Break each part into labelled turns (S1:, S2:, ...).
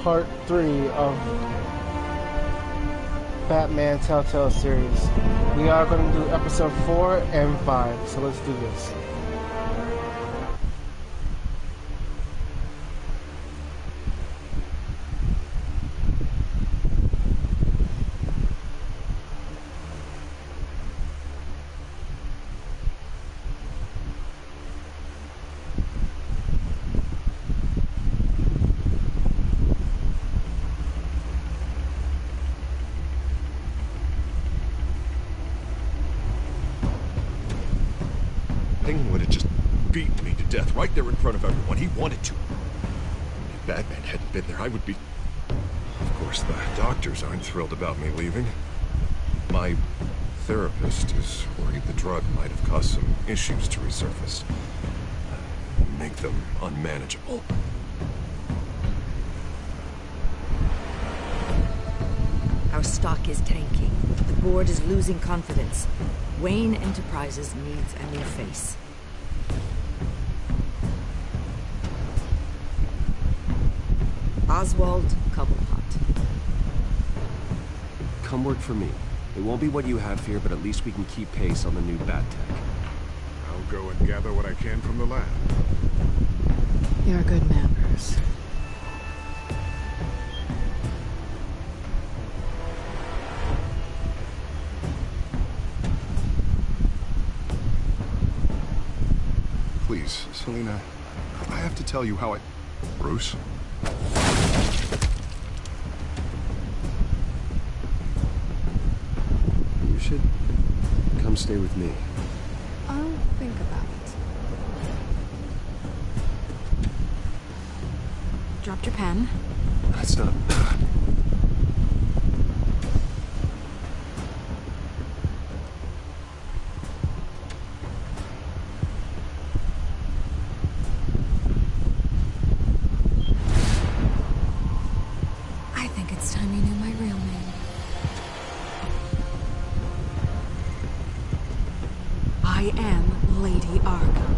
S1: part 3 of Batman Telltale series. We are going to do episode 4 and 5, so let's do this.
S2: Would have just beaten me to death right there in front of everyone. He wanted to. If Batman hadn't been there, I would be... Of course, the doctors aren't thrilled about me leaving. My therapist is worried the drug might have caused some issues to resurface. Make them unmanageable.
S3: Our stock is tanking. The board is losing confidence. Wayne Enterprises needs a new face. Oswald Cobblepot.
S4: Come work for me. It won't be what you have here, but at least we can keep pace on the new bat tech.
S5: I'll go and gather what I can from the lab.
S3: You're a good man, Bruce.
S5: Please, Selina, I have to tell you how I... Bruce?
S4: You should come stay with me.
S6: I'll think about it.
S3: Dropped your pen.
S4: That's not...
S6: I think it's time you knew my real name.
S3: I am Lady Arkham.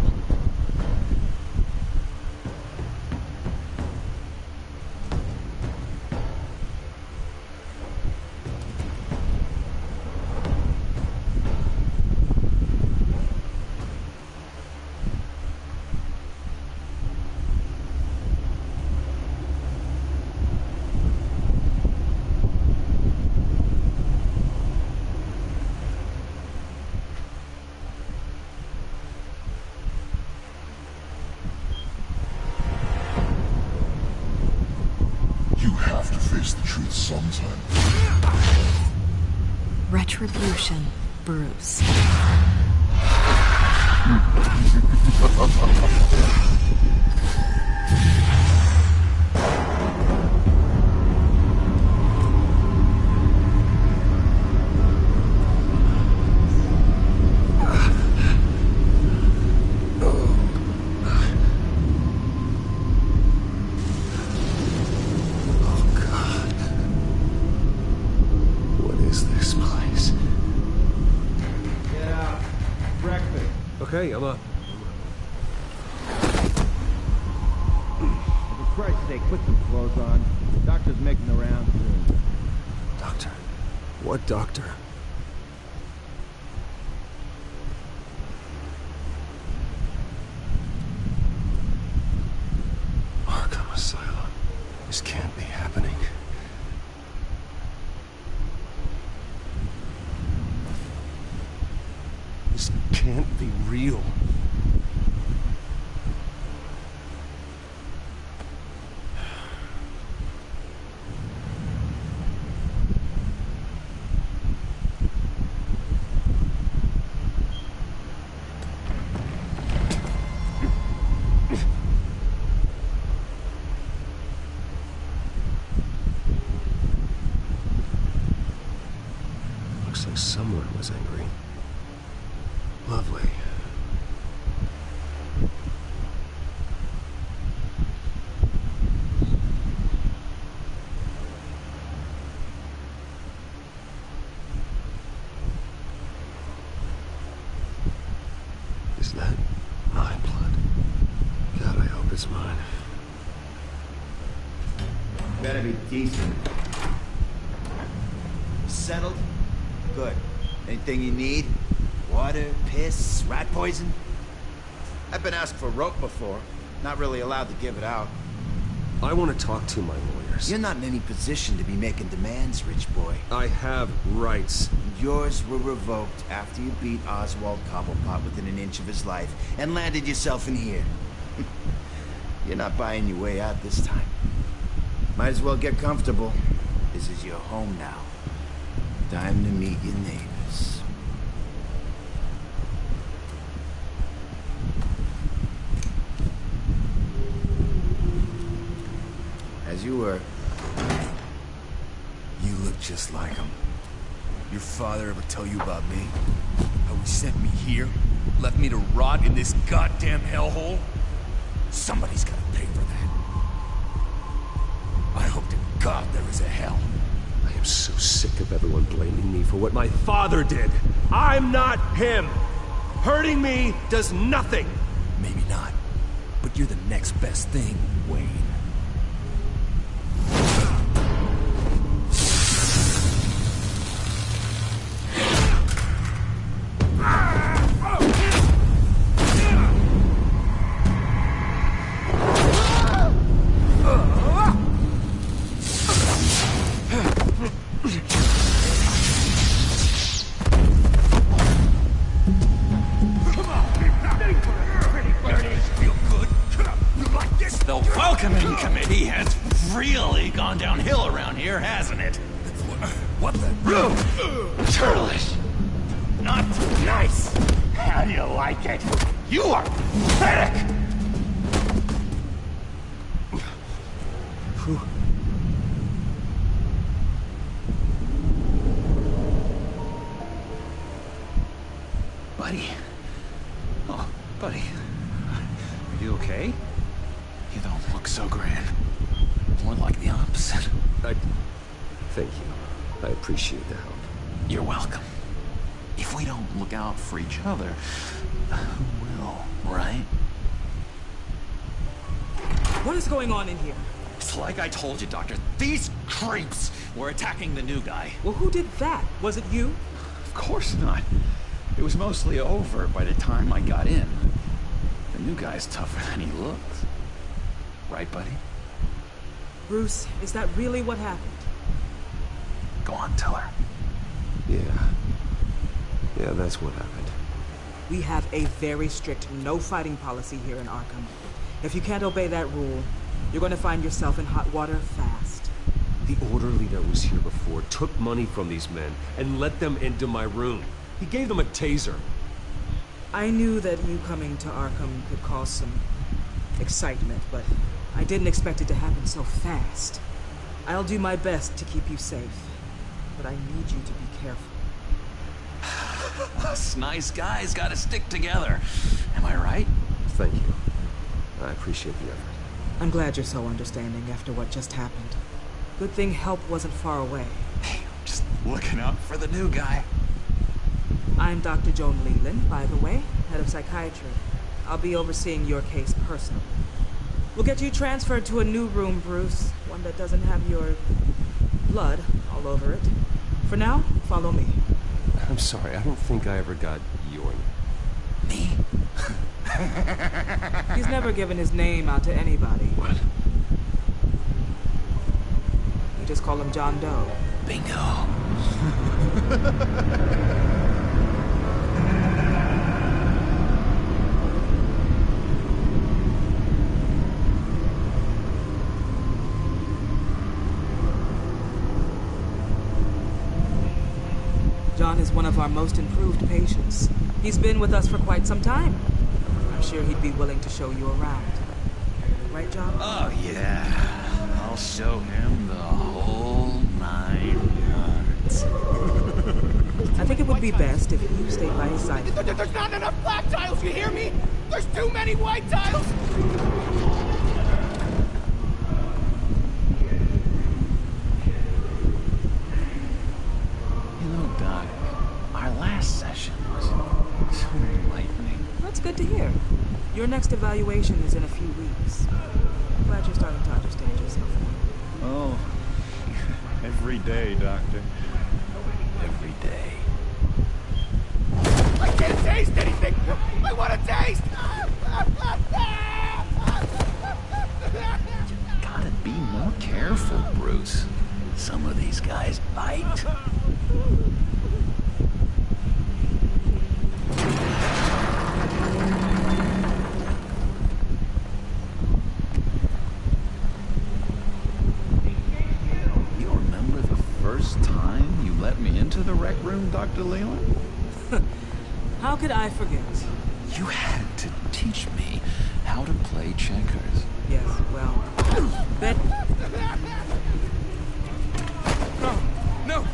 S7: The truth sometime.
S3: Retribution, Bruce.
S4: Okay, I'm up.
S8: For Christ's sake, put some clothes on. The doctor's making the rounds soon.
S4: Doctor? What doctor? Arkham Asylum. This can't be happening. This can't be real. Looks like someone was angry. Lovely. Is that my blood? God, I hope it's mine.
S9: Better be decent. Settled? Good. Anything you need? Water, piss, rat poison? I've been asked for rope before. Not really allowed to give it out.
S4: I want to talk to my lawyers.
S9: You're not in any position to be making demands, rich boy.
S4: I have rights.
S9: Yours were revoked after you beat Oswald Cobblepot within an inch of his life and landed yourself in here. You're not buying your way out this time. Might as well get comfortable. This is your home now. Time to meet your neighbors. As you were.
S10: You look just like him. Your father ever tell you about me? How he sent me here? Left me to rot in this goddamn hellhole? Somebody's gotta pay for that. I hope to God there is a hell.
S4: I am so sick of everyone blaming me for what my father did. I'm not him. Hurting me does nothing.
S10: Maybe not, but you're the next best thing, Wayne.
S11: What the? Churlish! Not nice! How do you like it? You are pathetic!
S10: Buddy. Oh, buddy. Are you okay? You don't look so grand. More like the opposite.
S4: Thank you. I appreciate the help.
S10: You're welcome. If we don't look out for each other, who will, right?
S12: What is going on in here?
S11: It's like I told you, Doctor. These creeps were attacking the new guy.
S12: Well, who did that? Was it you?
S10: Of course not. It was mostly over by the time I got in. The new guy's tougher than he looks. Right, buddy?
S12: Bruce, is that really what happened?
S10: Go on, tell her.
S4: Yeah, that's what happened.
S12: We have a very strict no fighting policy here in Arkham. If you can't obey that rule, you're going to find yourself in hot water fast.
S4: The orderly that was here before took money from these men and let them into my room. He gave them a taser.
S12: I knew that you coming to Arkham could cause some excitement, but I didn't expect it to happen so fast. I'll do my best to keep you safe, but I need you to be careful.
S11: Us nice guys gotta stick together. Am I right?
S4: Thank you. I appreciate the effort.
S12: I'm glad you're so understanding after what just happened. Good thing help wasn't far away.
S11: Hey, just looking out for the new guy.
S12: I'm Dr. Joan Leland, by the way, head of psychiatry. I'll be overseeing your case personally. We'll get you transferred to a new room, Bruce. One that doesn't have your blood all over it. For now, follow me.
S4: I'm sorry, I don't think I ever got your name.
S11: Me?
S12: He's never given his name out to anybody.
S11: What?
S12: We just call him John Doe.
S11: Bingo.
S12: John is one of our most improved patients. He's been with us for quite some time. I'm sure he'd be willing to show you around. Right, John?
S11: Oh, yeah. I'll show him the whole 9 yards.
S12: I think it would be best if you stayed by his side.
S11: There's not enough black tiles, you hear me? There's too many white tiles! Doc, our last session was so enlightening.
S12: That's good to hear. Your next evaluation is in a few weeks. Glad you're starting to understand yourself.
S10: Oh,
S5: Every day, Doctor.
S10: Every day.
S11: I can't taste anything! I want to taste!
S10: Gotta be more careful, Bruce. Some of these guys bite. You remember the first time you let me into the rec room, Dr. Leland?
S12: How could I forget?
S10: You had to teach me how to play checkers.
S12: Yes, well, that...
S10: No!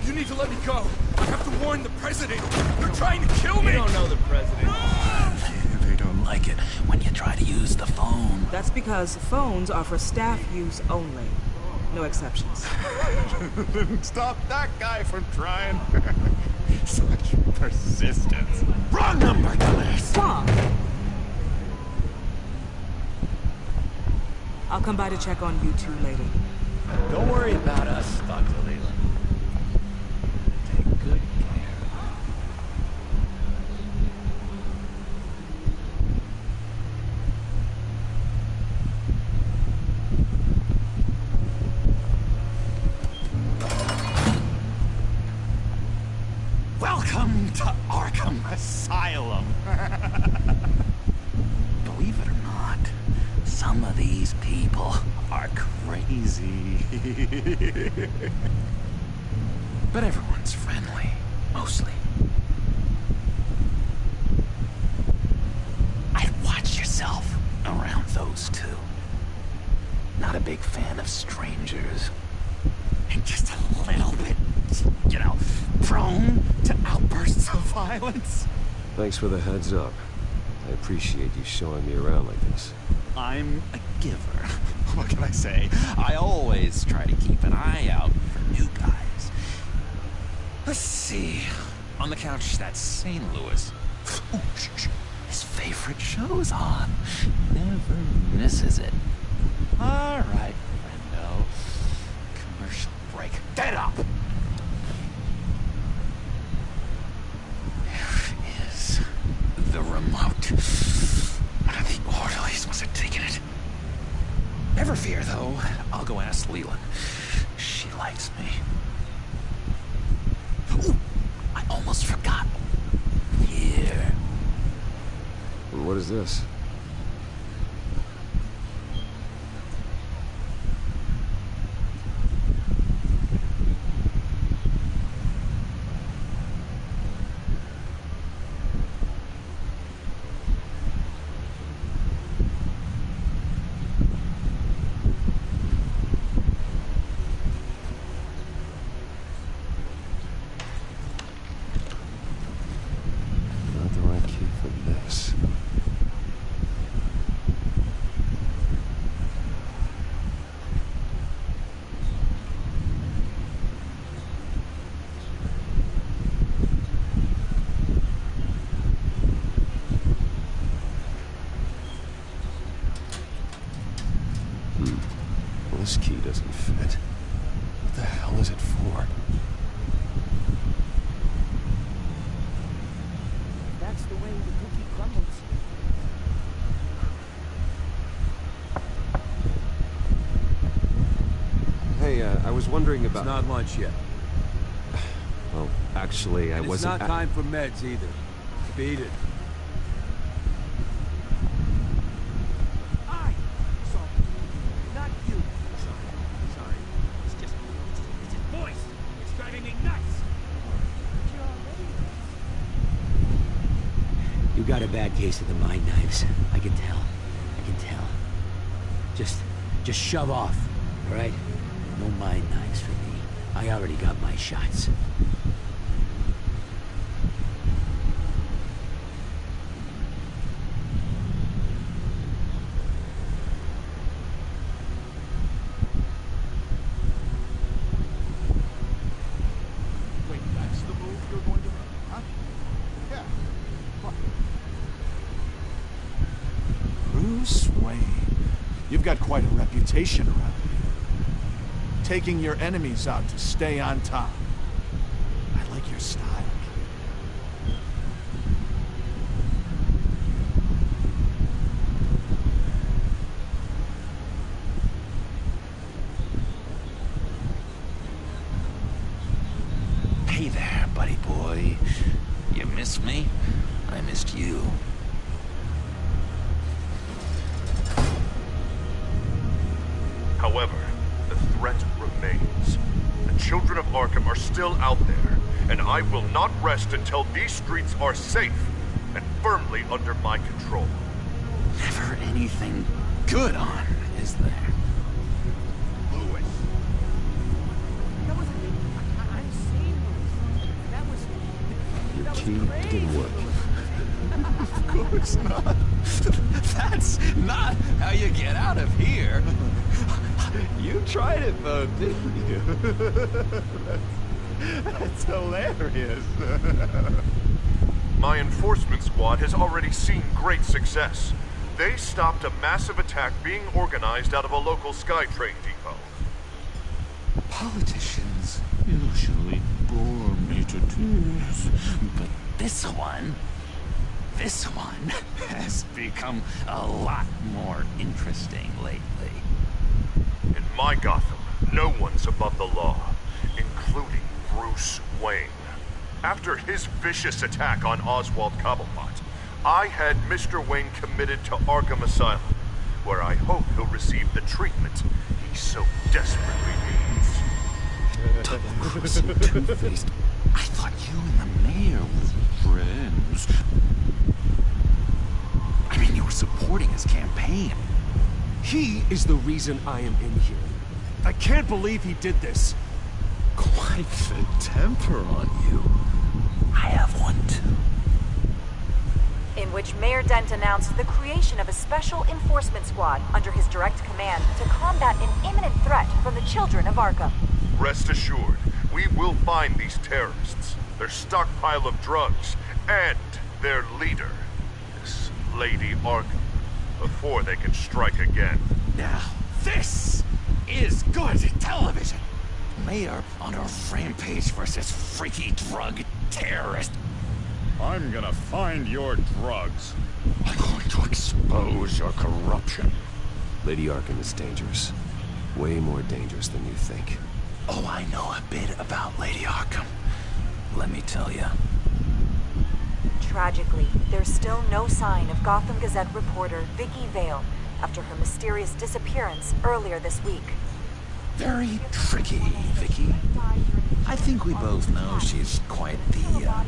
S10: You need to let me go! I have to warn the president! You're trying to kill me!
S11: You don't know the president.
S10: They don't like it when you try to use the phone.
S12: That's because phones are for staff use only. No exceptions.
S5: Stop that guy from trying. Such persistence.
S10: Wrong number, dumbass!
S12: Wrong! I'll come by to check on you two later.
S10: Don't worry about us, Dr. Leland. Take good care. Welcome to Arkham Asylum. Believe it or not, some of these people are crazy. But everyone's friendly, mostly. I'd watch yourself around those two. Not a big fan of strangers. And just a little bit, you know, prone to outbursts of violence.
S4: Thanks for the heads up. I appreciate you showing me around like this.
S10: I'm a giver. What can I say? I always try to keep an eye out for new guys. Let's see. On the couch, that's St. Louis. Ooh, his favorite show's on. Never misses it. All right, friendo. Commercial break. Get up! There is the remote. One of the orderlies must have taken it. Never fear, though. I'll go ask Leland. She likes me. Ooh, I almost forgot. Here.
S4: And what is this? This key doesn't fit. What the hell is it for?
S11: That's the way the cookie crumbles.
S4: Hey, I was wondering about...
S13: It's not lunch yet.
S4: Well, actually, I
S13: and
S4: wasn't...
S13: It's not time for meds either. Beat it.
S14: You got a bad case of the mind knives. I can tell. I can tell. Just shove off, all right? No mind knives for me. I already got my shots.
S5: Wait, that's the move you're going to make, huh? Yeah. What?
S2: Bruce Wayne. You've got quite a reputation around here.
S11: taking your enemies out to stay on top. I like your style.
S10: Hey there, buddy boy. You missed me? I missed you.
S2: However, the threat remains. The children of Arkham are still out there, and I will not rest until these streets are safe and firmly under my control.
S10: Never anything good on, is there?
S2: Lewis.
S4: Your key didn't work.
S10: Of course not. That's not how you get out of here. You tried it though, didn't you?
S11: That's hilarious.
S2: My enforcement squad has already seen great success. They stopped a massive attack being organized out of a local SkyTrain depot.
S10: Politicians usually bore me to tears, but this one has become a lot more interesting lately.
S2: In my Gotham, no one's above the law, including Bruce Wayne. After his vicious attack on Oswald Cobblepot, I had Mr. Wayne committed to Arkham Asylum, where I hope he'll receive the treatment he so desperately needs.
S10: Double-crossing two-faced. I thought you and the mayor were friends. I mean, you were supporting his campaign.
S4: He is the reason I am in here. I can't believe he did this.
S10: Quite the temper on you. I have one too.
S3: In which Mayor Dent announced the creation of a special enforcement squad under his direct command to combat an imminent threat from the children of Arkham.
S2: Rest assured, we will find these terrorists, their stockpile of drugs, and their leader, this Lady Arkham, before they can strike again.
S10: Now, this is good television. Mayor on a rampage versus freaky drug terrorist.
S5: I'm gonna find your drugs.
S10: I'm going to expose your corruption.
S4: Lady Arkham is dangerous. Way more dangerous than you think.
S10: Oh, I know a bit about Lady Arkham. Let me tell you.
S3: Tragically, there's still no sign of Gotham Gazette reporter Vicky Vale after her mysterious disappearance earlier this week.
S10: Very tricky, Vicky. I think we both know she's quite the,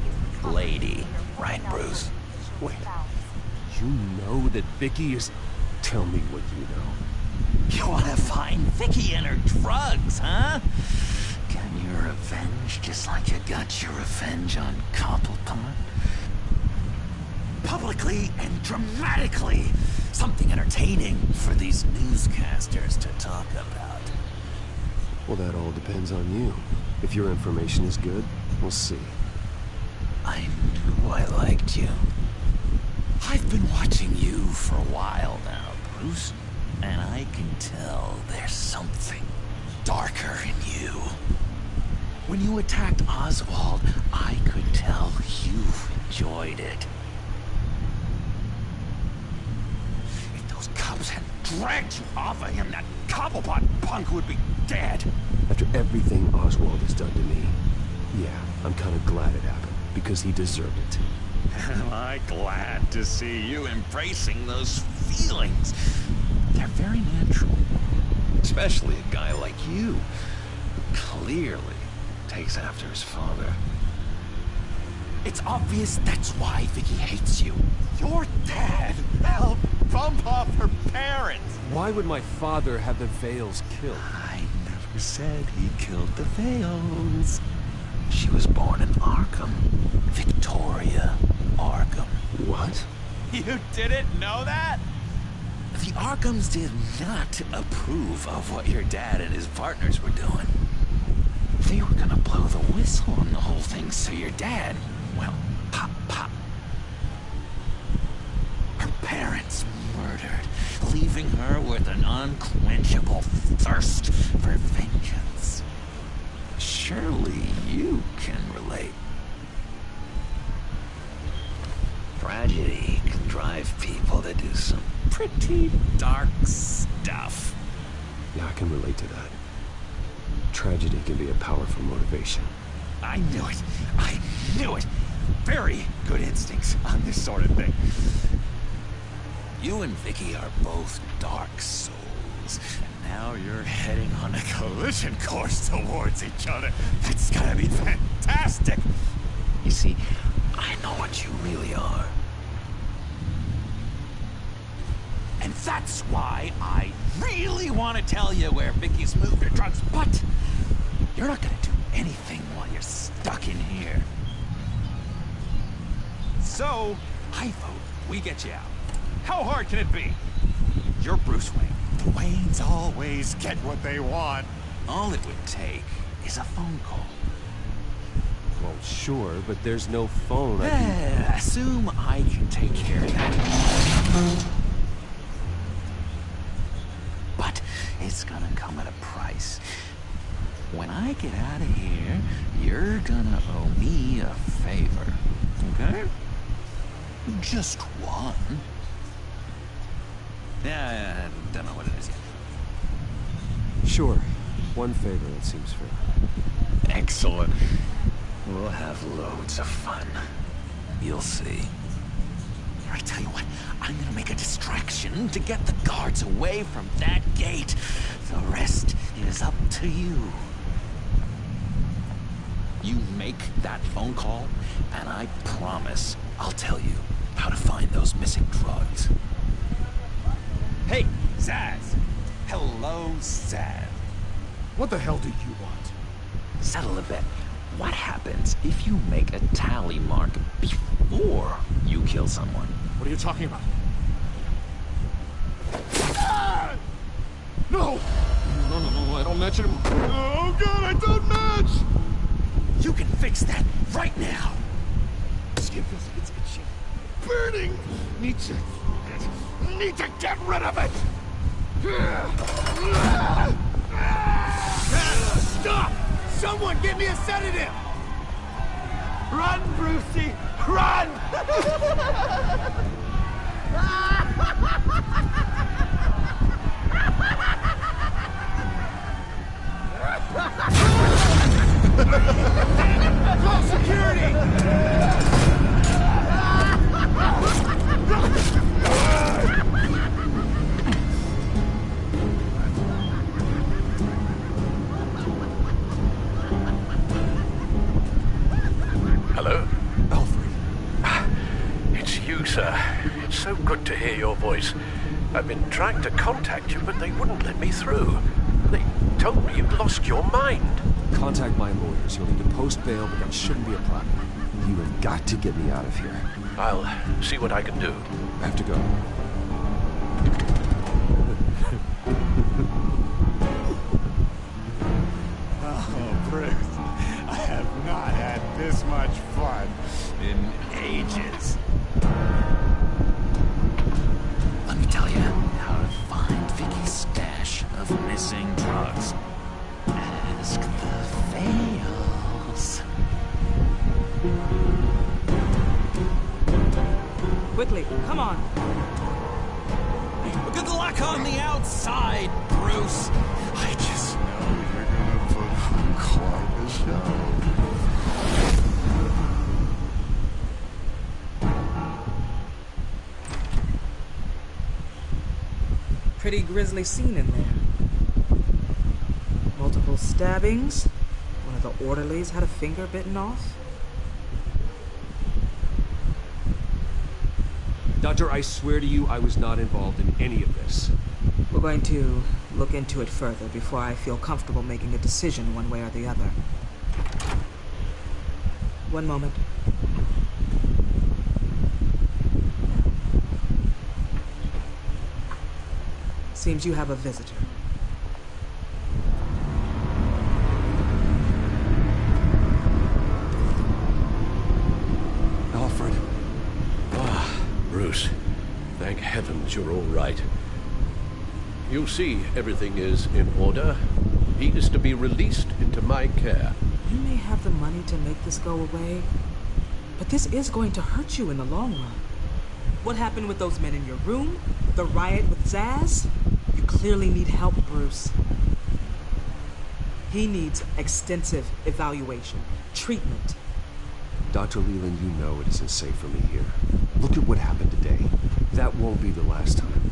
S10: lady. Right, Bruce?
S4: Wait. You know that Vicky is... Tell me what you know.
S10: You wanna find Vicky and her drugs, huh? Get your revenge just like you got your revenge on Cobblepot? Publicly and dramatically. Something entertaining for these newscasters to talk about.
S4: Well, that all depends on you. If your information is good, we'll see.
S10: I knew I liked you. I've been watching you for a while now, Bruce. And I can tell there's something darker in you. When you attacked Oswald, I could tell you enjoyed it. If those cops had dragged you off of him, that Cobblepot punk would be dead.
S4: After everything Oswald has done to me, yeah, I'm kind of glad it happened, because he deserved it.
S10: Am I glad to see you embracing those feelings? They're very natural. Especially a guy like you, who clearly takes after his father. It's obvious that's why Vicky hates you. Your dad helped bump off her parents.
S4: Why would my father have the Vales killed?
S10: I never said he killed the Vales. She was born in Arkham. Victoria Arkham.
S4: What?
S10: You didn't know that? The Arkhams did not approve of what your dad and his partners were doing. They were gonna blow the whistle on the whole thing, so your dad, well, pop, pop. Her parents murdered, leaving her with an unquenchable thirst for vengeance.
S4: relate to that. Tragedy can be a powerful motivation.
S10: I knew it. I knew it. Very good instincts on this sort of thing. You and Vicky are both dark souls, and now you're heading on a collision course towards each other. It's gonna be fantastic. You see, I know what you really are. And that's why I really want to tell you where Vicky's moved her drugs, but you're not gonna do anything while you're stuck in here. So, I vote we get you out. How hard can it be? You're Bruce Wayne. The Waynes always get what they want. All it would take is a phone call.
S4: Well, sure, but there's no phone.
S10: Assume I can take care of that. But it's gonna come at a price. When I get out of here, you're gonna owe me a favor. Okay? Just one. Yeah, I don't know what it is yet.
S4: Sure. One favor, that seems fair.
S10: Excellent. We'll have loads of fun. You'll see. I tell you what, I'm gonna make a distraction to get the guards away from that gate. The rest is up to you. You make that phone call, and I promise I'll tell you how to find those missing drugs. Hey, Zaz. Hello, Zaz.
S5: What the hell do you want?
S10: Settle a bet. What happens if you make a tally mark before you kill someone?
S5: What are you talking about? Ah! No! No, I don't match it. Oh god, I don't match!
S10: You can fix that right now.
S5: Skin feels like it's itchy. Burning! Need to get rid of it!
S11: Stop! Someone get me a sedative! Run, Brucey! Run! Call security!
S15: Hello? Alfred. It's you, sir. It's so good to hear your voice. I've been trying to contact you, but they wouldn't let me through. They told me you'd lost your mind.
S4: Contact my lawyers. You'll need to post bail, but that shouldn't be a problem. You have got to get me out of here.
S15: I'll see what I can do.
S4: I have to go.
S10: Oh, Bruce. I have not had this much fun in ages. Let me tell you how to find Vicky's stash of missing drugs. Ask the fails.
S12: Quickly, come on.
S10: Good luck on the outside, Bruce. I just know you're gonna put on quite a show.
S12: Pretty grisly scene in there. Multiple stabbings. One of the orderlies had a finger bitten off.
S4: Doctor, I swear to you, I was not involved in any of this.
S12: We're going to look into it further before I feel comfortable making a decision one way or the other. One moment. Seems you have a visitor.
S4: Alfred.
S15: Bruce, thank heavens you're all right. You see, everything is in order. He is to be released into my care.
S12: You may have the money to make this go away, but this is going to hurt you in the long run. What happened with those men in your room? The riot with Zaz? You clearly need help, Bruce. He needs extensive evaluation, treatment.
S4: Dr. Leland, you know it isn't safe for me here. Look at what happened today. That won't be the last time.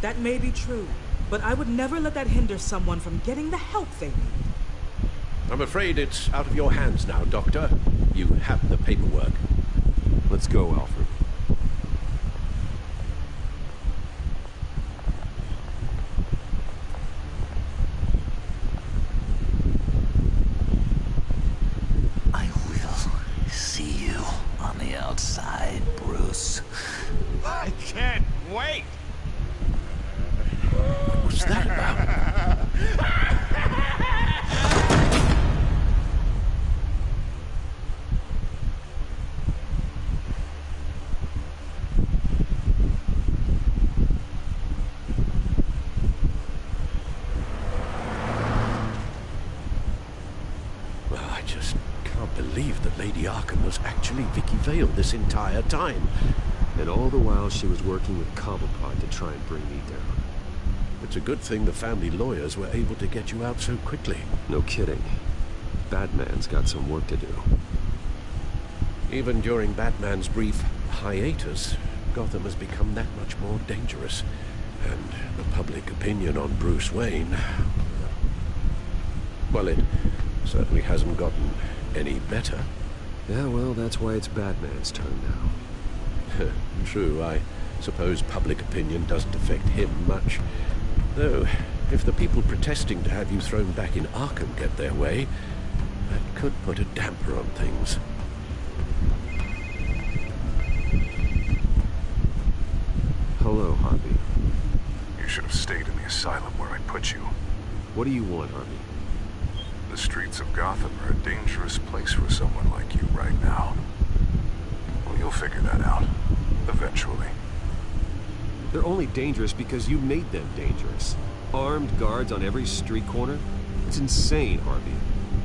S12: That may be true, but I would never let that hinder someone from getting the help they need.
S15: I'm afraid it's out of your hands now, Doctor. You have the paperwork.
S4: Let's go, Alfred.
S10: I will see you on the outside, Bruce.
S11: I can't wait!
S15: What's that about? Well, I just can't believe that Lady Arkham was actually Vicky Vale this entire time.
S4: And all the while she was working with Cobblepot to try and bring me down.
S15: It's a good thing the family lawyers were able to get you out so quickly.
S4: No kidding. Batman's got some work to do.
S15: Even during Batman's brief hiatus, Gotham has become that much more dangerous. And the public opinion on Bruce Wayne... well, it certainly hasn't gotten any better.
S4: Yeah, well, that's why it's Batman's turn now.
S15: True, I suppose public opinion doesn't affect him much. Though, if the people protesting to have you thrown back in Arkham get their way, that could put a damper on things.
S4: Hello, Harvey.
S2: You should have stayed in the asylum where I put you.
S4: What do you want, Harvey?
S2: The streets of Gotham are a dangerous place for someone like you right now. Well, you'll figure that out. Eventually.
S4: They're only dangerous because you made them dangerous. Armed guards on every street corner? It's insane, Harvey.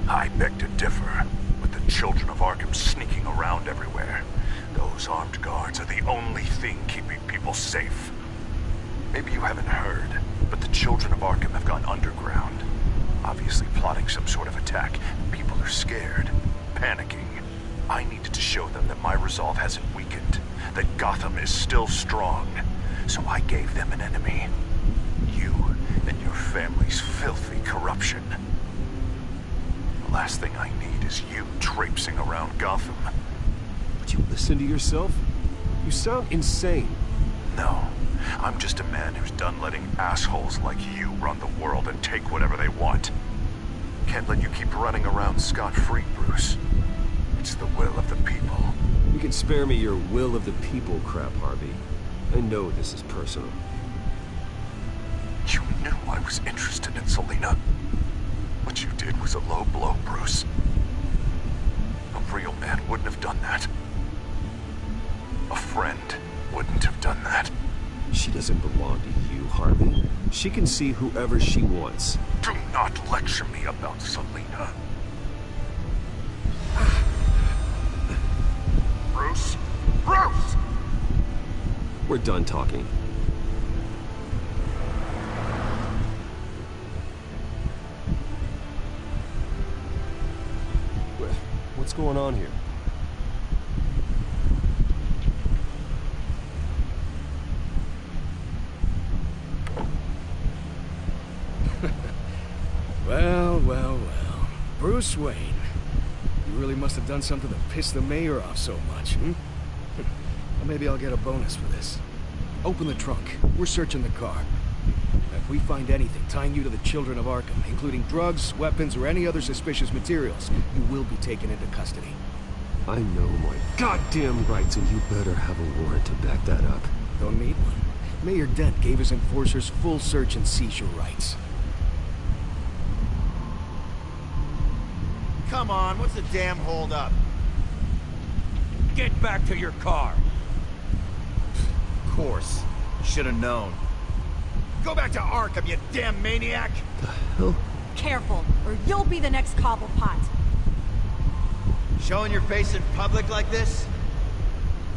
S2: I beg to differ, with the children of Arkham sneaking around everywhere. Those armed guards are the only thing keeping people safe. Maybe you haven't heard, but the children of Arkham have gone underground. Obviously plotting some sort of attack. People are scared, panicking. I needed to show them that my resolve hasn't weakened, that Gotham is still strong. So I gave them an enemy. You and your family's filthy corruption. The last thing I need is you traipsing around Gotham.
S4: Would you listen to yourself? You sound insane.
S2: No, I'm just a man who's done letting assholes like you run the world and take whatever they want. Can't let you keep running around scot-free, Bruce. It's the will of the people.
S4: You can spare me your will of the people crap, Harvey. I know this is personal.
S2: You knew I was interested in Selina. What you did was a low blow, Bruce. A real man wouldn't have done that. A friend wouldn't have done that.
S4: She doesn't belong to you, Harvey. She can see whoever she wants.
S2: Do not lecture me about Selina. Bruce? Bruce!
S4: We're done talking. What's going on here?
S13: Well. Bruce Wayne. You really must have done something to piss the mayor off so much, hmm? Well, maybe I'll get a bonus for this. Open the trunk. We're searching the car. If we find anything tying you to the children of Arkham, including drugs, weapons, or any other suspicious materials, you will be taken into custody.
S4: I know my goddamn rights, and you better have a warrant to back that up.
S13: Don't need one. Mayor Dent gave his enforcers full search and seizure rights.
S9: Come on, what's the damn hold-up?
S11: Get back to your car.
S9: Of course. Should have known. Go back to Arkham, you damn maniac!
S4: The hell?
S6: Careful, or you'll be the next Cobblepot.
S9: Showing your face in public like this?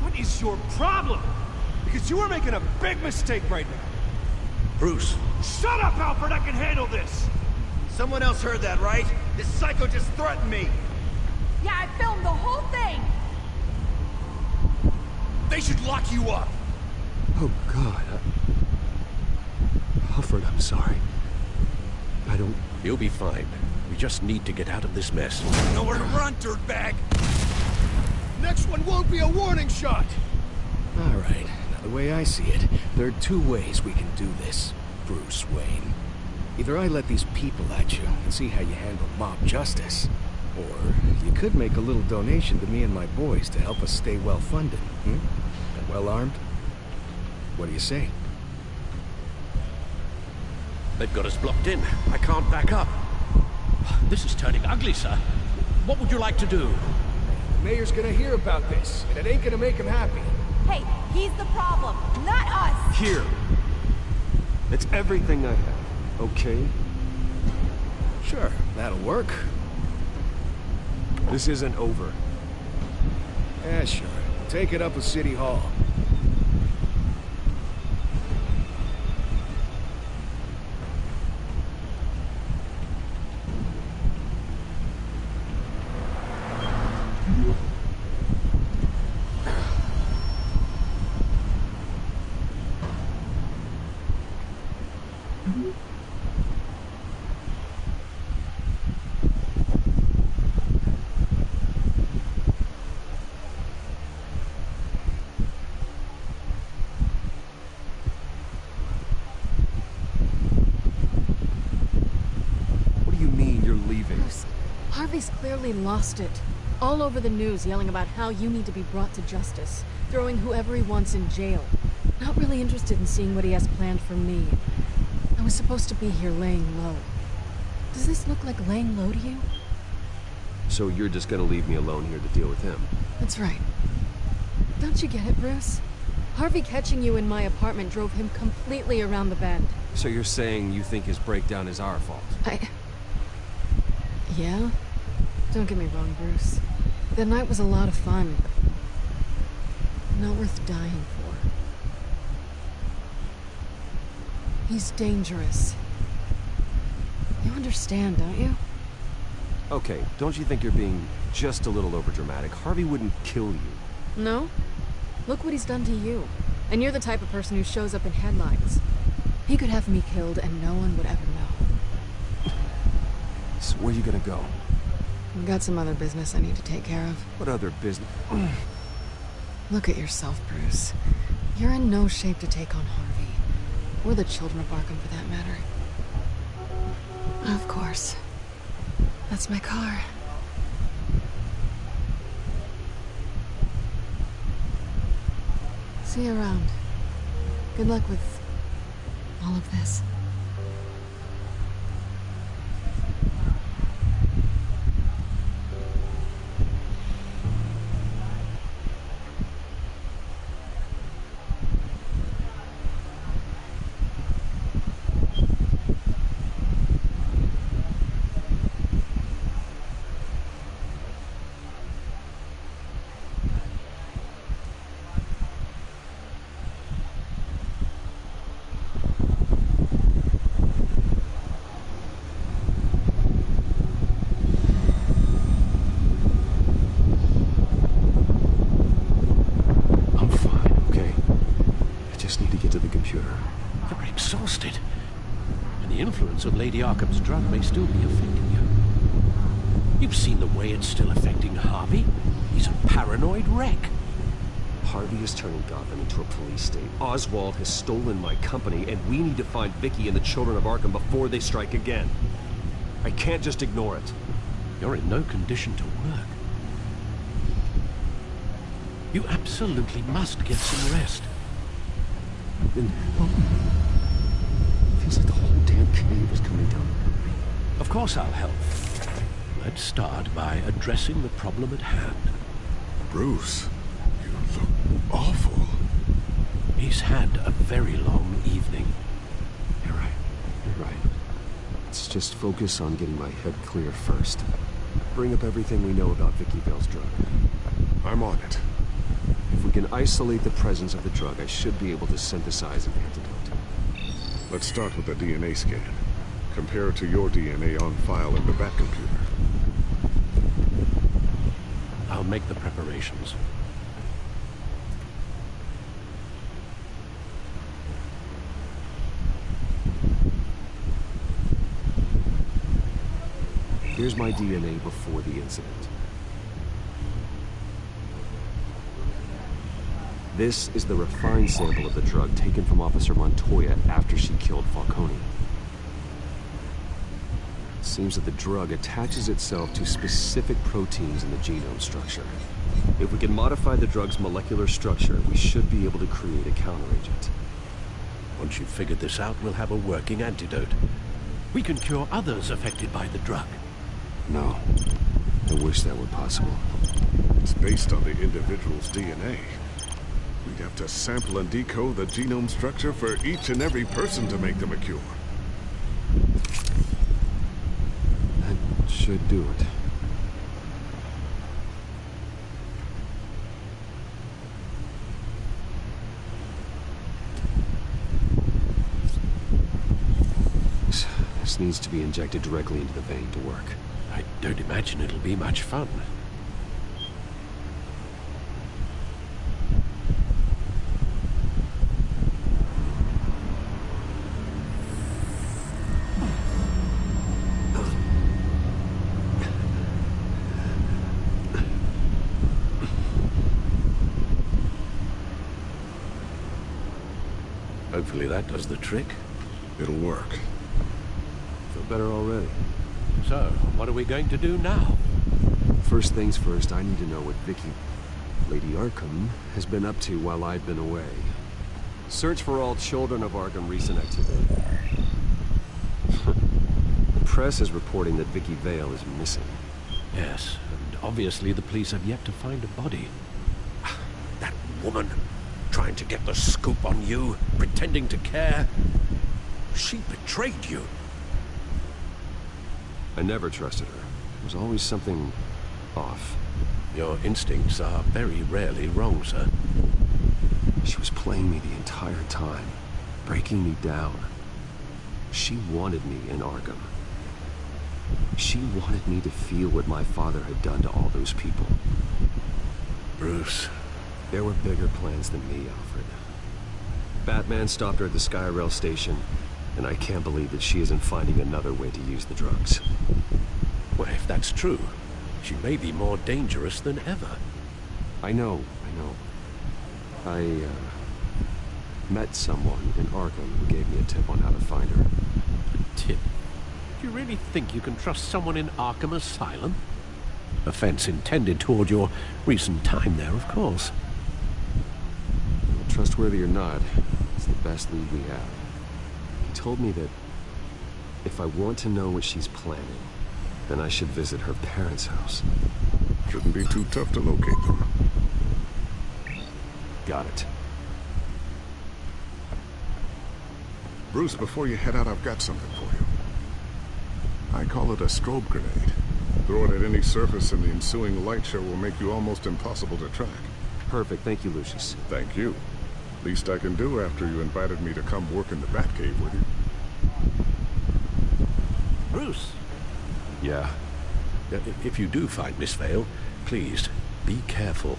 S11: What is your problem? Because you are making a big mistake right now.
S15: Bruce.
S11: Shut up, Alfred! I can handle this!
S9: Someone else heard that, right? This psycho just threatened me!
S6: Yeah, I filmed the whole thing!
S11: They should lock you up!
S4: Oh, God. Hufford, I'm sorry. I don't...
S15: You'll be fine. We just need to get out of this mess.
S11: Nowhere to run, dirtbag! Next one won't be a warning shot!
S13: All right. Now, the way I see it, there are two ways we can do this, Bruce Wayne. Either I let these people at you and see how you handle mob justice, or you could make a little donation to me and my boys to help us stay well-funded, and well-armed. What do you say?
S15: They've got us blocked in. I can't back up. This is turning ugly, sir. What would you like to do?
S13: The mayor's gonna hear about this, and it ain't gonna make him happy.
S6: Hey, he's the problem, not us!
S4: Here. It's everything I have, okay?
S13: Sure, that'll work.
S4: This isn't over.
S13: Yeah, sure. Take it up with City Hall.
S16: Harvey's clearly lost it. All over the news yelling about how you need to be brought to justice, throwing whoever he wants in jail. Not really interested in seeing what he has planned for me. I was supposed to be here laying low. Does this look like laying low to you?
S4: So you're just gonna leave me alone here to deal with him?
S16: That's right. Don't you get it, Bruce? Harvey catching you in my apartment drove him completely around the bend.
S4: So you're saying you think his breakdown is our fault?
S16: Yeah? Don't get me wrong, Bruce. That night was a lot of fun. Not worth dying for. He's dangerous. You understand, don't you?
S4: Okay, don't you think you're being just a little overdramatic? Harvey wouldn't kill you.
S16: No? Look what he's done to you. And you're the type of person who shows up in headlines. He could have me killed and no one would ever know.
S4: So where are you gonna go?
S16: I've got some other business I need to take care of.
S4: What other business?
S16: Look at yourself, Bruce. You're in no shape to take on Harvey. Or the children of Arkham, for that matter. Of course. That's my car. See you around. Good luck with all of this.
S15: Of Lady Arkham's drug may still be affecting you. You've seen the way it's still affecting Harvey. He's a paranoid wreck.
S4: Harvey is turning Gotham into a police state. Oswald has stolen my company, and we need to find Vicky and the children of Arkham before they strike again. I can't just ignore it.
S15: You're in no condition to work. You absolutely must get some rest.
S4: Then... feels like the whole damn cave is coming down.
S15: Of course I'll help. Let's start by addressing the problem at hand.
S2: Bruce, you look awful.
S15: He's had a very long evening.
S4: You're right. You're right. Let's just focus on getting my head clear first. Bring up everything we know about Vicky Bell's drug.
S2: I'm on it.
S4: If we can isolate the presence of the drug, I should be able to synthesize an antidote.
S2: Let's start with the DNA scan. compared to your DNA on file in the Bat computer.
S15: I'll make the preparations.
S4: Here's my DNA before the incident. This is the refined sample of the drug taken from Officer Montoya after she killed Falcone. It seems that the drug attaches itself to specific proteins in the genome structure. If we can modify the drug's molecular structure, we should be able to create a counteragent.
S15: Once you've figured this out, we'll have a working antidote. We can cure others affected by the drug.
S4: No. I wish that were possible.
S2: It's based on the individual's DNA. We'd have to sample and decode the genome structure for each and every person to make them a cure.
S4: That should do it. This needs to be injected directly into the vein to work.
S15: I don't imagine it'll be much fun. Hopefully that does the trick.
S2: It'll work.
S4: Feel better already.
S15: So, what are we going to do now?
S4: First things first, I need to know what Vicky, Lady Arkham, has been up to while I've been away. Search for all children of Arkham recent activity. The press is reporting that Vicky Vale is missing.
S15: Yes, and obviously the police have yet to find a body. That woman, trying to get the scoop on you, pretending to care. She betrayed you.
S4: I never trusted her. There was always something off.
S15: Your instincts are very rarely wrong, sir.
S4: She was playing me the entire time, breaking me down. She wanted me in Arkham. She wanted me to feel what my father had done to all those people.
S15: Bruce.
S4: There were bigger plans than me, Alfred. Batman stopped her at the Skyrail station, and I can't believe that she isn't finding another way to use the drugs.
S15: Well, if that's true, she may be more dangerous than ever.
S4: I know. I met someone in Arkham who gave me a tip on how to find her.
S15: A tip? Do you really think you can trust someone in Arkham Asylum? Offense intended toward your recent time there, of course.
S4: Well, trustworthy or not, it's the best lead we have. He told me that if I want to know what she's planning, then I should visit her parents' house.
S2: Shouldn't be too tough to locate them.
S4: Got it.
S2: Bruce, before you head out, I've got something for you. I call it a strobe grenade. Throw it at any surface and the ensuing light show will make you almost impossible to track.
S4: Perfect. Thank you, Lucius.
S2: Thank you. Least I can do after you invited me to come work in the Batcave with you.
S15: Bruce?
S4: Yeah?
S15: If you do find Miss Vale, please, be careful.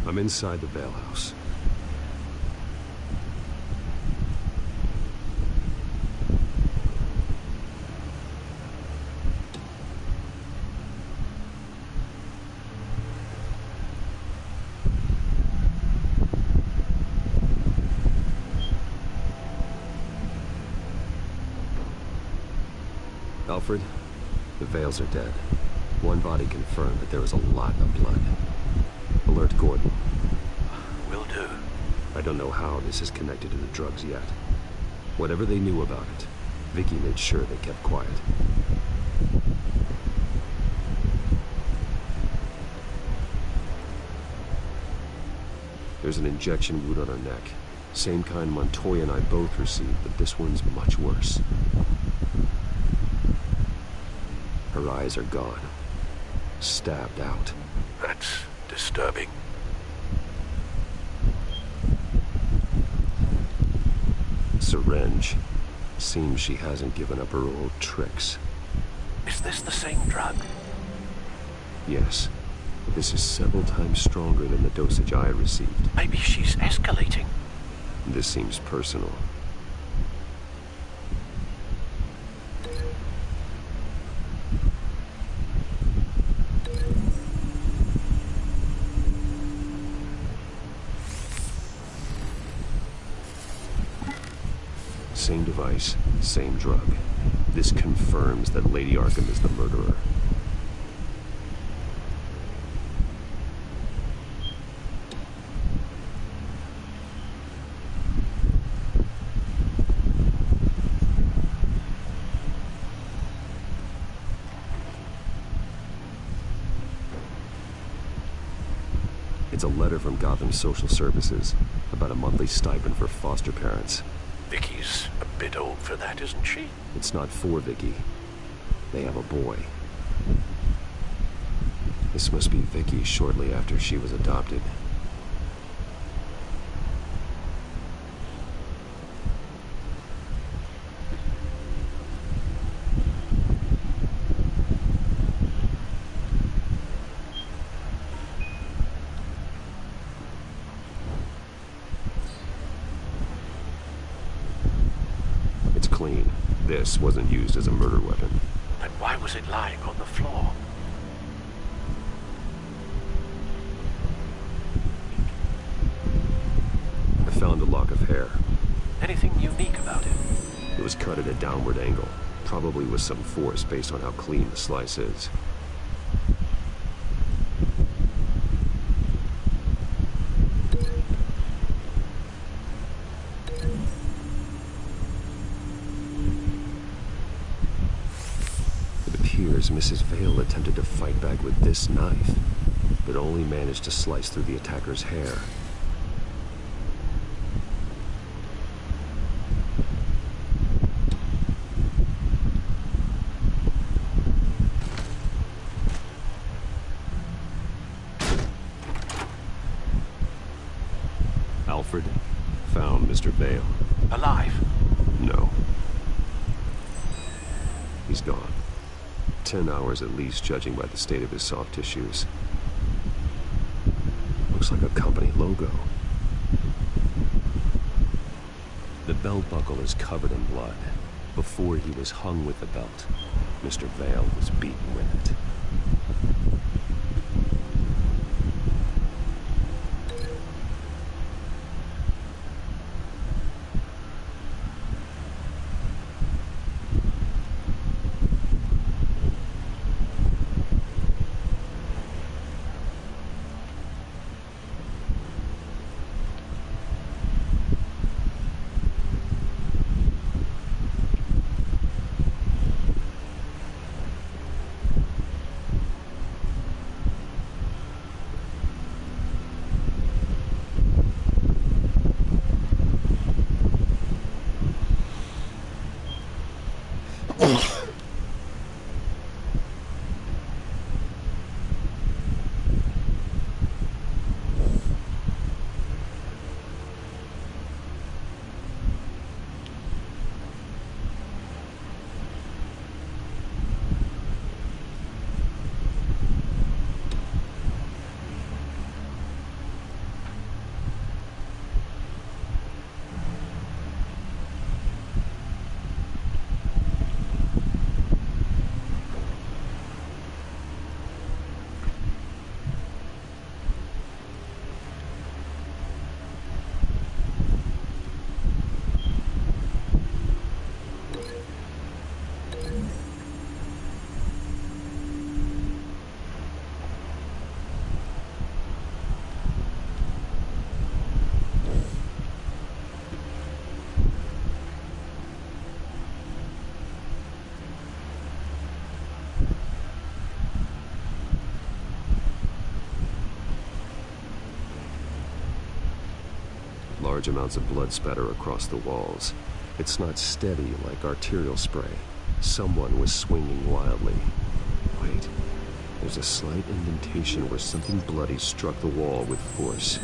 S4: I'm inside the Vale house. Alfred, the Vales are dead. One body confirmed, but there was a lot of blood. Alert Gordon.
S15: Will do.
S4: I don't know how this is connected to the drugs yet. Whatever they knew about it, Vicky made sure they kept quiet. There's an injection wound on her neck. Same kind Montoya and I both received, but this one's much worse. Her eyes are gone. Stabbed out.
S15: That's disturbing.
S4: Syringe. Seems she hasn't given up her old tricks.
S15: Is this the same drug?
S4: Yes. But this is several times stronger than the dosage I received.
S15: Maybe she's escalating.
S4: This seems personal. Same device, same drug. This confirms that Lady Arkham is the murderer. It's a letter from Gotham Social Services about a monthly stipend for foster parents.
S15: Vicky's a bit old for that, isn't she?
S4: It's not for Vicky. They have a boy. This must be Vicky shortly after she was adopted. Clean. This wasn't used as a murder weapon.
S15: Then why was it lying on the floor?
S4: I found a lock of hair.
S15: Anything unique about it?
S4: It was cut at a downward angle, probably with some force based on how clean the slice is. Mrs. Vale attempted to fight back with this knife, but only managed to slice through the attacker's hair. Alfred found Mr. Vale.
S15: Alive?
S4: No. He's gone. 10 hours at least, judging by the state of his soft tissues. Looks like a company logo. The belt buckle is covered in blood. Before he was hung with the belt, Mr. Vale was beaten with it. Large amounts of blood spatter across the walls. It's not steady like arterial spray. Someone was swinging wildly. Wait, there's a slight indentation where something bloody struck the wall with force.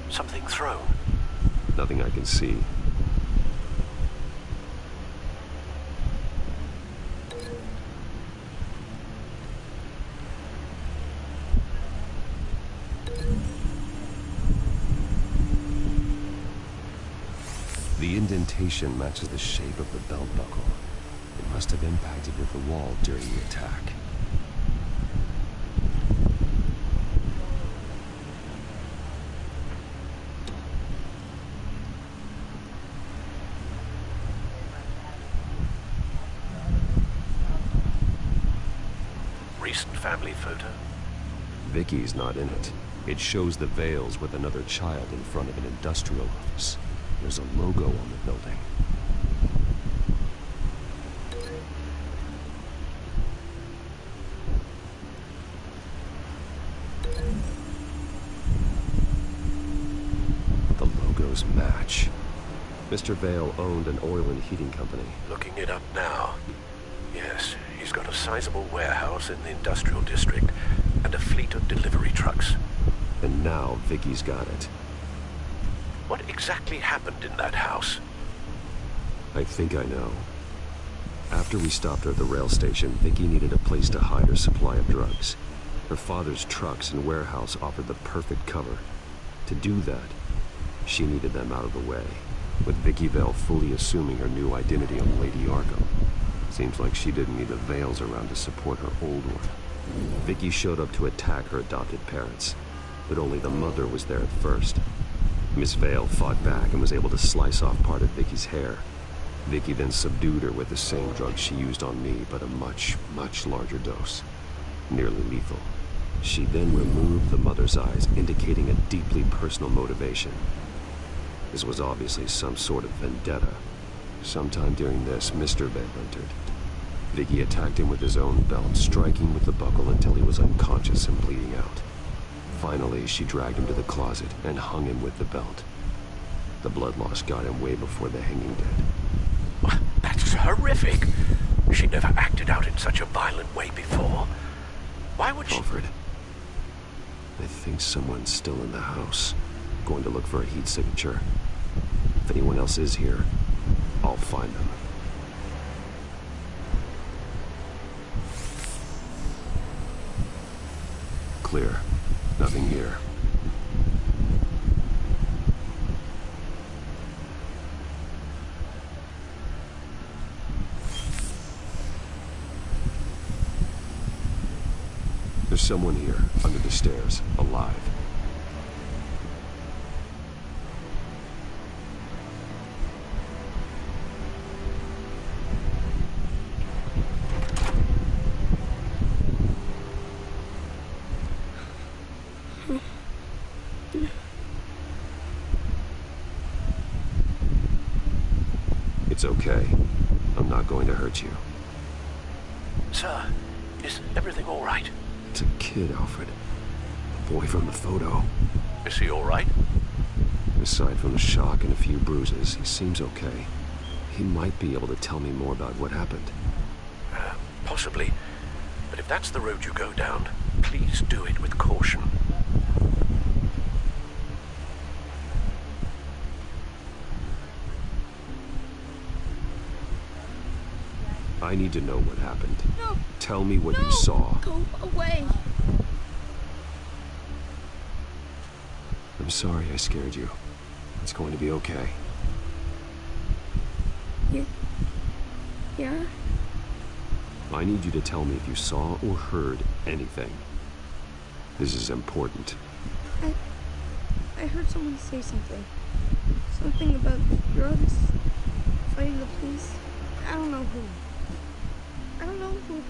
S15: Something thrown?
S4: Nothing I can see. The indentation matches the shape of the belt buckle. It must have impacted with the wall during the attack.
S15: Recent family photo?
S4: Vicky's not in it. It shows the Vales with another child in front of an industrial office. There's a logo on the building. The logos match. Mr. Vale owned an oil and heating company.
S15: Looking it up now. Yes, he's got a sizable warehouse in the industrial district and a fleet of delivery trucks.
S4: And now Vicky's got it.
S15: What exactly happened in that house?
S4: I think I know. After we stopped her at the rail station, Vicky needed a place to hide her supply of drugs. Her father's trucks and warehouse offered the perfect cover. To do that, she needed them out of the way, with Vicky Vale fully assuming her new identity of Lady Arkham. Seems like she didn't need the Vales around to support her old one. Vicky showed up to attack her adopted parents, but only the mother was there at first. Miss Vale fought back and was able to slice off part of Vicky's hair. Vicky then subdued her with the same drug she used on me, but a much, much larger dose. Nearly lethal. She then removed the mother's eyes, indicating a deeply personal motivation. This was obviously some sort of vendetta. Sometime during this, Mr. Vale entered. Vicky attacked him with his own belt, striking with the buckle until he was unconscious and bleeding out. Finally, she dragged him to the closet and hung him with the belt. The blood loss got him way before the hanging did.
S15: That's horrific. She never acted out in such a violent way before. Why would she...
S4: Alfred, I think someone's still in the house. Going to look for a heat signature. If anyone else is here, I'll find them. Clear. Nothing here. There's someone here, under the stairs, alive. It's okay. I'm not going to hurt you.
S15: Sir, is everything all right?
S4: It's a kid, Alfred. The boy from the photo.
S15: Is he all right?
S4: Aside from the shock and a few bruises, he seems okay. He might be able to tell me more about what happened.
S15: Possibly. But if that's the road you go down, please do it with caution.
S4: I need to know what happened.
S16: No.
S4: Tell me what
S16: No.
S4: you saw.
S16: Go away.
S4: I'm sorry I scared you. It's going to be okay.
S16: Yeah?
S4: I need you to tell me if you saw or heard anything. This is important.
S17: I heard someone say something. Something about drugs, fighting the police. I don't know who.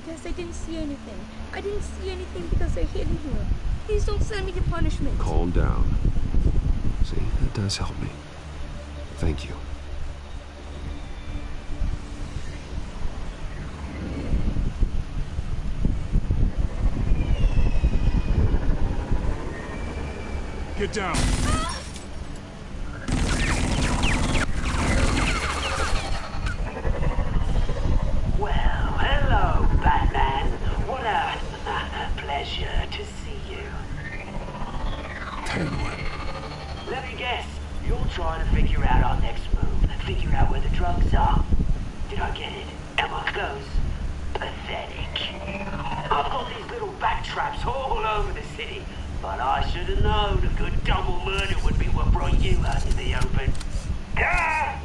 S17: Because I didn't see anything. I didn't see anything because they're hidden here. Please don't send me to punishment.
S4: Calm down. See, that does help me. Thank you.
S5: Get down.
S18: trying to figure out our next move. Figure out where the drugs are. Did I get it? Am I close? Pathetic. I've got these little back traps all over the city, but I should have known a good double murder would be what brought you out in the open. Ah!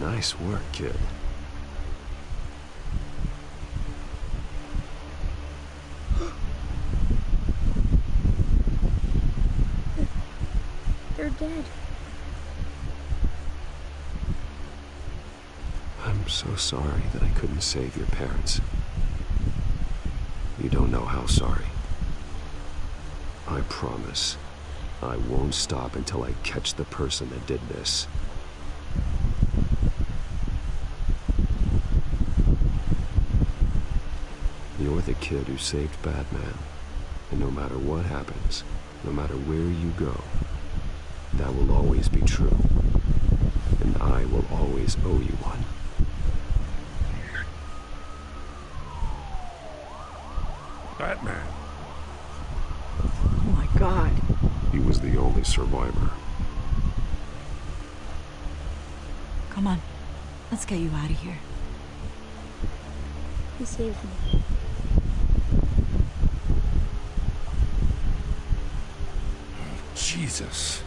S4: Nice work, kid.
S17: They're dead.
S4: I'm so sorry that I couldn't save your parents. You don't know how sorry. I promise, I won't stop until I catch the person that did this. You're the kid who saved Batman, and no matter what happens, no matter where you go, that will always be true, and I will always owe you one.
S15: Batman.
S3: Oh my God.
S4: He was the only survivor.
S3: Come on, let's get you out of here.
S17: He saved me.
S15: Jesus.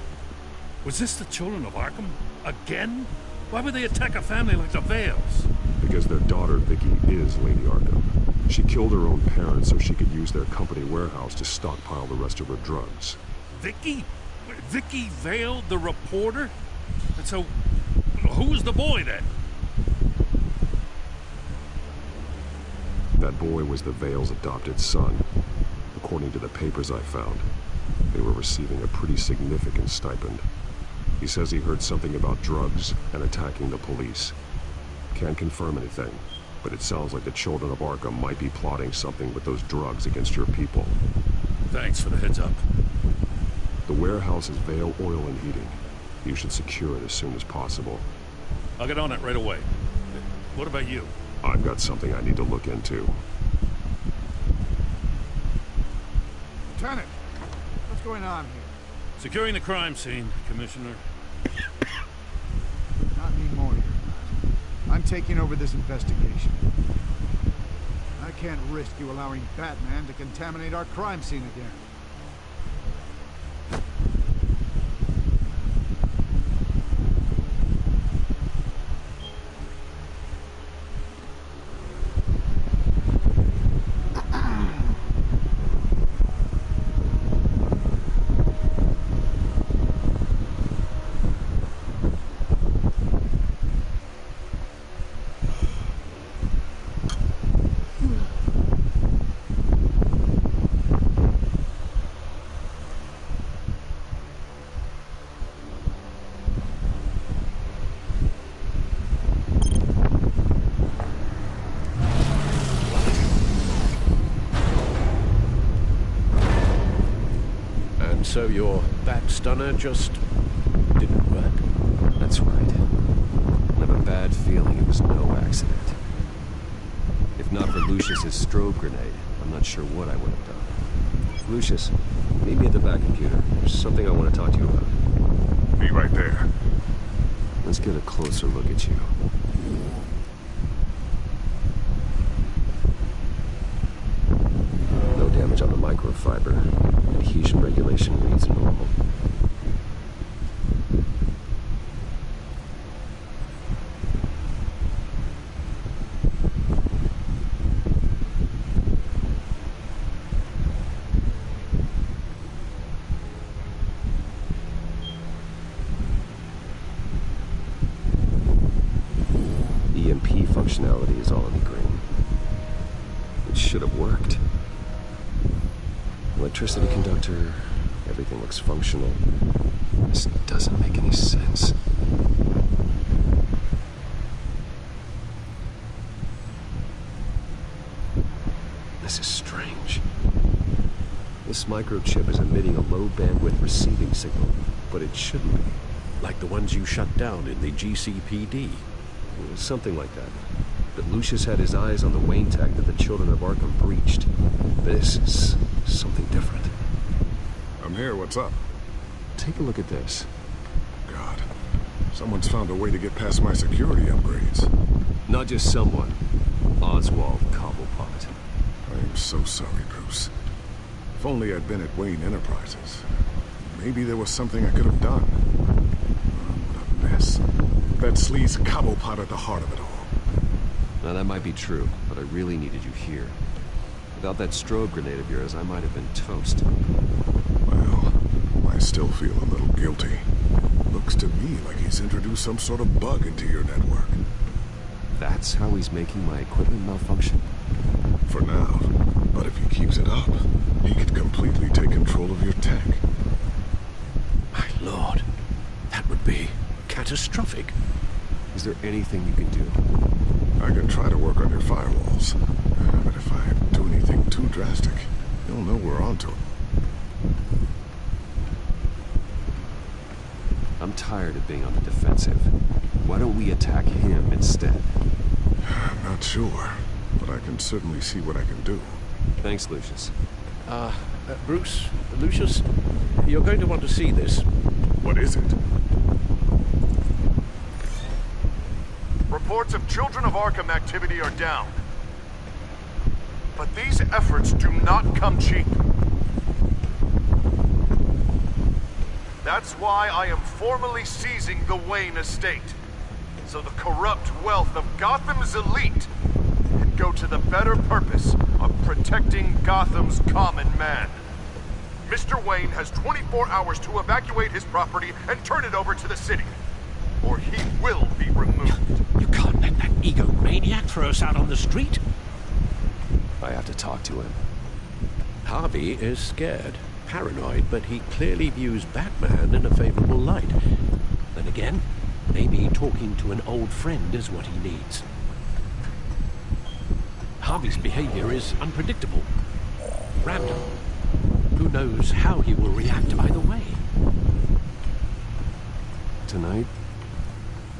S15: Was this the children of Arkham? Again? Why would they attack a family like the Vales?
S4: Because their daughter, Vicky, is Lady Arkham. She killed her own parents so she could use their company warehouse to stockpile the rest of her drugs.
S15: Vicky? Vicky Vale, the reporter? And so, who was the boy then?
S4: That boy was the Vale's adopted son. According to the papers I found, they were receiving a pretty significant stipend. He says he heard something about drugs and attacking the police. Can't confirm anything, but it sounds like the children of Arkham might be plotting something with those drugs against your people.
S15: Thanks for the heads up.
S4: The warehouse is Vale Oil and Heating. You should secure it as soon as possible.
S15: I'll get on it right away. What about you?
S4: I've got something I need to look into.
S8: Lieutenant, what's going on here?
S15: Securing the crime scene, Commissioner.
S8: Not anymore, I'm taking over this investigation. I can't risk you allowing Batman to contaminate our crime scene again.
S15: So your bat stunner just didn't work?
S4: That's right. I have a bad feeling it was no accident. If not for Lucius's strobe grenade, I'm not sure what I would have done. Lucius, meet me at the back computer. There's something I want to talk to you about.
S2: Be right there.
S4: Let's get a closer look at you. No damage on the microfiber. Adhesion regulation reads normal. should have worked. Electricity conductor, everything looks functional. This doesn't make any sense. This is strange. This microchip is emitting a low-bandwidth receiving signal, but it shouldn't be.
S15: Like the ones you shut down in the GCPD.
S4: Something like that. But Lucius had his eyes on the Wayne tech that the Children of Arkham breached. This is something different.
S2: I'm here, what's up?
S4: Take a look at this.
S2: God, someone's found a way to get past my security upgrades.
S4: Not just someone. Oswald Cobblepot.
S2: I am so sorry, Bruce. If only I'd been at Wayne Enterprises. Maybe there was something I could have done. Oh, what a mess. That sleaze Cobblepot at the heart of it all.
S4: Now that might be true, but I really needed you here. Without that strobe grenade of yours, I might have been toast.
S2: Well, I still feel a little guilty. Looks to me like he's introduced some sort of bug into your network.
S4: That's how he's making my equipment malfunction?
S2: For now. But if he keeps it up, he could completely take control of your tech.
S15: My lord, that would be catastrophic.
S4: Is there anything you can do?
S2: I can try to work on your firewalls. But if I do anything too drastic, you'll know we're onto it.
S4: I'm tired of being on the defensive. Why don't we attack him instead?
S2: I'm not sure, but I can certainly see what I can do.
S4: Thanks, Lucius.
S15: Bruce, Lucius, you're going to want to see this.
S2: What is it?
S5: Reports of Children of Arkham activity are down. But these efforts do not come cheap. That's why I am formally seizing the Wayne estate, so the corrupt wealth of Gotham's elite can go to the better purpose of protecting Gotham's common man. Mr. Wayne has 24 hours to evacuate his property and turn it over to the city, or he will be removed.
S15: You can't let that egomaniac throw us out on the street.
S4: I have to talk to him.
S15: Harvey is scared, paranoid, but he clearly views Batman in a favorable light. Then again, maybe talking to an old friend is what he needs. Harvey's behavior is unpredictable, random. Who knows how he will react either way?
S4: Tonight,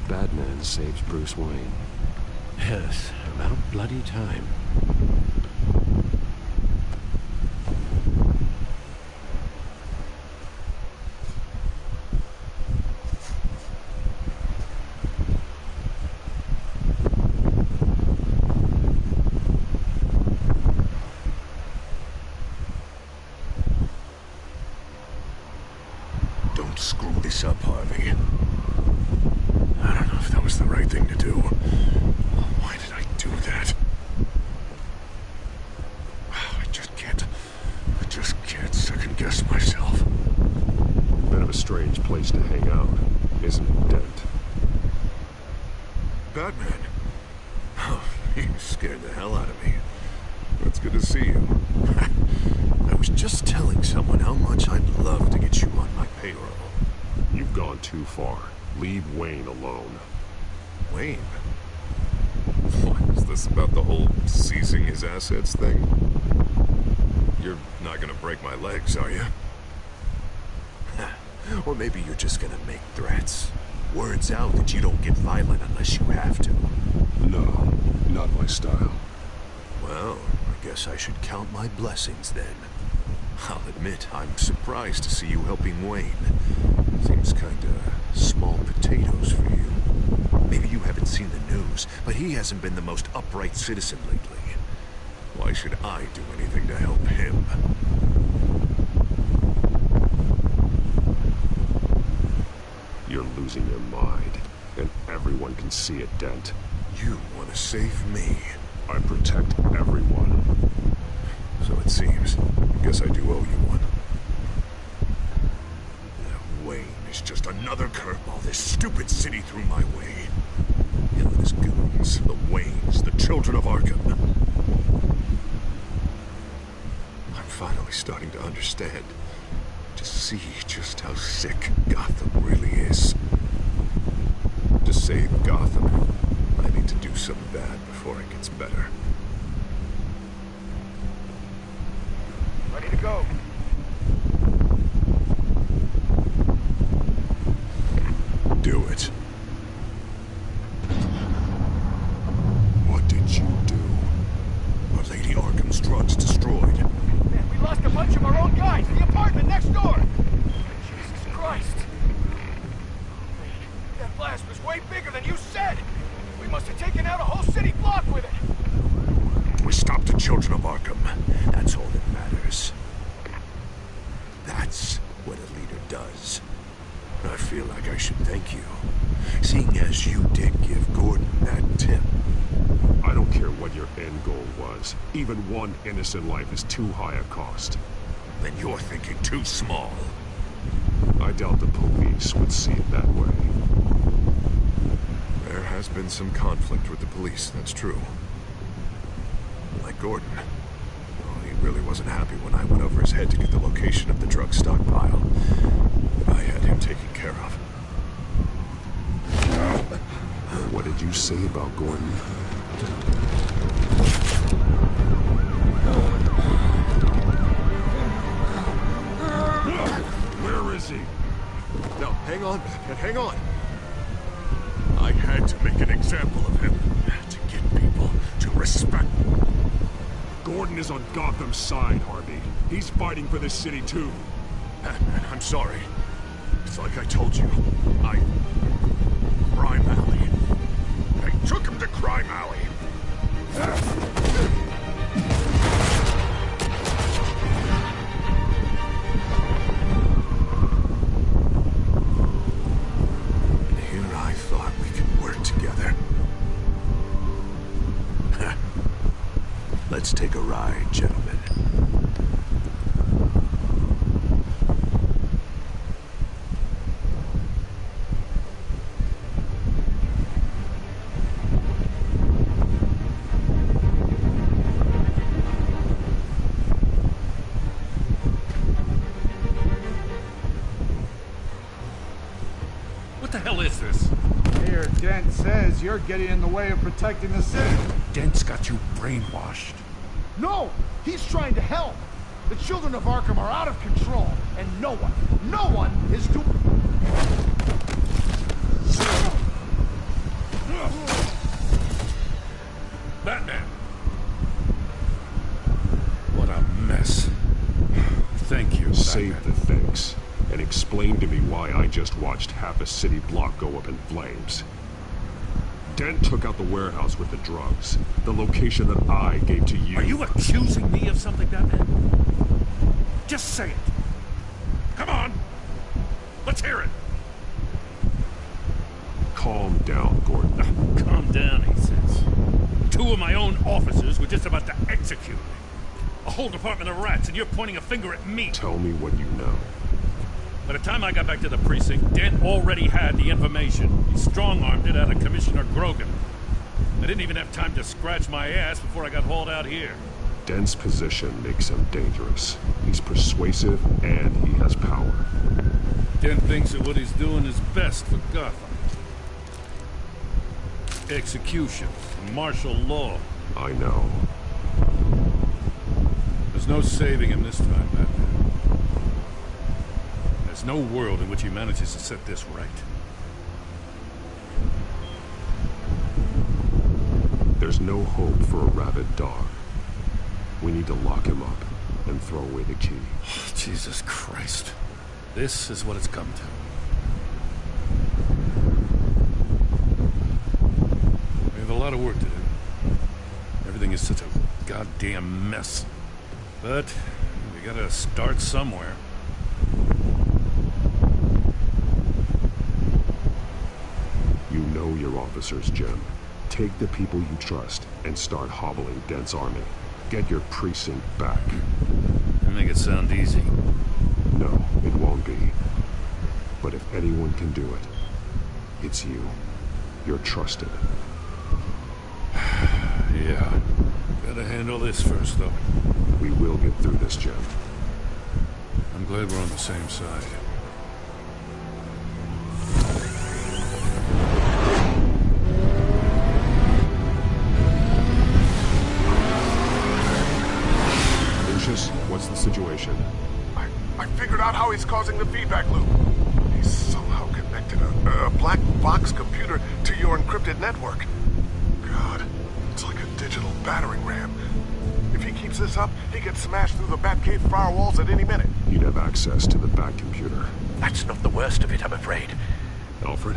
S4: Batman saves Bruce Wayne.
S15: Yes, about bloody time.
S2: Don't screw this up, Harvey. I don't know if that was the right thing to do. Why did I do that? I just can't second guess myself. Bit of a strange place to hang out, isn't it, Dent? Batman? Oh, you scared the hell out of me. It's good to see you. I was just telling someone how much I'd love to get you on my payroll. You've gone too far. Leave Wayne alone. Wayne? What is this about the whole seizing his assets thing? You're not gonna break my legs, are you?
S15: Or maybe you're just gonna make threats. Words out that you don't get violent unless you have to.
S2: No, not my style.
S15: Well, I guess I should count my blessings then. I'll admit, I'm surprised to see you helping Wayne. Seems kinda small potatoes for you. Maybe you haven't seen the news, but he hasn't been the most upright citizen lately. Why should I do anything to help him?
S2: You're losing your mind, and everyone can see it, Dent.
S15: You want to save me?
S2: I protect everyone.
S15: So it seems.
S2: Guess I do owe you one.
S15: Wayne is just another curveball this stupid city threw my way. Him and his goons, the Waynes, the Children of Arkham.
S2: starting to understand. To see just how sick Gotham really is. To save Gotham, I need to do some bad before it gets better.
S8: Ready to go.
S2: Do it. What did you do? Are Lady Arkham's drugs destroyed?
S11: Man, we lost a bunch of our own guys. The apartment next door. Jesus Christ. That blast was way bigger than you said. We must have taken out a whole city block with it.
S2: We stopped the children of Arkham. That's all that matters. That's what a leader does. I feel like I should thank you, seeing as you did give Gordon that tip.
S19: I don't care what your end goal was. Even one innocent life is too high a cost.
S2: Then you're thinking too small.
S19: I doubt the police would see it that way.
S2: There has been some conflict with the police, that's true. Like Gordon. Well, he really wasn't happy when I went over his head to get the location of the drug stockpile. I had him taken care of.
S19: What did you say about Gordon?
S2: Where is he? Now, hang on, Batman, hang on. I had to make an example of him to get people to respect.
S19: Gordon is on Gotham's side, Harvey. He's fighting for this city, too.
S2: Batman, I'm sorry. It's like I told you. Crime Alley. I took him to Crime Alley. And here I thought we could work together. Let's take a ride, gentlemen.
S15: What the hell is this?
S8: Mayor Dent says you're getting in the way of protecting the city.
S15: Dent's got you brainwashed.
S11: No! He's trying to help! The children of Arkham are out of control, and no one is doing...
S15: Batman! What a mess. Thank you,
S19: Save
S15: Batman.
S19: the thanks, and explain to me why I just watched half a city block go up in flames. Dent took out the warehouse with the drugs, the location that I gave to you.
S15: Are you accusing me of something, Batman? Just say it. Come on! Let's hear it!
S19: Calm down, Gordon.
S15: Calm down, he says. Two of my own officers were just about to execute me. A whole department of rats, and you're pointing a finger at me.
S19: Tell me what you know.
S15: By the time I got back to the precinct, Dent already had the information. He strong-armed it out of Commissioner Grogan. I didn't even have time to scratch my ass before I got hauled out here.
S19: Dent's position makes him dangerous. He's persuasive, and he has power.
S15: Dent thinks that what he's doing is best for Gotham. Execution, martial law.
S19: I know.
S15: There's no saving him this time, Batman. There's no world in which he manages to set this right.
S19: There's no hope for a rabid dog. We need to lock him up and throw away the key.
S15: Jesus Christ. This is what it's come to. We have a lot of work to do. Everything is such a goddamn mess. But we gotta start somewhere.
S19: You know your officers, Jim. Take the people you trust and start hobbling Dent's army. Get your precinct back.
S15: You make it sound easy.
S19: No, it won't be. But if anyone can do it, it's you. You're trusted.
S15: Yeah. Gotta handle this first, though.
S19: We will get through this, Jim.
S20: I'm glad we're on the same side.
S19: Lucius, what's the situation?
S5: I figured out how he's causing the feedback loop. He's somehow connected a black box computer to your encrypted network. God, it's like a digital battering ram. If he keeps this up, he gets smashed through the Batcave firewalls at any minute.
S19: You'd have access to the Bat computer.
S15: That's not the worst of it, I'm afraid.
S19: Alfred?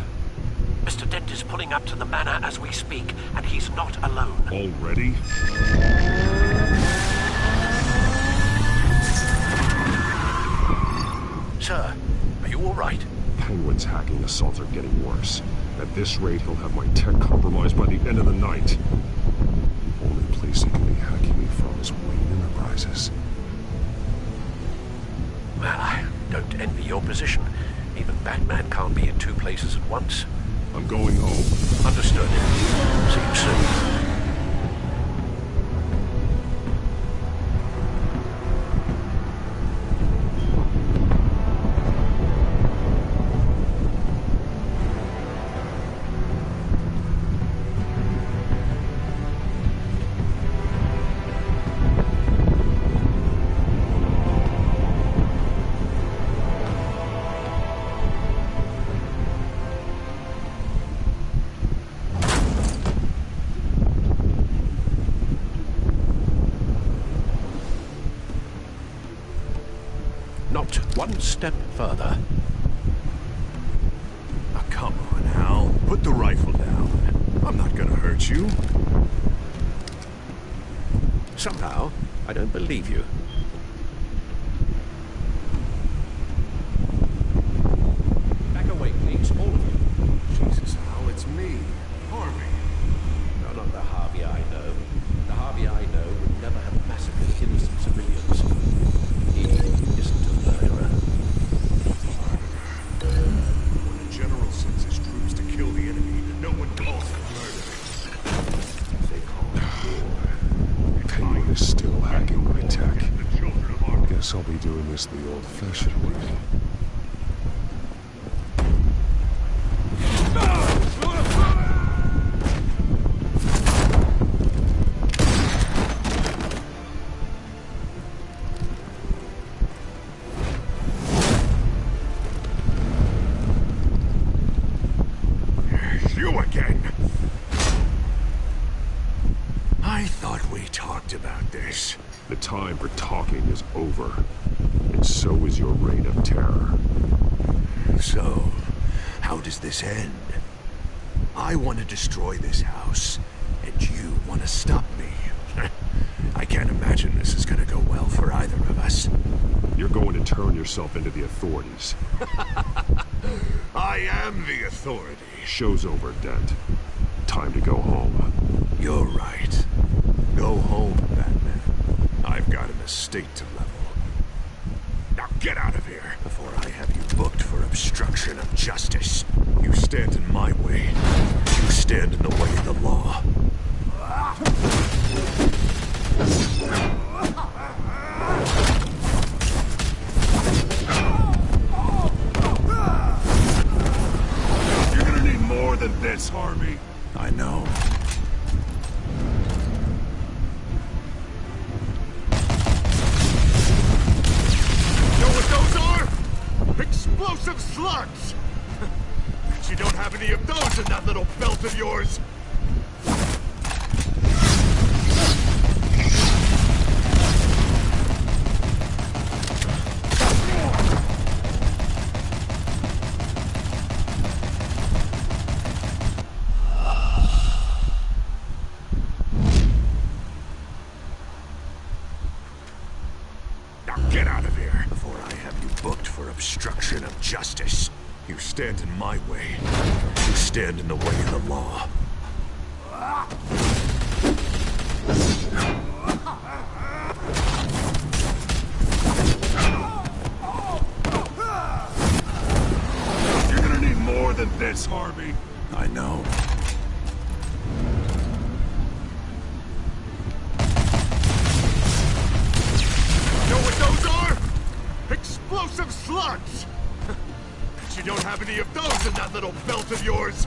S15: Mr. Dent is pulling up to the manor as we speak, and he's not alone.
S19: Already?
S15: Sir, are you all right?
S19: Penguin's hacking assaults are getting worse. At this rate, he'll have my tech compromised by the end of the night. The only place he can be hacking me from is Wayne Enterprises.
S15: Well, I don't envy your position. Even Batman can't be in two places at once.
S19: I'm going home.
S15: Understood. See you soon. Not one step further.
S2: Oh, come on, Hal. Put the rifle down. I'm not gonna hurt you.
S15: Somehow, I don't believe you. Back away, please, all of you.
S2: Jesus, Hal, it's me, Harvey.
S15: No, not the Harvey I know. The Harvey I know would never have massacred innocent civilians. He isn't a murderer.
S2: When a general sends his troops to kill the enemy, no one calls it murder. They call it war.
S19: Penguin is still hacking my tech. Guess I'll be doing this the old-fashioned way.
S2: You again! I thought we talked about this.
S19: The time for talking is over. And so is your reign of terror.
S2: So, how does this end? I want to destroy this house, and you want to stop me. I can't imagine this is going to go well for either of us.
S19: You're going to turn yourself into the authorities.
S2: I am the authority.
S19: Show's over, Dent. Time to go home.
S2: You're right. Go home, Batman. I've got an estate to level. Now get out of here before I have you booked for obstruction of justice. You stand in my way. You stand in the way of the law. You're gonna need more than this, Harvey. I know. Know what those are? Explosive slugs! Bet you don't have any of those in that little belt of yours! Get out of here before I have you booked for obstruction of justice. You stand in my way. You stand in the way of the law. You're gonna need more than this, Harvey. I know. Know what those are?
S5: explosive slugs! Bet you don't have any of those in that little belt of yours!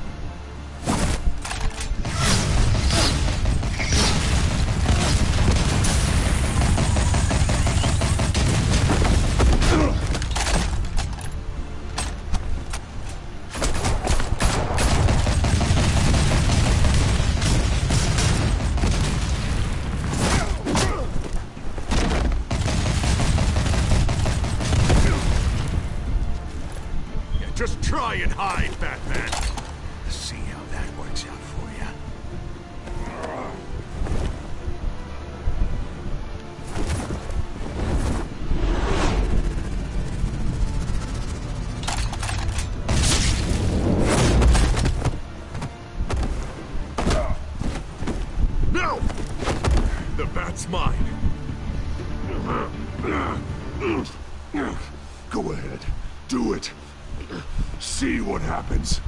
S5: Just try and hide, Batman. Let's see how that works out for you. No! The bat's mine.
S19: Go ahead. Do it. See what happens.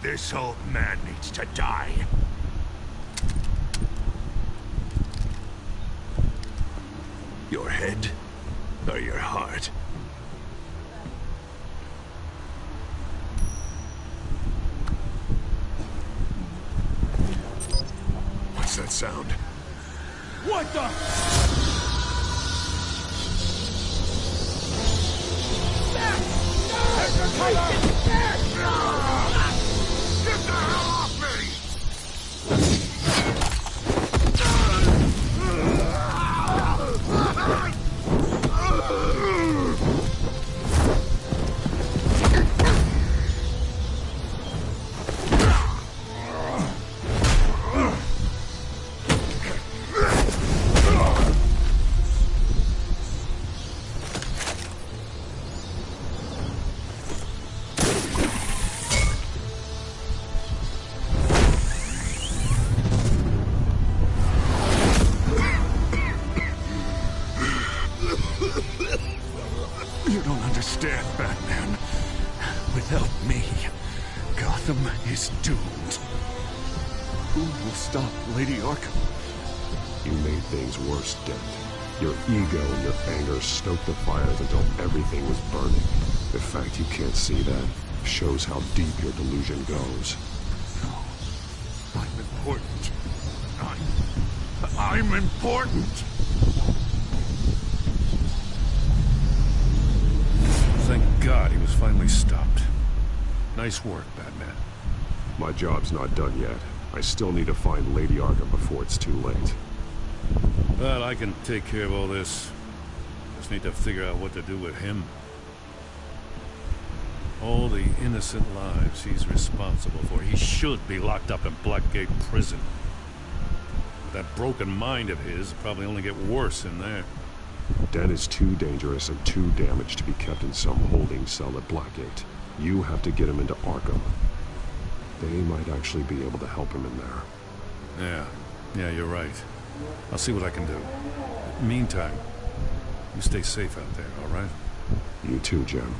S5: This old man needs to die. Your head or your heart? What's that sound?
S11: What the?
S5: Get the hell off me! You don't understand, Batman. Without me, Gotham is doomed.
S19: Who will stop Lady Arkham? You made things worse, Dent. Your ego and your anger stoked the fires until everything was burning. The fact you can't see that shows how deep your delusion goes.
S5: I'm important. I'm important.
S19: Thank God he was finally stopped. Nice work, Batman. My job's not done yet. I still need to find Lady Arkham before it's too late.
S20: Well, I can take care of all this. Just need to figure out what to do with him. All the innocent lives he's responsible for. He should be locked up in Blackgate Prison. But that broken mind of his will probably only get worse in there.
S19: Den is too dangerous and too damaged to be kept in some holding cell at Blackgate. You have to get him into Arkham. They might actually be able to help him in there.
S20: Yeah, you're right. I'll see what I can do. Meantime, you stay safe out there, all right?
S19: You too, Jim.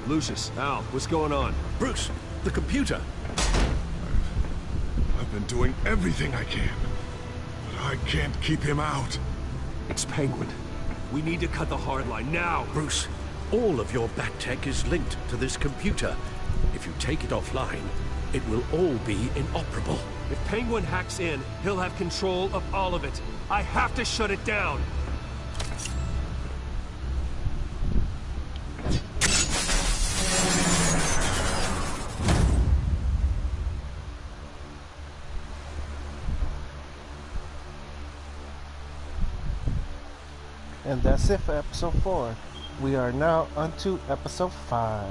S4: Lucius, Al, what's going on?
S2: Bruce, the computer. I've been doing everything I can, but I can't keep him out.
S4: It's Penguin. We need to cut the hard line now.
S15: Bruce, all of your bat tech is linked to this computer. If you take it offline, it will all be inoperable.
S4: If Penguin hacks in, he'll have control of all of it. I have to shut it down.
S1: And that's it for episode 4. We are now onto episode 5.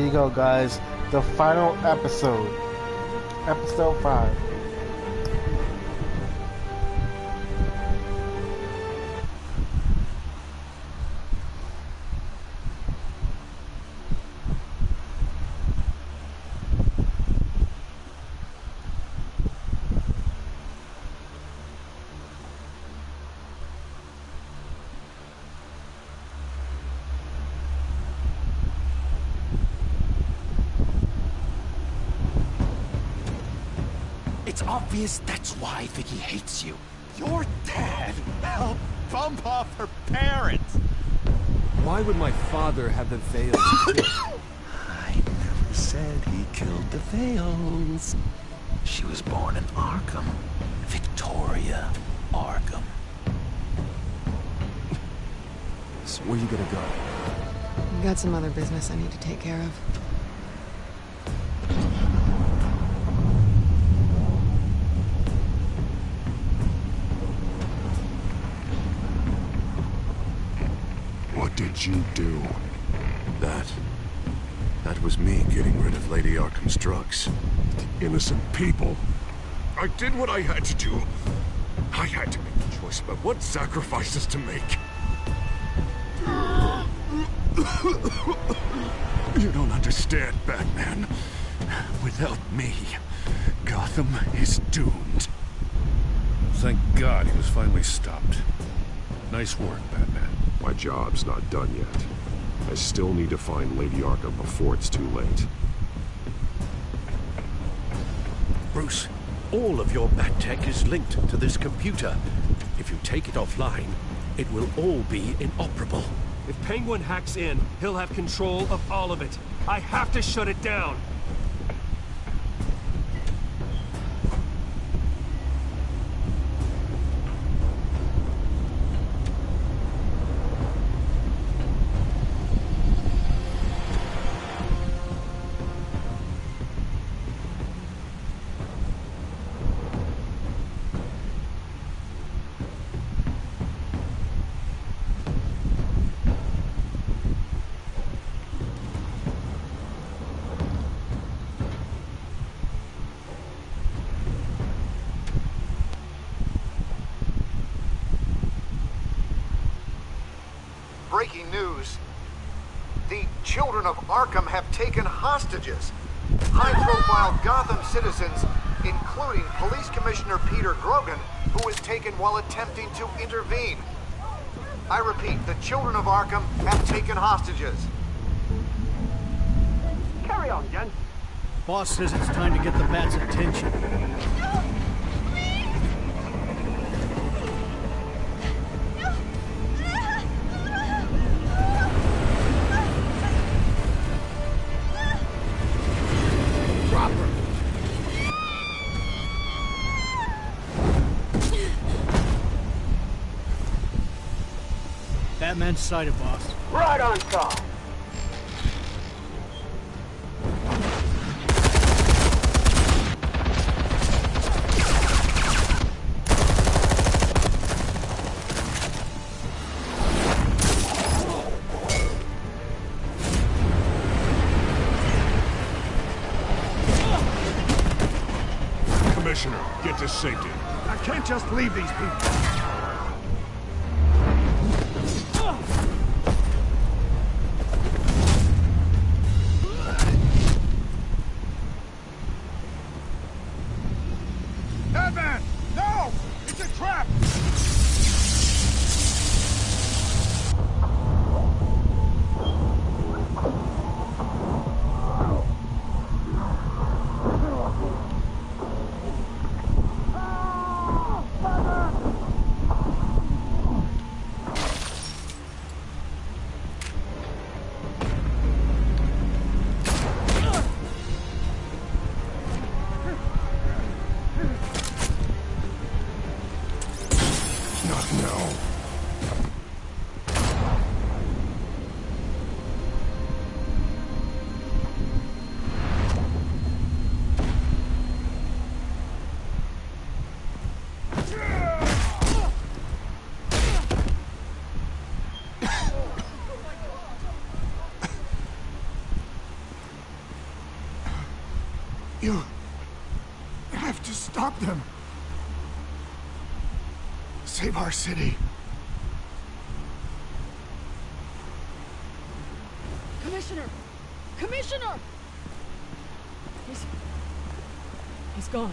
S1: you go, guys. The final episode. Episode 5.
S11: It's obvious that's why Vicky hates you. Your dad helped bump off her parents.
S4: Why would my father have the Vales killed?
S11: I never said he killed the Vales. She was born in Arkham. Victoria Arkham.
S4: So where you gonna go?
S16: I've got some other business I need to take care of.
S19: What did you do?
S2: That was me getting rid of Lady Arkham's drugs.
S19: The innocent people.
S2: I did what I had to do. I had to make the choice about what sacrifices to make. You don't understand, Batman. Without me, Gotham is doomed.
S20: Thank God he was finally stopped. Nice work, Batman.
S19: My job's not done yet. I still need to find Lady Arkham before it's too late.
S15: Bruce, all of your bat tech is linked to this computer. If you take it offline, it will all be inoperable.
S21: If Penguin hacks in, he'll have control of all of it. I have to shut it down.
S8: Breaking news. The children of Arkham have taken hostages. High-profile Gotham citizens, including Police Commissioner Peter Grogan, who was taken while attempting to intervene. I repeat, the children of Arkham have taken hostages.
S22: Carry on, Jen.
S23: Boss says it's time to get the Bat's attention. Batman's sighted, boss.
S22: Right on top.
S19: Commissioner, get to safety.
S8: I can't just leave these people. Batman! No! It's a trap!
S2: Stop them! Save our city.
S16: Commissioner! Commissioner! He's gone.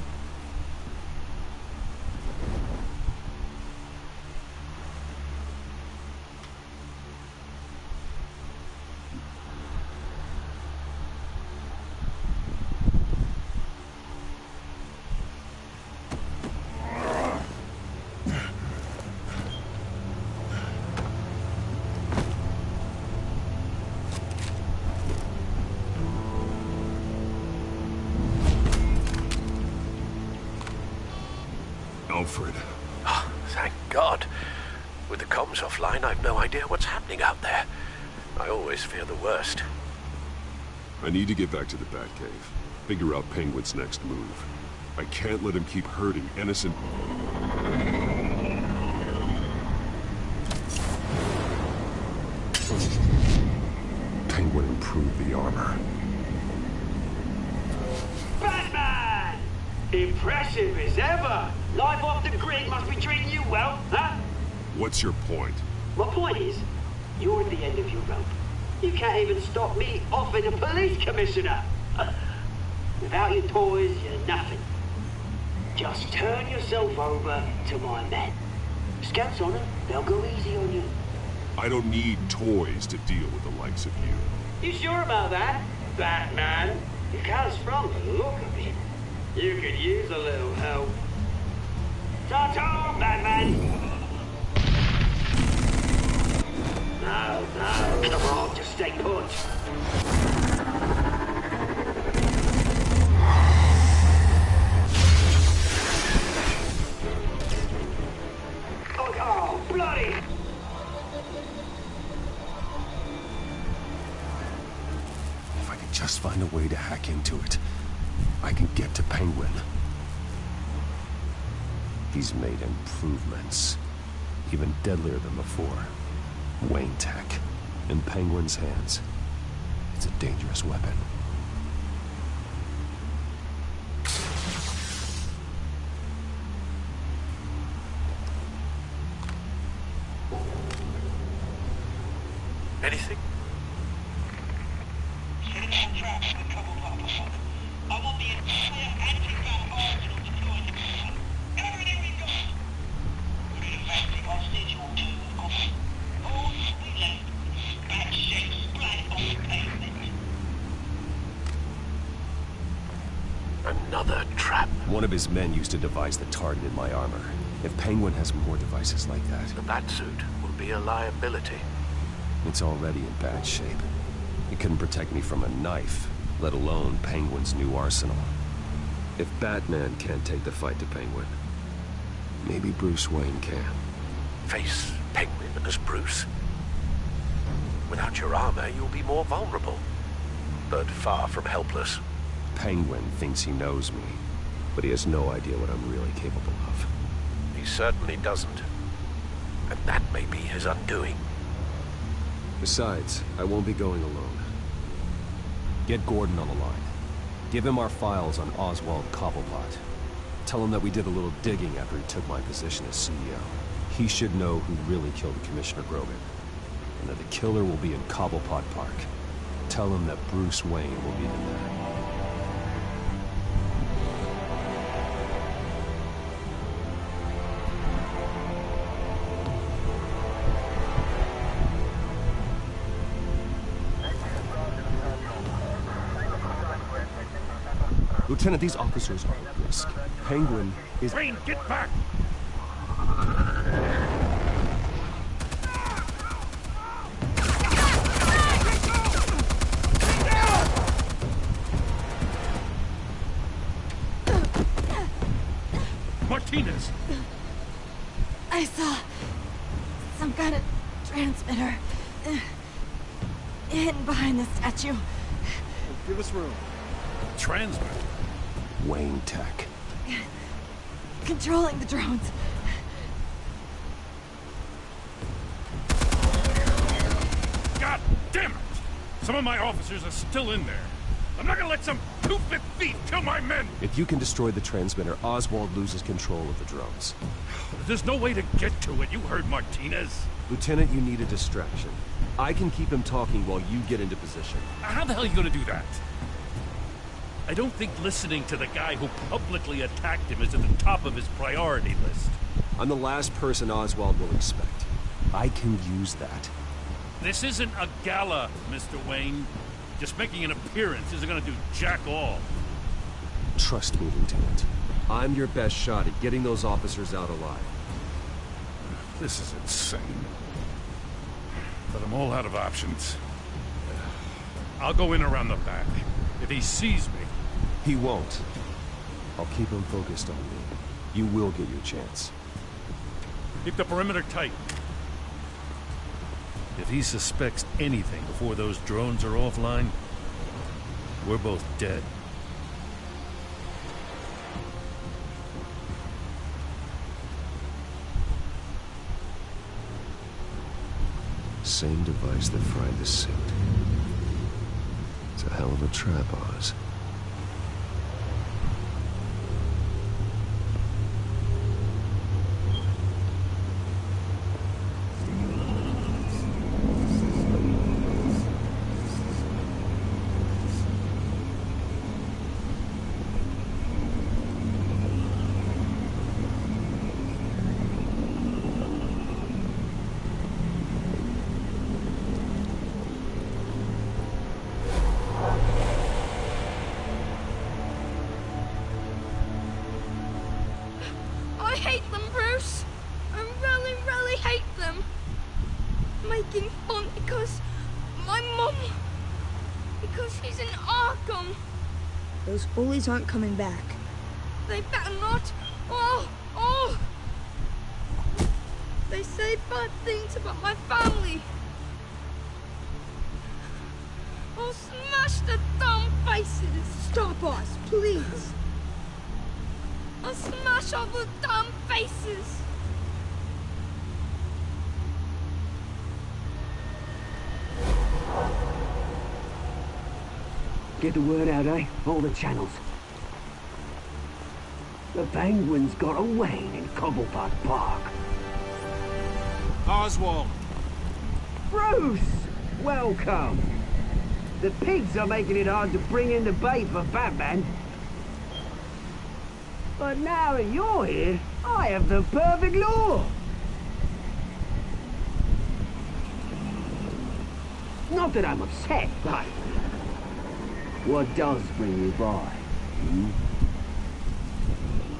S2: Alfred.
S15: Oh, thank God. With the comms offline, I've no idea what's happening out there. I always fear the worst.
S19: I need to get back to the Batcave. Figure out Penguin's next move. I can't let him keep hurting innocent... Penguin improved the armor.
S18: Batman! Impressive as ever. Life off the grid must be treating you well, huh?
S19: What's your point?
S18: My point is, you're at the end of your rope. You can't even stop me offing a police commissioner. Without your toys, you're nothing. Just turn yourself over to my men. Scouts on them, they'll go easy on you.
S19: I don't need toys to deal with the likes of you.
S18: You sure about that, Batman? Because from the look of it, you could use a little help. Ta-ta, Batman! No, come on, just stay put. Oh, bloody!
S4: If I could just find a way to hack into it, I can get to Penguin. He's made improvements, even deadlier than before. Wayne Tech, in Penguin's hands, it's a dangerous weapon.
S15: Anything? Another trap.
S4: One of his men used to devise the target in my armor. If Penguin has more devices like that...
S15: The Batsuit will be a liability.
S4: It's already in bad shape. It couldn't protect me from a knife, let alone Penguin's new arsenal. If Batman can't take the fight to Penguin, maybe Bruce Wayne can.
S15: Face Penguin as Bruce? Without your armor, you'll be more vulnerable, but far from helpless.
S4: Penguin thinks he knows me, but he has no idea what I'm really capable of.
S15: He certainly doesn't. And that may be his undoing.
S4: Besides, I won't be going alone. Get Gordon on the line. Give him our files on Oswald Cobblepot. Tell him that we did a little digging after he took my position as CEO. He should know who really killed Commissioner Grogan, and that the killer will be in Cobblepot Park. Tell him that Bruce Wayne will be there. Lieutenant, these officers are at risk. Penguin is...
S20: Wayne, get back! Martinez!
S6: I saw some kind of transmitter hidden behind the statue.
S13: Give us room.
S20: Transmitter?
S4: Wayne Tech.
S6: Controlling the drones.
S20: God damn it! Some of my officers are still in there. I'm not gonna let some two-bit thief kill my men!
S4: If you can destroy the transmitter, Oswald loses control of the drones.
S20: There's no way to get to it. You heard Martinez.
S4: Lieutenant, you need a distraction. I can keep him talking while you get into position.
S20: How the hell are you gonna do that? I don't think listening to the guy who publicly attacked him is at the top of his priority list.
S4: I'm the last person Oswald will expect. I can use that.
S20: This isn't a gala, Mr. Wayne. Just making an appearance isn't gonna do jack all.
S4: Trust me, Lieutenant. I'm your best shot at getting those officers out alive.
S20: This is insane. But I'm all out of options. I'll go in around the back. If he sees me...
S4: He won't. I'll keep him focused on me. You will get your chance.
S20: Keep the perimeter tight. If he suspects anything before those drones are offline, we're both dead.
S19: Same device that fried the suit. It's a hell of a trap, Oz.
S17: I hate them, Bruce. I really, really hate them. Making fun because my mum... because she's in Arkham. Those bullies aren't coming back. They better not. Oh! They say bad things about my family. I'll smash the dumb faces. Stop us, please. I'll smash all the dumb faces!
S18: Get the word out, eh? All the channels. The Penguin's got a Wayne in Cobblepot Park.
S13: Oswald!
S18: Bruce! Welcome! The pigs are making it hard to bring in the bait for Batman. But now that you're here, I have the perfect lure! Not that I'm upset, but... what does bring you by?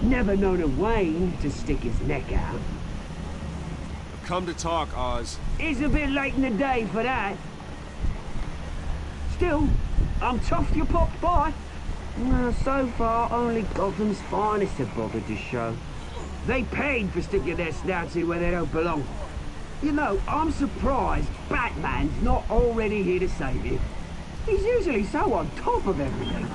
S18: Never known a Wayne to stick his neck out.
S4: I've come to talk, Oz.
S18: It's a bit late in the day for that. Still, I'm tough you popped by. Well, so far, only Gotham's finest have bothered to show. They paid for sticking their snouts in where they don't belong. You know, I'm surprised Batman's not already here to save you. He's usually so on top of everything.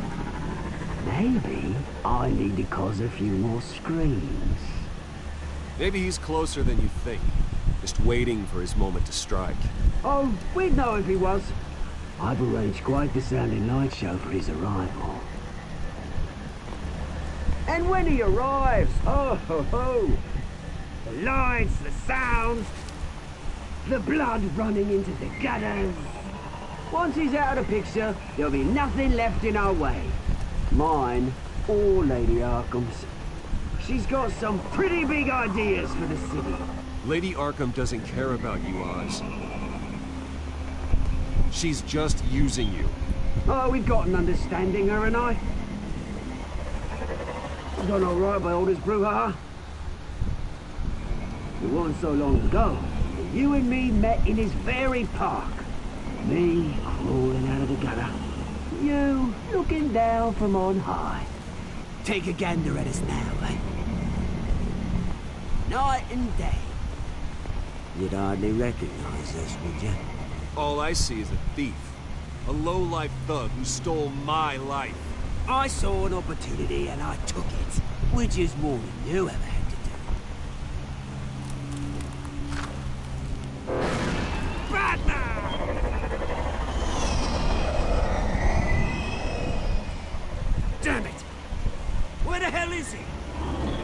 S18: Maybe I need to cause a few more screams.
S4: Maybe he's closer than you think. Just waiting for his moment to strike.
S18: Oh, we'd know if he was. I've arranged quite the sounding light show for his arrival. And when he arrives, oh ho ho! The lights, the sounds, the blood running into the gutters. Once he's out of the picture, there'll be nothing left in our way. Mine or Lady Arkham's. She's got some pretty big ideas for the city.
S4: Lady Arkham doesn't care about you, Oz. She's just using you.
S18: Oh, we've got an understanding, her and I. Done all right by Aldous Brouhaha. It wasn't so long ago that you and me met in his very park. Me crawling out of the gutter. You looking down from on high. Take a gander at us now, eh? Night and day. You'd hardly recognize us, would you?
S4: All I see is a thief. A low-life thug who stole my life.
S18: I saw an opportunity and I took it, which is more than you ever had to do. Batman!
S7: is it?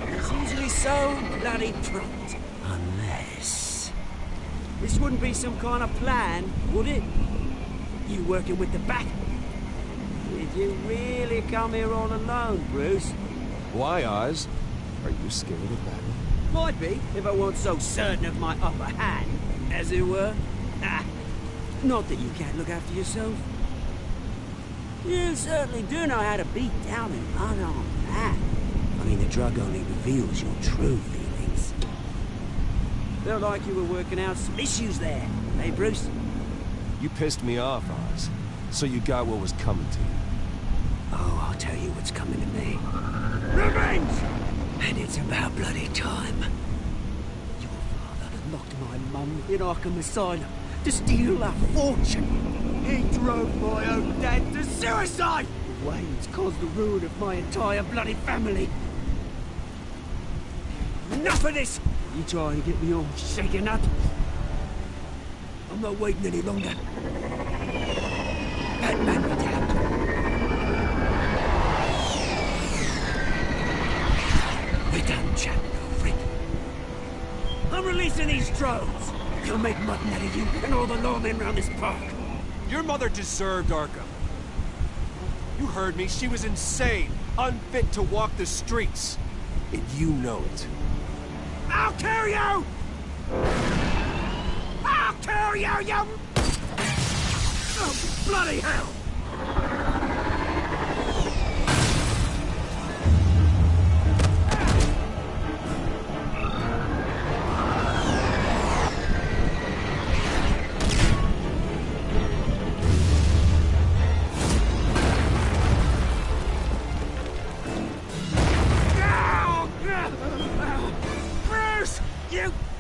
S7: It's usually so bloody prompt. Unless... This wouldn't be some kind of plan, would it? You working with the Bat? Did you really come here all alone, Bruce?
S4: Why, Oz? Are you scared of that?
S7: Might be, if I weren't so certain of my upper hand, as it were. Not that you can't look after yourself. You certainly do know how to beat down an unarmed man. I mean, the drug only reveals your true feelings. Felt like you were working out some issues there, eh, Bruce?
S4: You pissed me off, Oz. So you got what was coming to you.
S7: Oh, I'll tell you what's coming to me. Revenge! And it's about bloody time. Your father locked my mum in Arkham Asylum to steal a fortune. He drove my own dad to suicide! Wayne's caused the ruin of my entire bloody family. Enough of this! You trying to get me all shaken up? I'm not waiting any longer. Batman be damned. We're done chatting, old friend. I'm releasing these drones. You'll make mutton out of you and all the lawmen around this park.
S12: Your mother deserved Arkham. You heard me. She was insane, unfit to walk the streets.
S4: And you know it.
S7: I'll kill you! I'll kill you, you... Oh, bloody hell!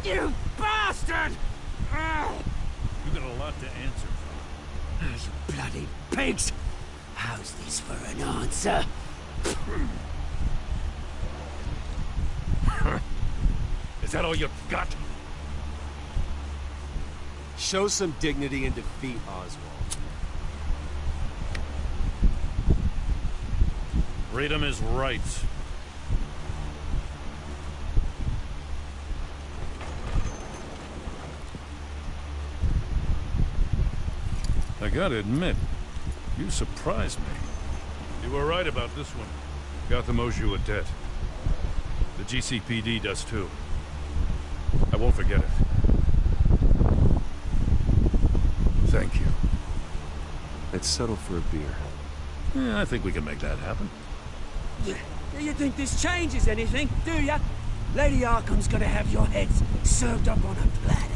S7: You bastard!
S20: You got a lot to answer for.
S7: You bloody pigs! How's this for an answer?
S20: Is that all you got?
S12: Show some dignity and defeat Oswald.
S20: Freedom is right. I gotta admit, you surprised me. You were right about this one. Gotham owes you a debt. The GCPD does too. I won't forget it. Thank you.
S4: Let's settle for a beer.
S20: Yeah, I think we can make that happen.
S7: You think this changes anything, do ya? Lady Arkham's gonna have your heads served up on a platter.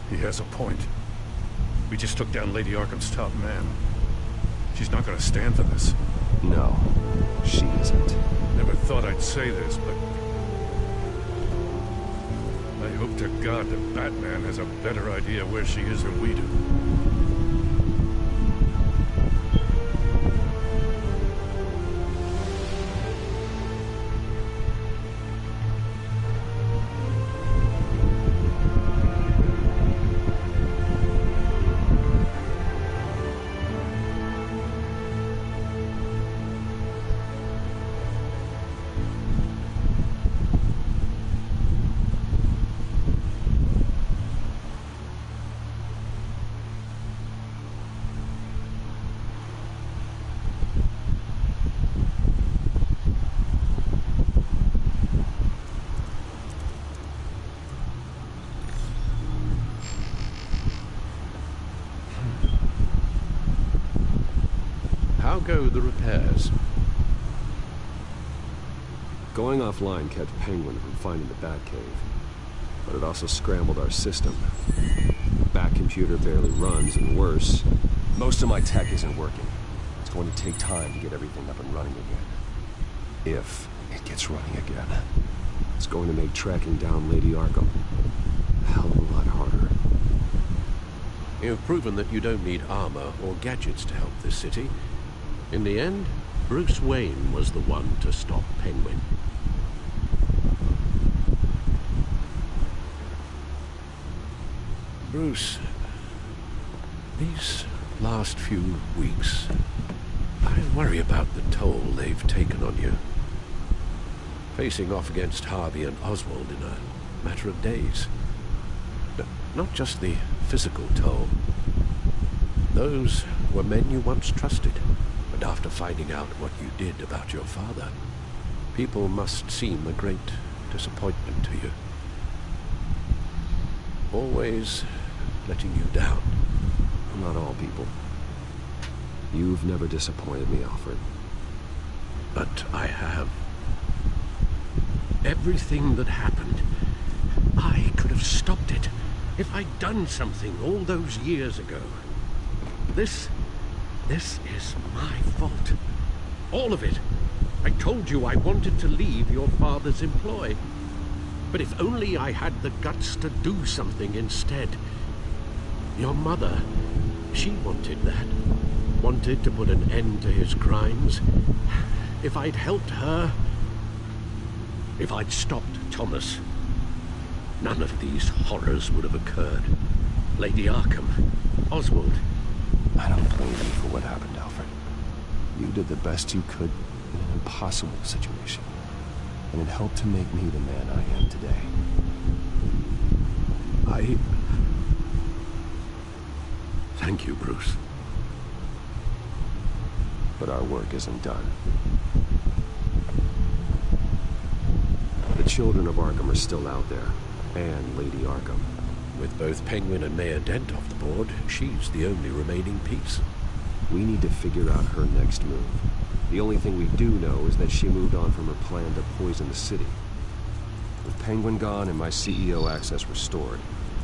S20: He has a point. We just took down Lady Arkham's top man. She's not gonna stand for this.
S4: No, she isn't.
S20: Never thought I'd say this, but... I hope to God that Batman has a better idea where she is than we do.
S14: How go the repairs?
S4: Going offline kept Penguin from finding the Batcave, but it also scrambled our system. The Bat computer barely runs, and worse, most of my tech isn't working. It's going to take time to get everything up and running again. If it gets running again, it's going to make tracking down Lady Arkham a hell of a lot harder.
S14: You've proven that you don't need armor or gadgets to help this city. In the end, Bruce Wayne was the one to stop Penguin. Bruce, these last few weeks, I worry about the toll they've taken on you. Facing off against Harvey and Oswald in a matter of days. Not just the physical toll. Those were men you once trusted, and after finding out what you did about your father, people must seem a great disappointment to you. Always letting you down.
S4: Not all people. You've never disappointed me, Alfred.
S14: But I have. Everything that happened, I could have stopped it if I'd done something all those years ago. This is my fault. All of it. I told you I wanted to leave your father's employ. But if only I had the guts to do something instead. Your mother, she wanted that. Wanted to put an end to his crimes. If I'd helped her, if I'd stopped Thomas, none of these horrors would have occurred. Lady Arkham, Oswald.
S4: I don't blame you for what happened, Alfred. You did the best you could in an impossible situation. And it helped to make me the man I am today.
S14: Thank you, Bruce.
S4: But our work isn't done. The children of Arkham are still out there, and Lady Arkham.
S14: With both Penguin and Mayor Dent off the board, she's the only remaining piece.
S4: We need to figure out her next move. The only thing we do know is that she moved on from her plan to poison the city. With Penguin gone and my CEO access restored,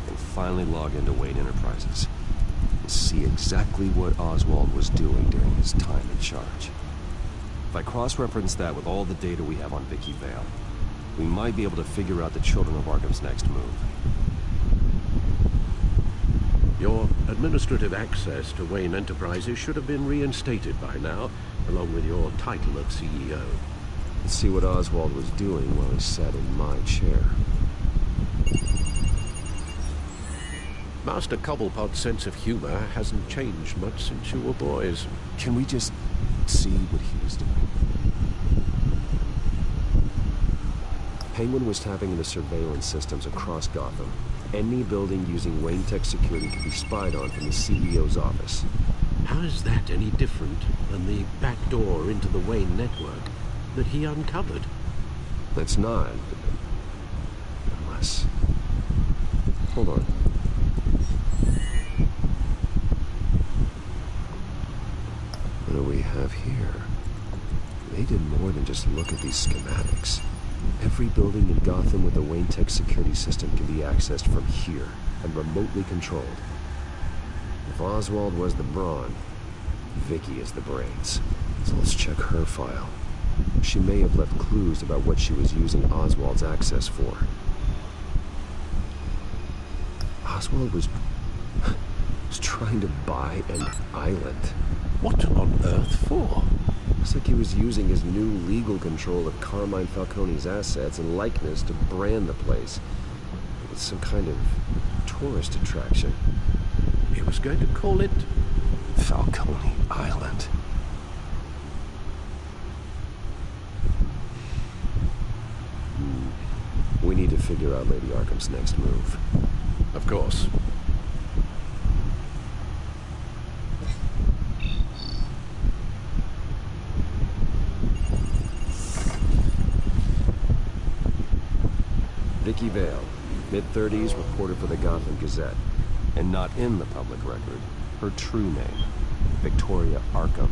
S4: we'll finally log into Wayne Enterprises and see exactly what Oswald was doing during his time in charge. If I cross-reference that with all the data we have on Vicky Vale, we might be able to figure out the Children of Arkham's next move.
S14: Your administrative access to Wayne Enterprises should have been reinstated by now, along with your title of CEO.
S4: Let's see what Oswald was doing while he sat in my chair.
S14: Master Cobblepot's sense of humor hasn't changed much since you were boys.
S4: Can we just see what he was doing? Penguin was tapping into surveillance systems across Gotham. Any building using Wayne Tech security could be spied on from the CEO's office.
S14: How is that any different than the back door into the Wayne network that he uncovered?
S4: That's not. Unless... Hold on. What do we have here? They did more than just look at these schematics. Every building in Gotham with a Wayne Tech security system can be accessed from here and remotely controlled. If Oswald was the brawn, Vicky is the brains. So let's check her file. She may have left clues about what she was using Oswald's access for. Oswald was trying to buy an island.
S14: What on earth for?
S4: Looks like he was using his new legal control of Carmine Falcone's assets and likeness to brand the place. It's some kind of tourist attraction.
S14: He was going to call it
S4: Falcone Island. We need to figure out Lady Arkham's next move.
S14: Of course.
S4: Vicky Vale, mid-30s, reporter for the Gotham Gazette. And not in the public record, her true name, Victoria Arkham.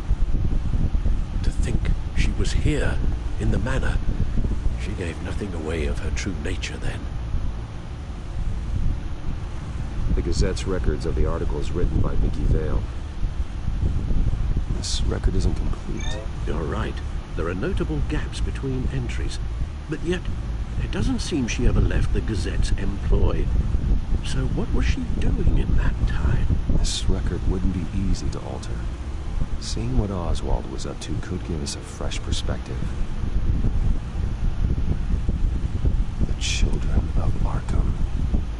S14: To think she was here, in the manor. She gave nothing away of her true nature then.
S4: The Gazette's records of the articles written by Vicky Vale. This record isn't complete.
S14: You're right. There are notable gaps between entries. But yet, it doesn't seem she ever left the Gazette's employ. So what was she doing in that time?
S4: This record wouldn't be easy to alter. Seeing what Oswald was up to could give us a fresh perspective. The Children of Arkham.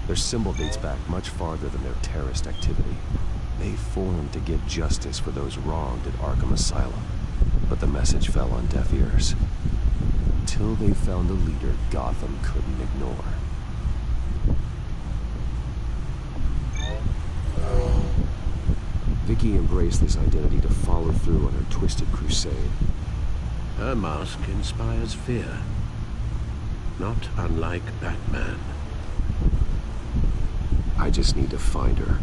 S4: Their symbol dates back much farther than their terrorist activity. They formed to get justice for those wronged at Arkham Asylum. But the message fell on deaf ears. Till they found a leader Gotham couldn't ignore. Vicky embraced this identity to follow through on her twisted crusade.
S14: Her mask inspires fear. Not unlike Batman.
S4: I just need to find her.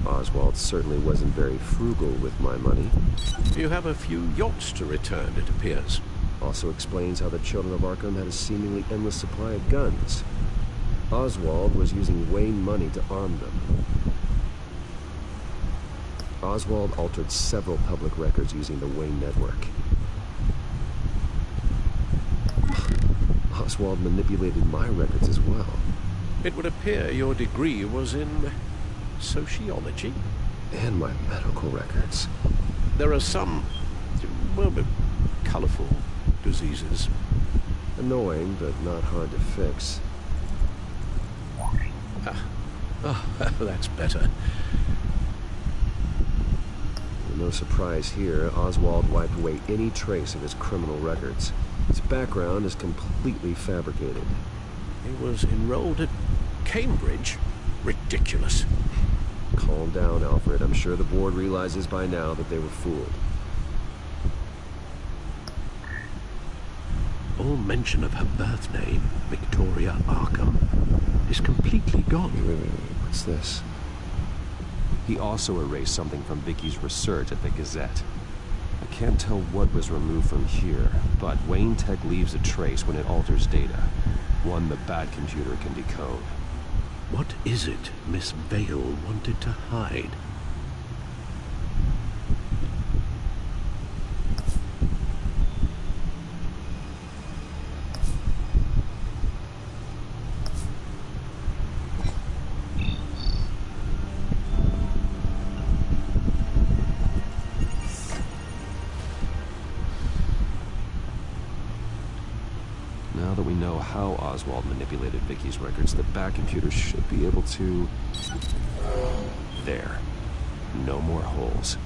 S4: Oswald certainly wasn't very frugal with my money.
S14: You have a few yachts to return, it appears.
S4: Also explains how the children of Arkham had a seemingly endless supply of guns. Oswald was using Wayne money to arm them. Oswald altered several public records using the Wayne network. Oswald manipulated my records as well.
S14: It would appear your degree was in sociology?
S4: And my medical records.
S14: There are some, well, colorful diseases.
S4: Annoying, but not hard to fix.
S14: Oh, that's better.
S4: No surprise here, Oswald wiped away any trace of his criminal records. His background is completely fabricated.
S14: He was enrolled at Cambridge? Ridiculous.
S4: Calm down, Alfred. I'm sure the board realizes by now that they were fooled.
S14: All mention of her birth name, Victoria Arkham, is completely gone.
S4: Wait. What's this? He also erased something from Vicky's research at the Gazette. I can't tell what was removed from here, but Wayne Tech leaves a trace when it alters data. One the Bat computer can decode.
S14: What is it Miss Vale wanted to hide?
S4: Now that we know how Oswald manipulated Vicky's records, the Bat computer should be able to... There. No more holes.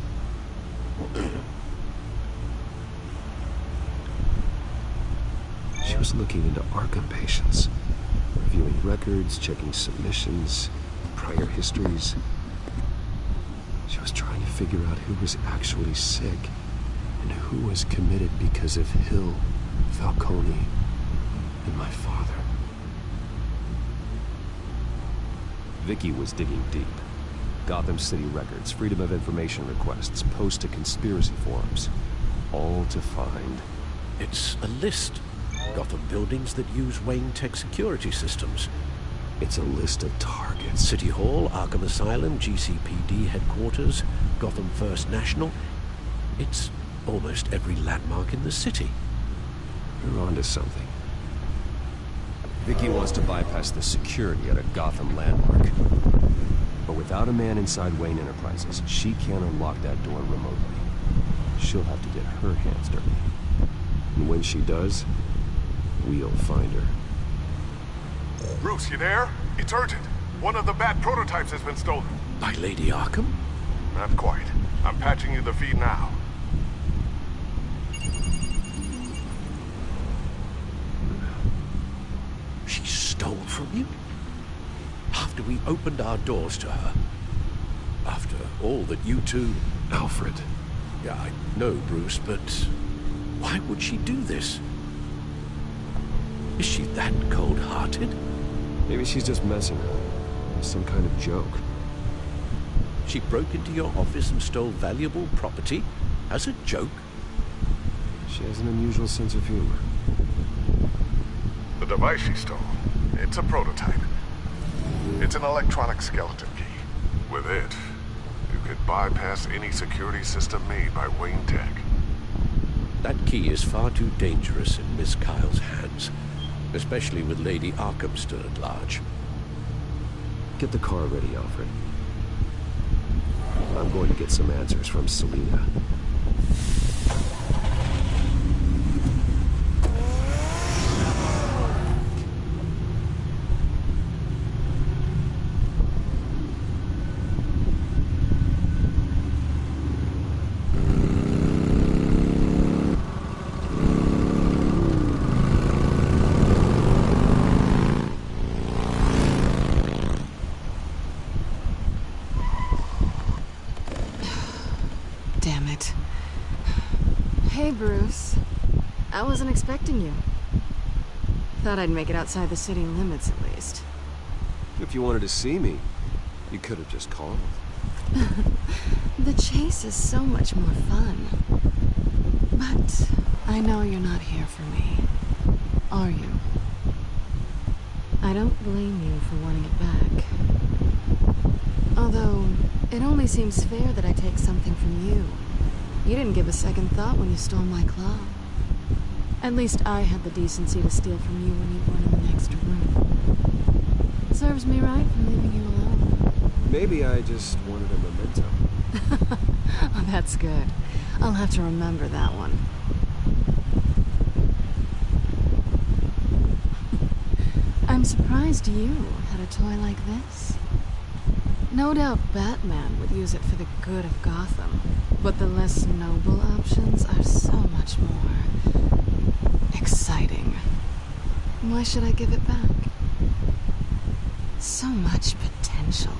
S4: She was looking into Arkham patients, reviewing records, checking submissions, prior histories. She was trying to figure out who was actually sick and who was committed because of Hill, Falcone, and my father. Vicky was digging deep. Gotham City records, Freedom of Information requests, posts to conspiracy forums. All to find...
S14: It's a list. Gotham buildings that use Wayne Tech security systems.
S4: It's a list of targets.
S14: City Hall, Arkham Asylum, GCPD headquarters, Gotham First National. It's almost every landmark in the city.
S4: You're onto something. Vicky wants to bypass the security at a Gotham landmark. But without a man inside Wayne Enterprises, she can't unlock that door remotely. She'll have to get her hands dirty. And when she does, we'll find her.
S5: Bruce, you there? It's urgent. One of the Bat prototypes has been stolen.
S14: By Lady Arkham?
S5: Not quite. I'm patching you the feed now.
S14: She stole from you? After we opened our doors to her? After all that you two...
S4: Alfred.
S14: Yeah, I know, Bruce, but why would she do this? Is she that cold-hearted?
S4: Maybe she's just messing with him. Some kind of joke.
S14: She broke into your office and stole valuable property as a joke?
S4: She has an unusual sense of humor.
S5: The device she stole, it's a prototype. It's an electronic skeleton key. With it, you could bypass any security system made by Wayne Tech.
S14: That key is far too dangerous in Miss Kyle's hands, especially with Lady Arkham still at large.
S4: Get the car ready, Alfred. I'm going to get some answers from Selina.
S16: Damn it. Hey, Bruce. I wasn't expecting you. Thought I'd make it outside the city limits, at least.
S4: If you wanted to see me, you could have just called.
S16: The chase is so much more fun. But I know you're not here for me, are you? I don't blame you for wanting it back. Although, it only seems fair that I take something from you. You didn't give a second thought when you stole my claw. At least I had the decency to steal from you when you weren't in the next room. Serves me right for leaving you alone.
S4: Maybe I just wanted a memento.
S16: Oh, that's good. I'll have to remember that one. I'm surprised you had a toy like this. No doubt Batman would use it for the good of Gotham, but the less noble options are so much more exciting. Why should I give it back? So much potential.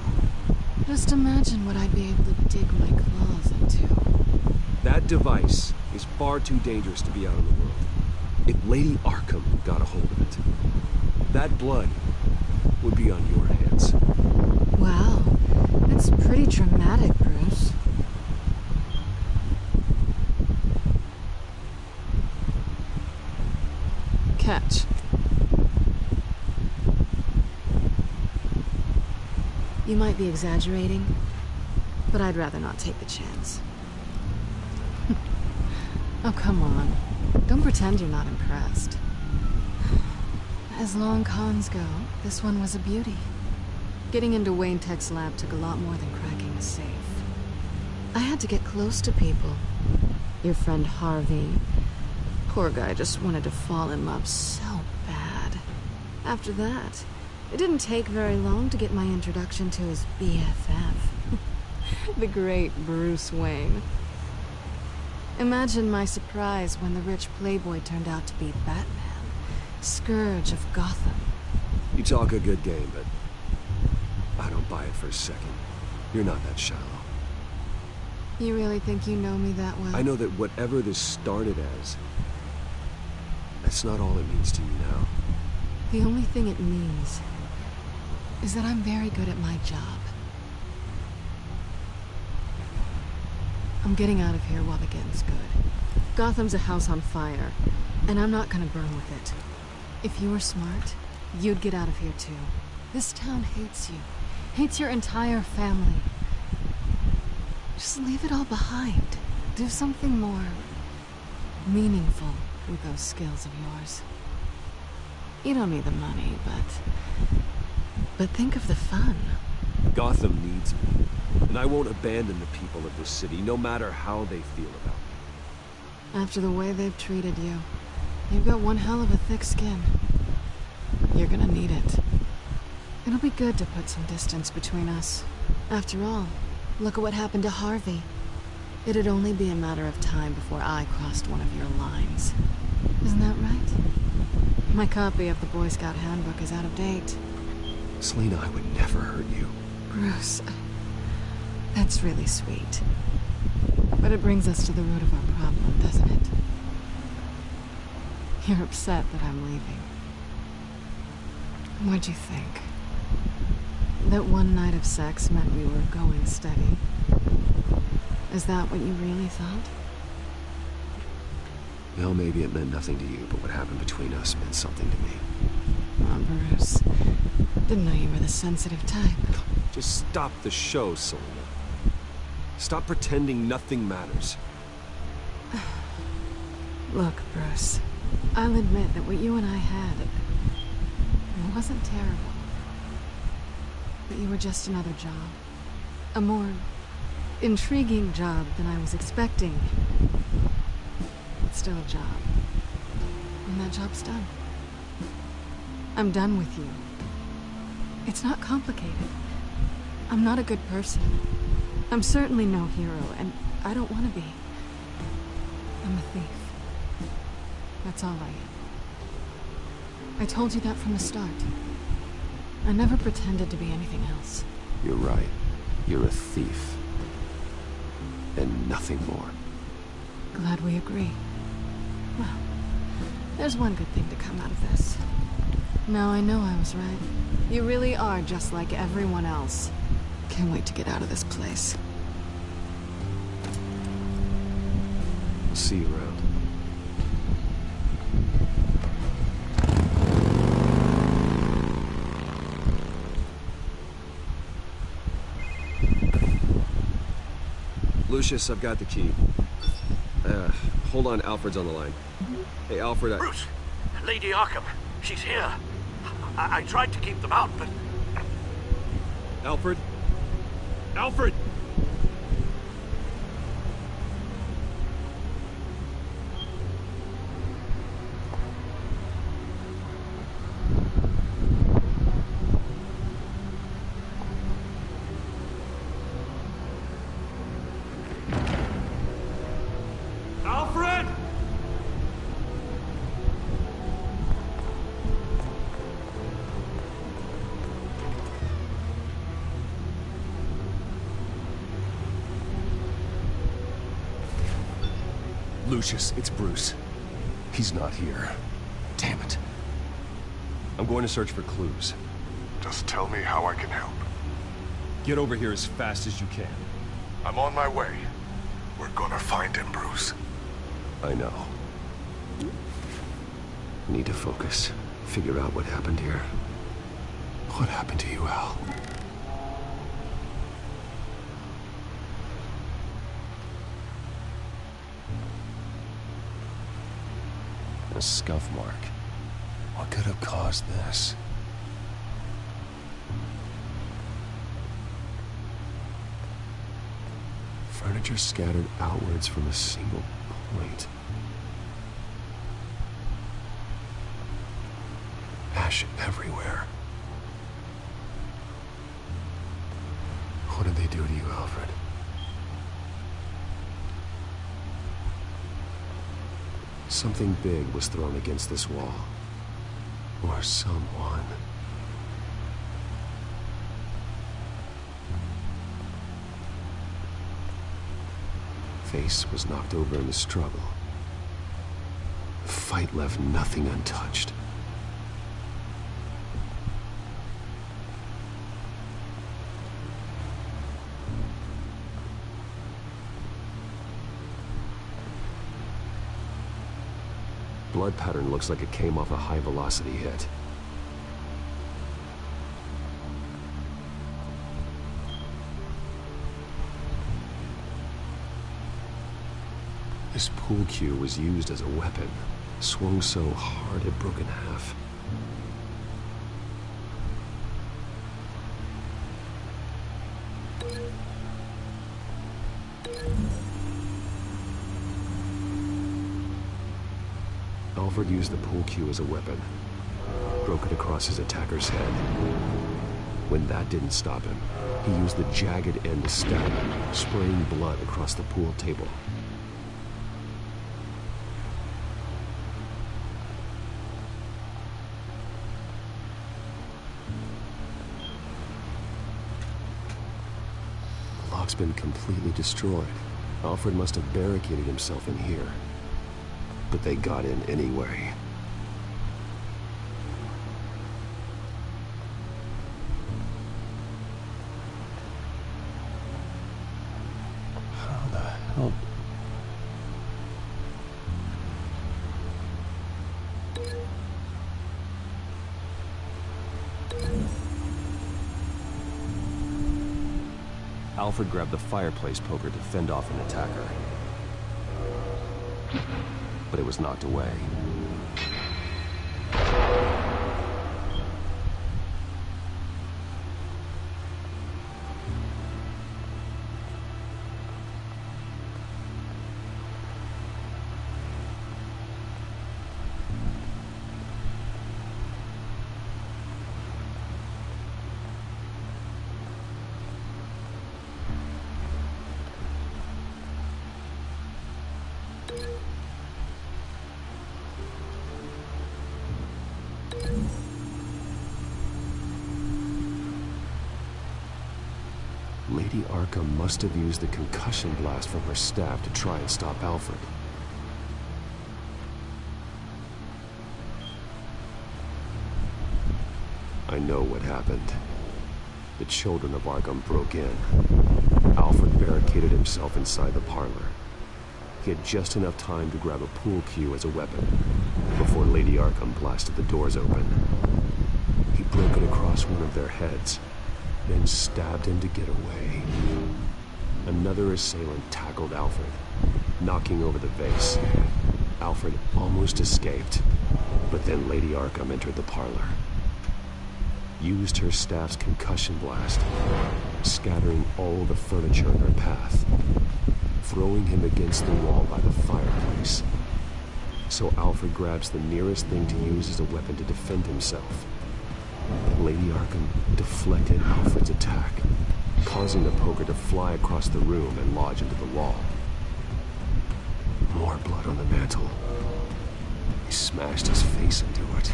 S16: Just imagine what I'd be able to dig my claws into.
S4: That device is far too dangerous to be out in the world. If Lady Arkham got a hold of it, that blood would be on your hands.
S16: Wow, that's pretty dramatic, Bruce. Catch. You might be exaggerating, but I'd rather not take the chance. Oh, come on. Don't pretend you're not impressed. As long cons go, this one was a beauty. Getting into Wayne Tech's lab took a lot more than cracking the safe. I had to get close to people. Your friend Harvey. Poor guy just wanted to fall in love so bad. After that, it didn't take very long to get my introduction to his BFF. The great Bruce Wayne. Imagine my surprise when the rich playboy turned out to be Batman, Scourge of Gotham.
S4: You talk a good game, but I don't buy it for a second. You're not that shallow.
S16: You really think you know me that well?
S4: I know that whatever this started as, that's not all it means to you now.
S16: The only thing it means is that I'm very good at my job. I'm getting out of here while the getting's good. Gotham's a house on fire, and I'm not gonna burn with it. If you were smart, you'd get out of here too. This town hates you. Hates your entire family. Just leave it all behind. Do something more meaningful with those skills of yours. You don't need the money, but think of the fun.
S4: Gotham needs me, and I won't abandon the people of this city, no matter how they feel about me.
S16: After the way they've treated you, you've got one hell of a thick skin. You're gonna need it. It'll be good to put some distance between us. After all, look at what happened to Harvey. It'd only be a matter of time before I crossed one of your lines. Isn't that right? My copy of the Boy Scout handbook is out of date.
S4: Selina, I would never hurt you.
S16: Bruce, that's really sweet. But it brings us to the root of our problem, doesn't it? You're upset that I'm leaving. What'd you think? That one night of sex meant we were going steady? Is that what you really thought?
S4: Well, maybe it meant nothing to you, but what happened between us meant something to me.
S16: Oh, Bruce. Didn't know you were the sensitive type.
S4: Just stop the show, Selina. Stop pretending nothing matters.
S16: Look, Bruce. I'll admit that what you and I had, it wasn't terrible. But you were just another job. A more intriguing job than I was expecting. But still a job. And that job's done. I'm done with you. It's not complicated. I'm not a good person. I'm certainly no hero, and I don't want to be. I'm a thief. That's all I am. I told you that from the start. I never pretended to be anything else.
S4: You're right. You're a thief. And nothing more.
S16: Glad we agree. Well, there's one good thing to come out of this. Now I know I was right. You really are just like everyone else. Can't wait to get out of this place.
S4: We'll see you around. Lucius, I've got the key. Hold on, Alfred's on the line. Hey, Alfred,
S15: Bruce! Lady Arkham, she's here. I tried to keep them out, but...
S13: Alfred? Alfred!
S21: Alfred!
S4: Lucius, it's Bruce. He's not here. Damn it. I'm going to search for clues.
S19: Just tell me how I can help.
S4: Get over here as fast as you can.
S19: I'm on my way. We're gonna find him, Bruce.
S4: I know. Need to focus. Figure out what happened here. What happened to you, Al? A scuff mark. What could have caused this? Furniture scattered outwards from a single point. Ash everywhere. What did they do to you, Alfred? Something big was thrown against this wall. Or someone. Face was knocked over in the struggle. The fight left nothing untouched. Blood pattern looks like it came off a high-velocity hit. This pool cue was used as a weapon, swung so hard it broke in half. Alfred used the pool cue as a weapon, broke it across his attacker's head. When that didn't stop him, he used the jagged end to stab him, spraying blood across the pool table. The lock's been completely destroyed. Alfred must have barricaded himself in here. But they got in anyway. How the hell? Alfred grabbed the fireplace poker to fend off an attacker. But it was knocked away. Lady Arkham must have used the concussion blast from her staff to try and stop Alfred. I know what happened. The children of Arkham broke in. Alfred barricaded himself inside the parlor. He had just enough time to grab a pool cue as a weapon before Lady Arkham blasted the doors open. He broke it across one of their heads, then stabbed him to get away. Another assailant tackled Alfred, knocking over the vase. Alfred almost escaped, but then Lady Arkham entered the parlor. Used her staff's concussion blast, scattering all the furniture in her path, throwing him against the wall by the fireplace. So Alfred grabs the nearest thing to use as a weapon to defend himself. Lady Arkham deflected Alfred's attack, causing the poker to fly across the room and lodge into the wall. More blood on the mantel. He smashed his face into it.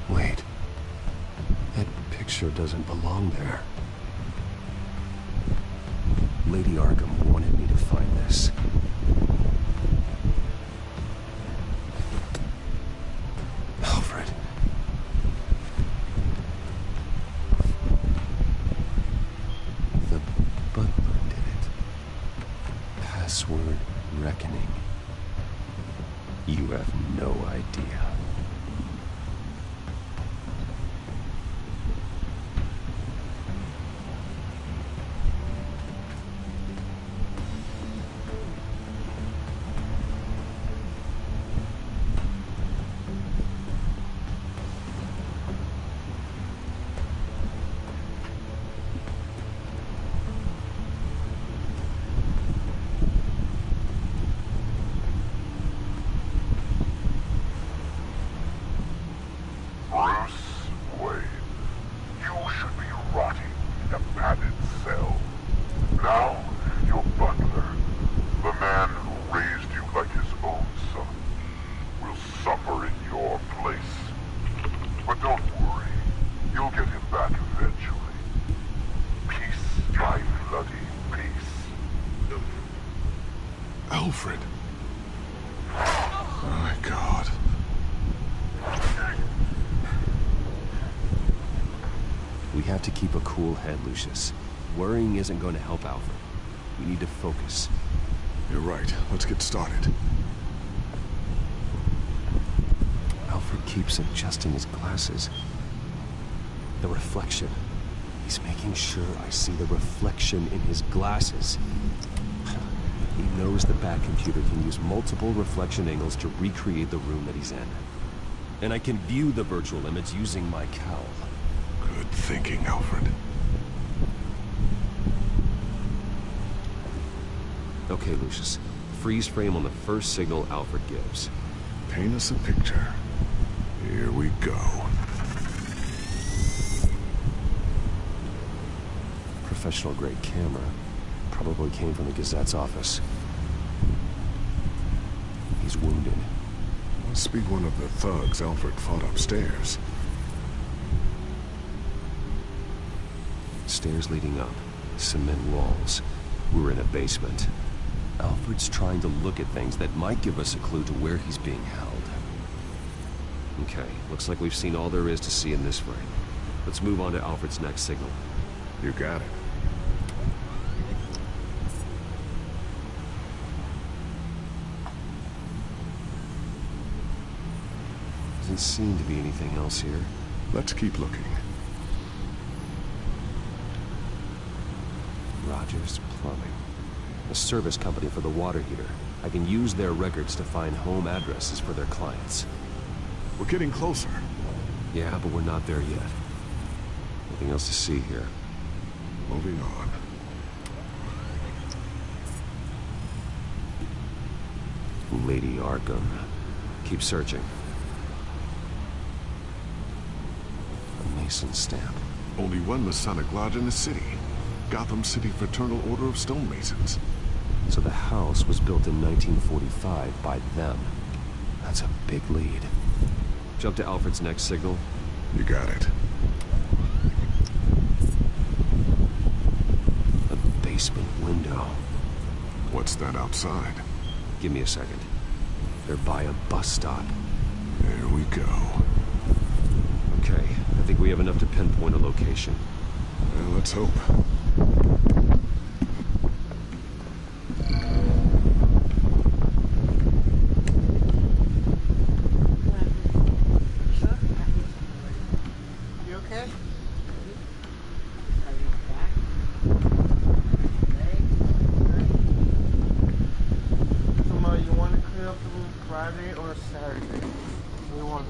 S4: Wait. That picture doesn't belong there. Lady Arkham wanted me to find this. Alfred. The butler did it. Password reckoning. You have no idea.
S19: Alfred. Oh my God.
S4: We have to keep a cool head, Lucius. Worrying isn't going to help Alfred. We need to focus.
S19: You're right. Let's get started.
S4: Alfred keeps adjusting his glasses. The reflection. He's making sure I see the reflection in his glasses. He knows the Bat-computer can use multiple reflection angles to recreate the room that he's in. And I can view the virtual image using my cowl.
S19: Good thinking, Alfred.
S4: Okay, Lucius. Freeze frame on the first signal Alfred gives.
S19: Paint us a picture. Here we go.
S4: Professional-grade camera. Probably came from the Gazette's office. He's wounded.
S19: Must be one of the thugs Alfred fought upstairs.
S4: Stairs leading up. Cement walls. We're in a basement. Alfred's trying to look at things that might give us a clue to where he's being held. Okay, looks like we've seen all there is to see in this frame. Let's move on to Alfred's next signal.
S19: You got it.
S4: Doesn't seem to be anything else here.
S19: Let's keep looking.
S4: Rogers Plumbing. A service company for the water heater. I can use their records to find home addresses for their clients.
S19: We're getting closer.
S4: Yeah, but we're not there yet. Nothing else to see here.
S19: Moving on.
S4: Lady Arkham. Keep searching. A Mason stamp.
S19: Only one Masonic lodge in the city. Gotham City Fraternal Order of Stonemasons.
S4: So the house was built in 1945 by them. That's a big lead. Jump to Alfred's next signal.
S19: You got it.
S4: A basement window.
S19: What's that outside?
S4: Give me a second. They're by a bus stop.
S19: There we go.
S4: Okay, I think we have enough to pinpoint a location.
S19: Well, let's hope.
S1: You okay? Tomorrow, you want to clean up the room Friday or Saturday? We want.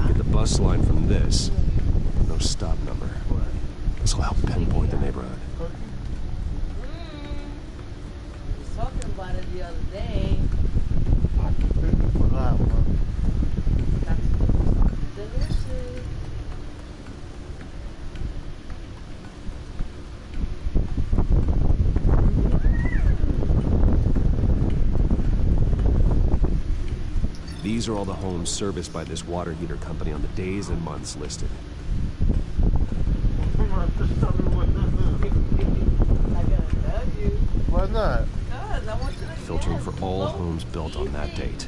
S4: Get the bus line from this. No stop number. This will help pinpoint the neighborhood.
S3: We was talking about it the other day. Delicious.
S4: These are all the homes serviced by this water heater company on the days and months listed.
S1: Why not?
S3: Because I want you to
S4: Filtering for all homes built on that date.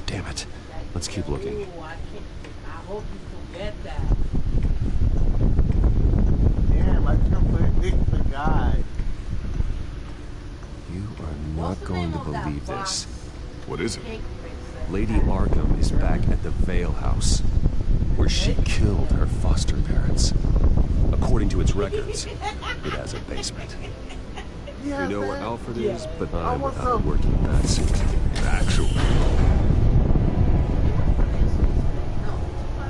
S4: Damn it. Let's keep looking.
S3: I hope you forget that.
S1: Damn, I completely forgot.
S4: You are not going to believe this.
S19: What is it?
S4: Lady Arkham is back at the Vale House, where she killed her foster parents. According to its records, it has a basement. We know where Alfred is, but I'm without a working batsuit.
S19: Actually.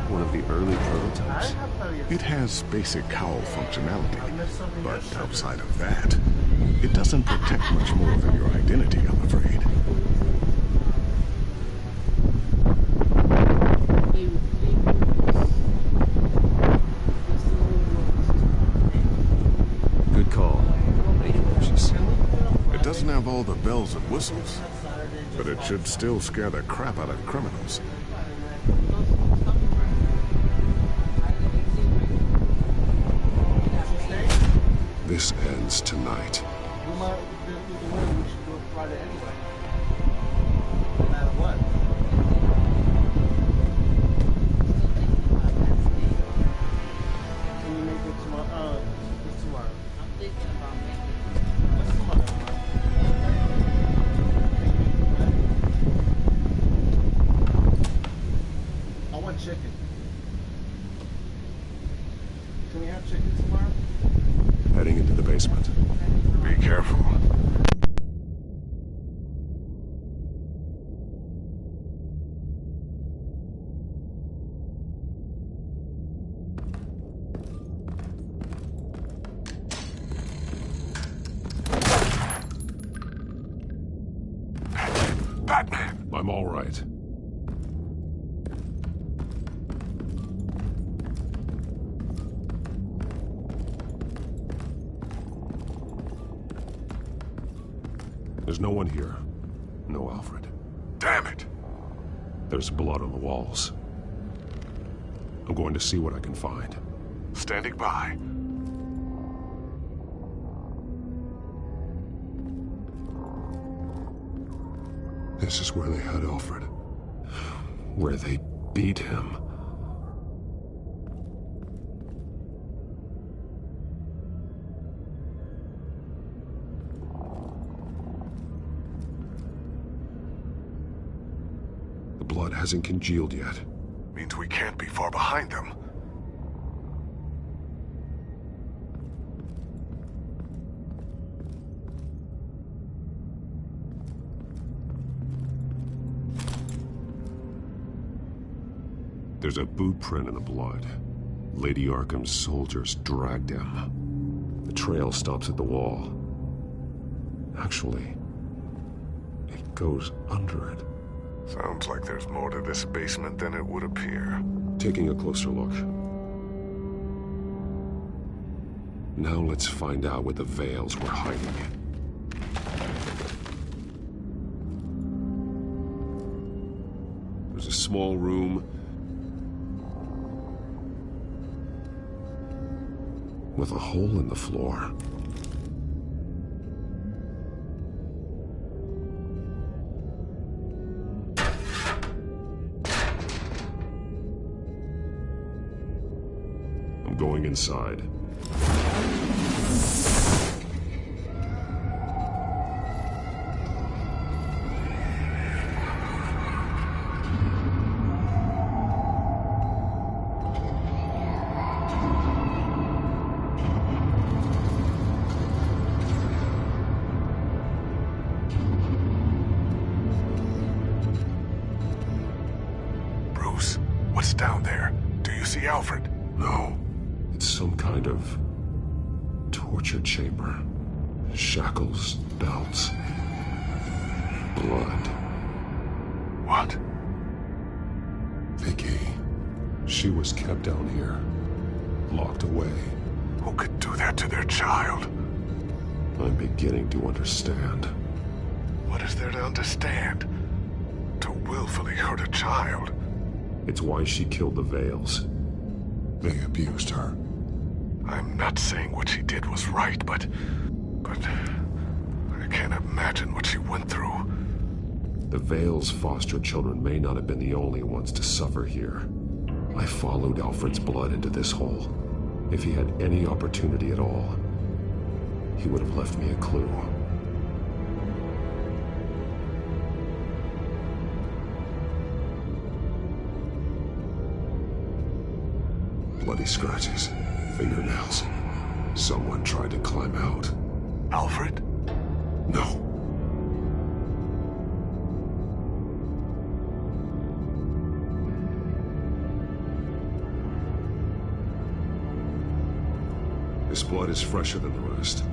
S4: One of the early prototypes.
S19: It has basic cowl functionality, but outside of that, it doesn't protect much more than your identity, I'm afraid.
S4: Good call. Thank you, Lucius.
S19: It doesn't have all the bells and whistles, but it should still scare the crap out of criminals. This ends tonight.
S1: We might do the one. We should do it Friday anyway. No matter what. Can you make it tomorrow? It's tomorrow.
S3: I'm thinking about making it.
S1: What's tomorrow? I want chicken. Can we have chicken tomorrow?
S19: Heading into the basement. Be careful.
S2: Batman!
S19: I'm all right. There's no one here. No Alfred.
S2: Damn it!
S19: There's blood on the walls. I'm going to see what I can find.
S2: Standing by.
S19: This is where they had Alfred. Where they beat him. The blood hasn't congealed yet.
S2: Means we can't be far behind them.
S19: There's a boot print in the blood. Lady Arkham's soldiers dragged him. The trail stops at the wall. Actually, it goes under it.
S9: Sounds like there's more to this basement than it would appear.
S19: Taking a closer look. Now let's find out what the Veils were hiding. There's a small room with a hole in the floor. I'm going inside.
S9: What's down there? Do you see Alfred?
S19: No. It's some kind of torture chamber. Shackles, belts, blood.
S9: What?
S19: Vicky. She was kept down here, locked away.
S9: Who could do that to their child?
S19: I'm beginning to understand.
S9: What is there to understand? To willfully hurt a child?
S19: It's why she killed the Veils.
S9: They abused her. I'm not saying what she did was right, but I can't imagine what she went through.
S19: The Veils' foster children may not have been the only ones to suffer here. I followed Alfred's blood into this hole. If he had any opportunity at all, he would have left me a clue. Bloody scratches, fingernails. Someone tried to climb out.
S9: Alfred?
S19: No. This blood is fresher than the rest.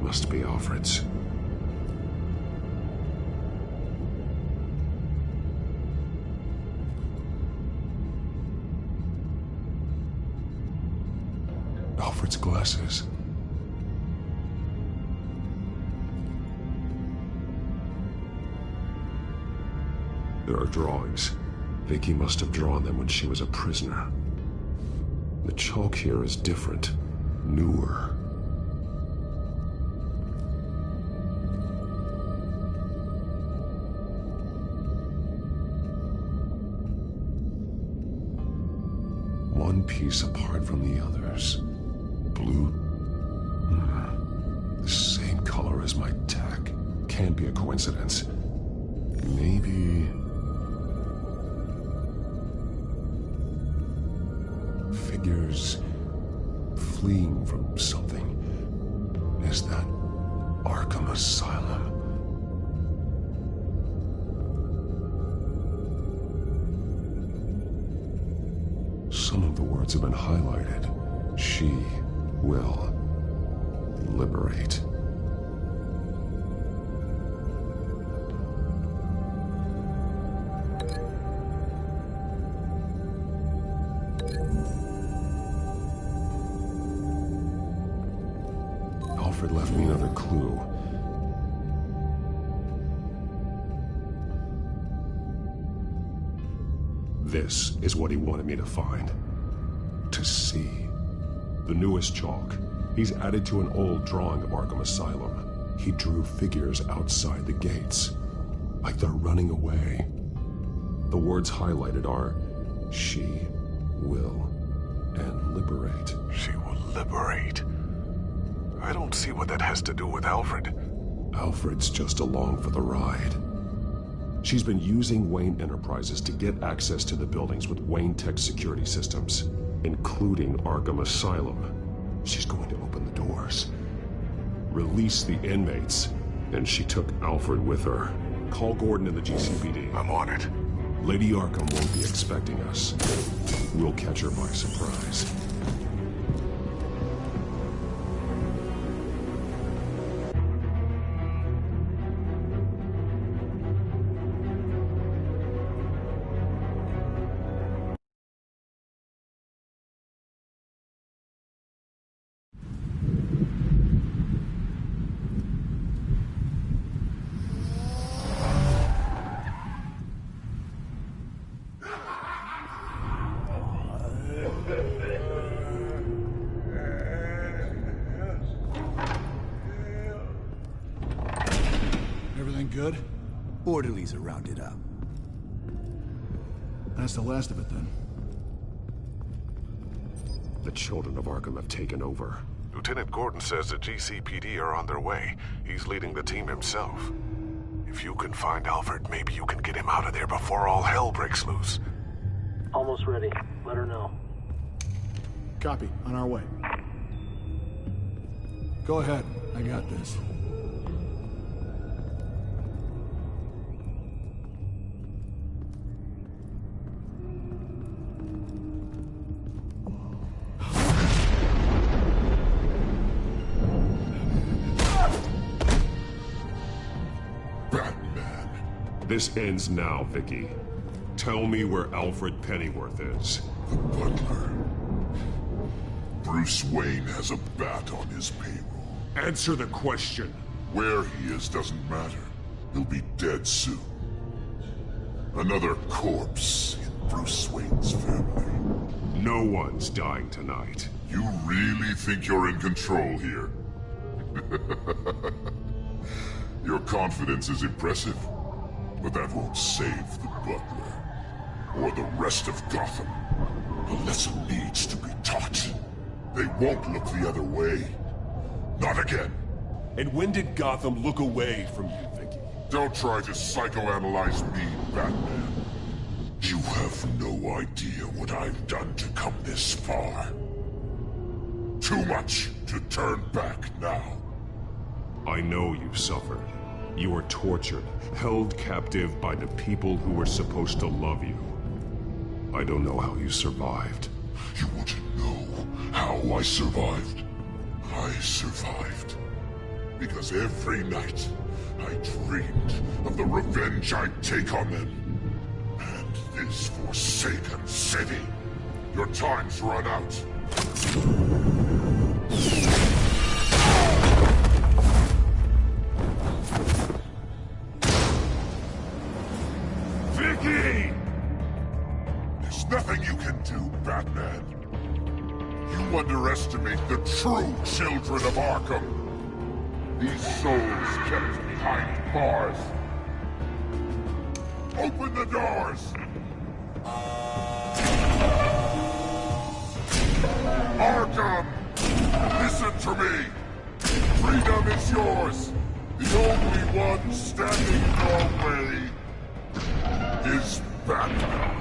S19: Must be Alfred's. Alfred's glasses. There are drawings. Vicky must have drawn them when she was a prisoner. The chalk here is different, newer. One piece apart from the others. Blue. The same color as my tack. Can't be a coincidence. Maybe... figures fleeing from something. Is that Arkham Asylum? Some of the words have been highlighted. She will liberate. Alfred left me another clue. This is what he wanted me to find. To see. The newest chalk. He's added to an old drawing of Arkham Asylum. He drew figures outside the gates. Like they're running away. The words highlighted are, she will and liberate.
S9: She will liberate? I don't see what that has to do with Alfred.
S19: Alfred's just along for the ride. She's been using Wayne Enterprises to get access to the buildings with Wayne Tech security systems, including Arkham Asylum. She's going to open the doors, release the inmates, and she took Alfred with her. Call Gordon in the GCPD.
S9: I'm on it.
S19: Lady Arkham won't be expecting us. We'll catch her by surprise.
S10: Everything good?
S11: Orderlies are rounded up.
S10: That's the last of it, then.
S19: The children of Arkham have taken over.
S9: Lieutenant Gordon says the GCPD are on their way. He's leading the team himself. If you can find Alfred, maybe you can get him out of there before all hell breaks loose.
S23: Almost ready. Let her know.
S10: Copy. On our way. Go ahead. I got this.
S19: This ends now, Vicky. Tell me where Alfred Pennyworth is.
S24: The butler. Bruce Wayne has a bat on his payroll.
S19: Answer the question.
S24: Where he is doesn't matter. He'll be dead soon. Another corpse in Bruce Wayne's family.
S19: No one's dying tonight.
S24: You really think you're in control here? Your confidence is impressive. But that won't save the butler, or the rest of Gotham. A lesson needs to be taught. They won't look the other way. Not again.
S19: And when did Gotham look away from you, Vicky?
S24: Don't try to psychoanalyze me, Batman. You have no idea what I've done to come this far. Too much to turn back now.
S19: I know you've suffered. You were tortured, held captive by the people who were supposed to love you. I don't know how you survived.
S24: You want to know how I survived? I survived because every night I dreamed of the revenge I'd take on them. And this forsaken city. Your time's run out.
S19: Vicky!
S24: There's nothing you can do, Batman. You underestimate the true children of Arkham. These souls kept behind bars. Open the doors! Arkham! Listen to me! Freedom is yours! The only one standing in your way is Batman.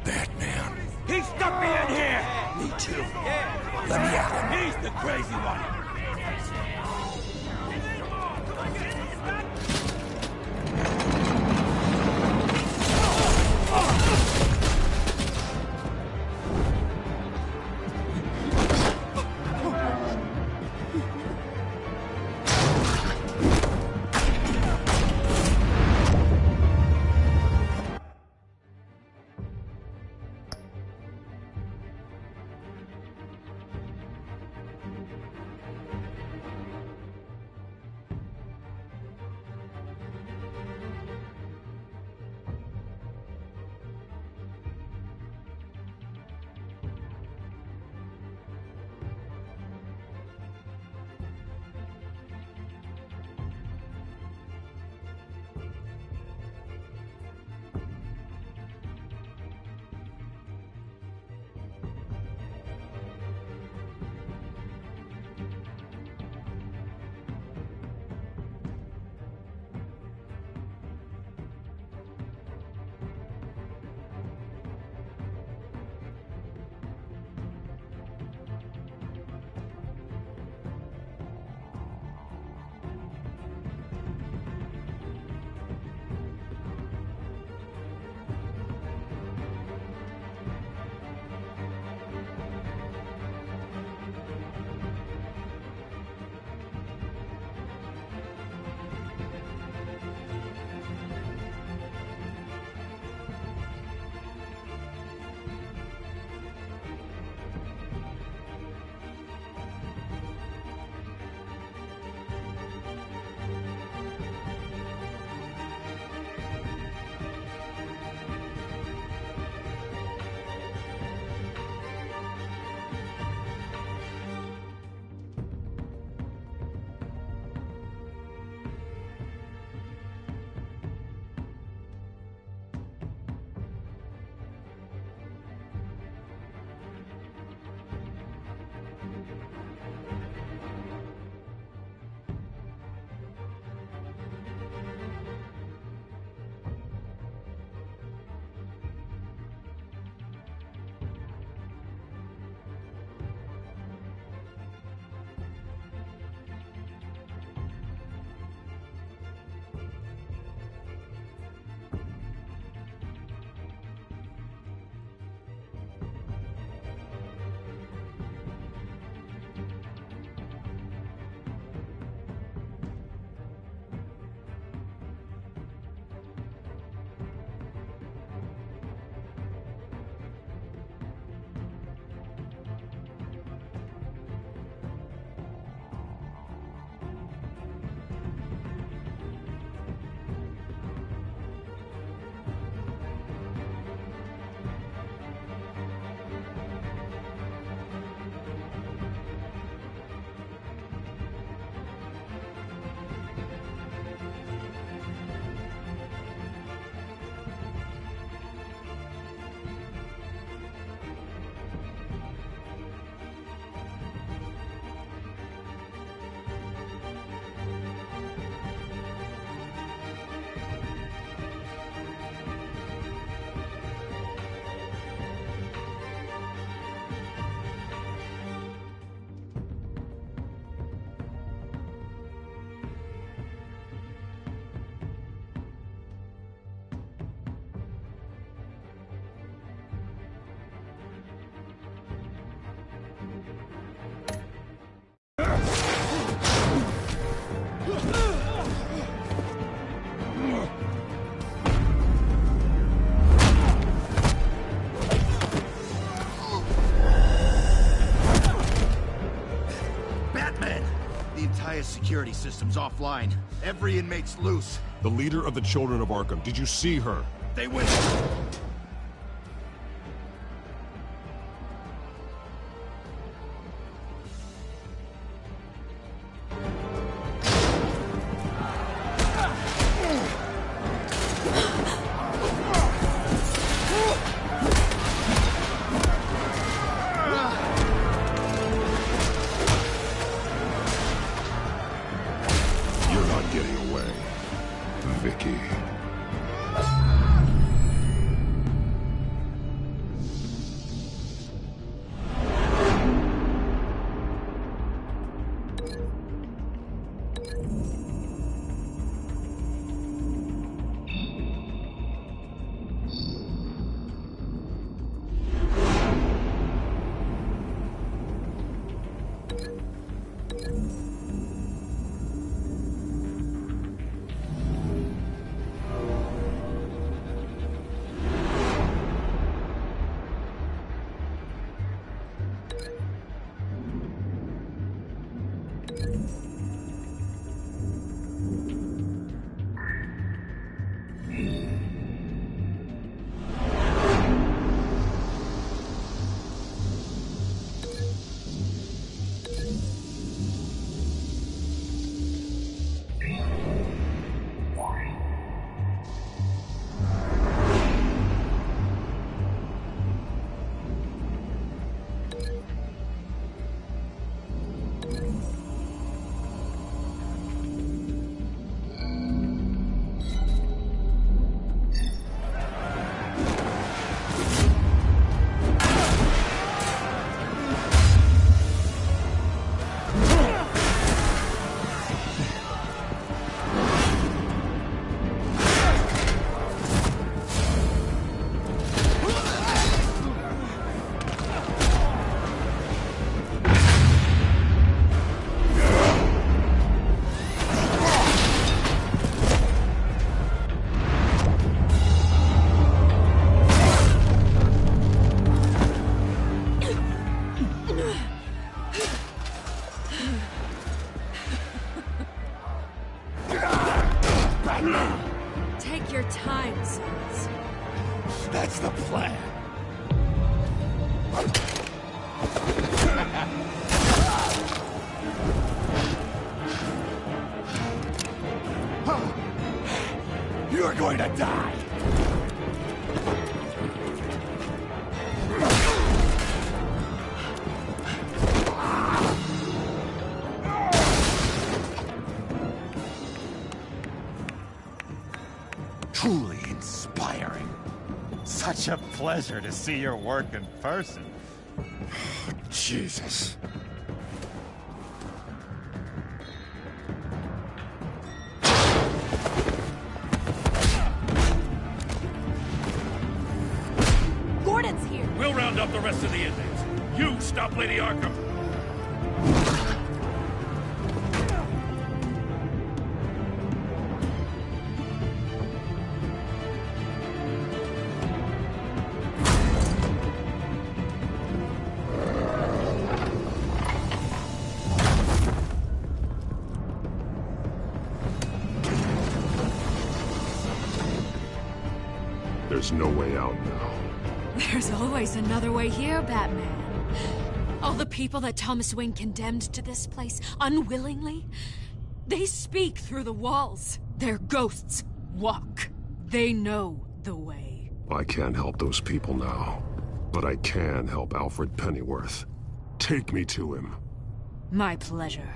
S11: Batman.
S7: He stuck me in here!
S11: Me too. Let me at him.
S7: He's the crazy one!
S11: security system's offline. Every inmate's loose.
S2: The leader of the Children of Arkham, did you see her?
S11: They went...
S2: You're not getting away, Vicky.
S16: Take your time, sons.
S11: That's the plan. You're going to die.
S6: Truly inspiring. Such a pleasure to see your work in person.
S2: Jesus.
S16: Gordon's here.
S20: We'll round up the rest of the inmates. You stop Lady Arkham.
S2: There's no way out now.
S16: There's always another way here, Batman. All the people that Thomas Wayne condemned to this place unwillingly, they speak through the walls. Their ghosts walk. They know the way.
S2: I can't help those people now, but I can help Alfred Pennyworth. Take me to him.
S16: My pleasure.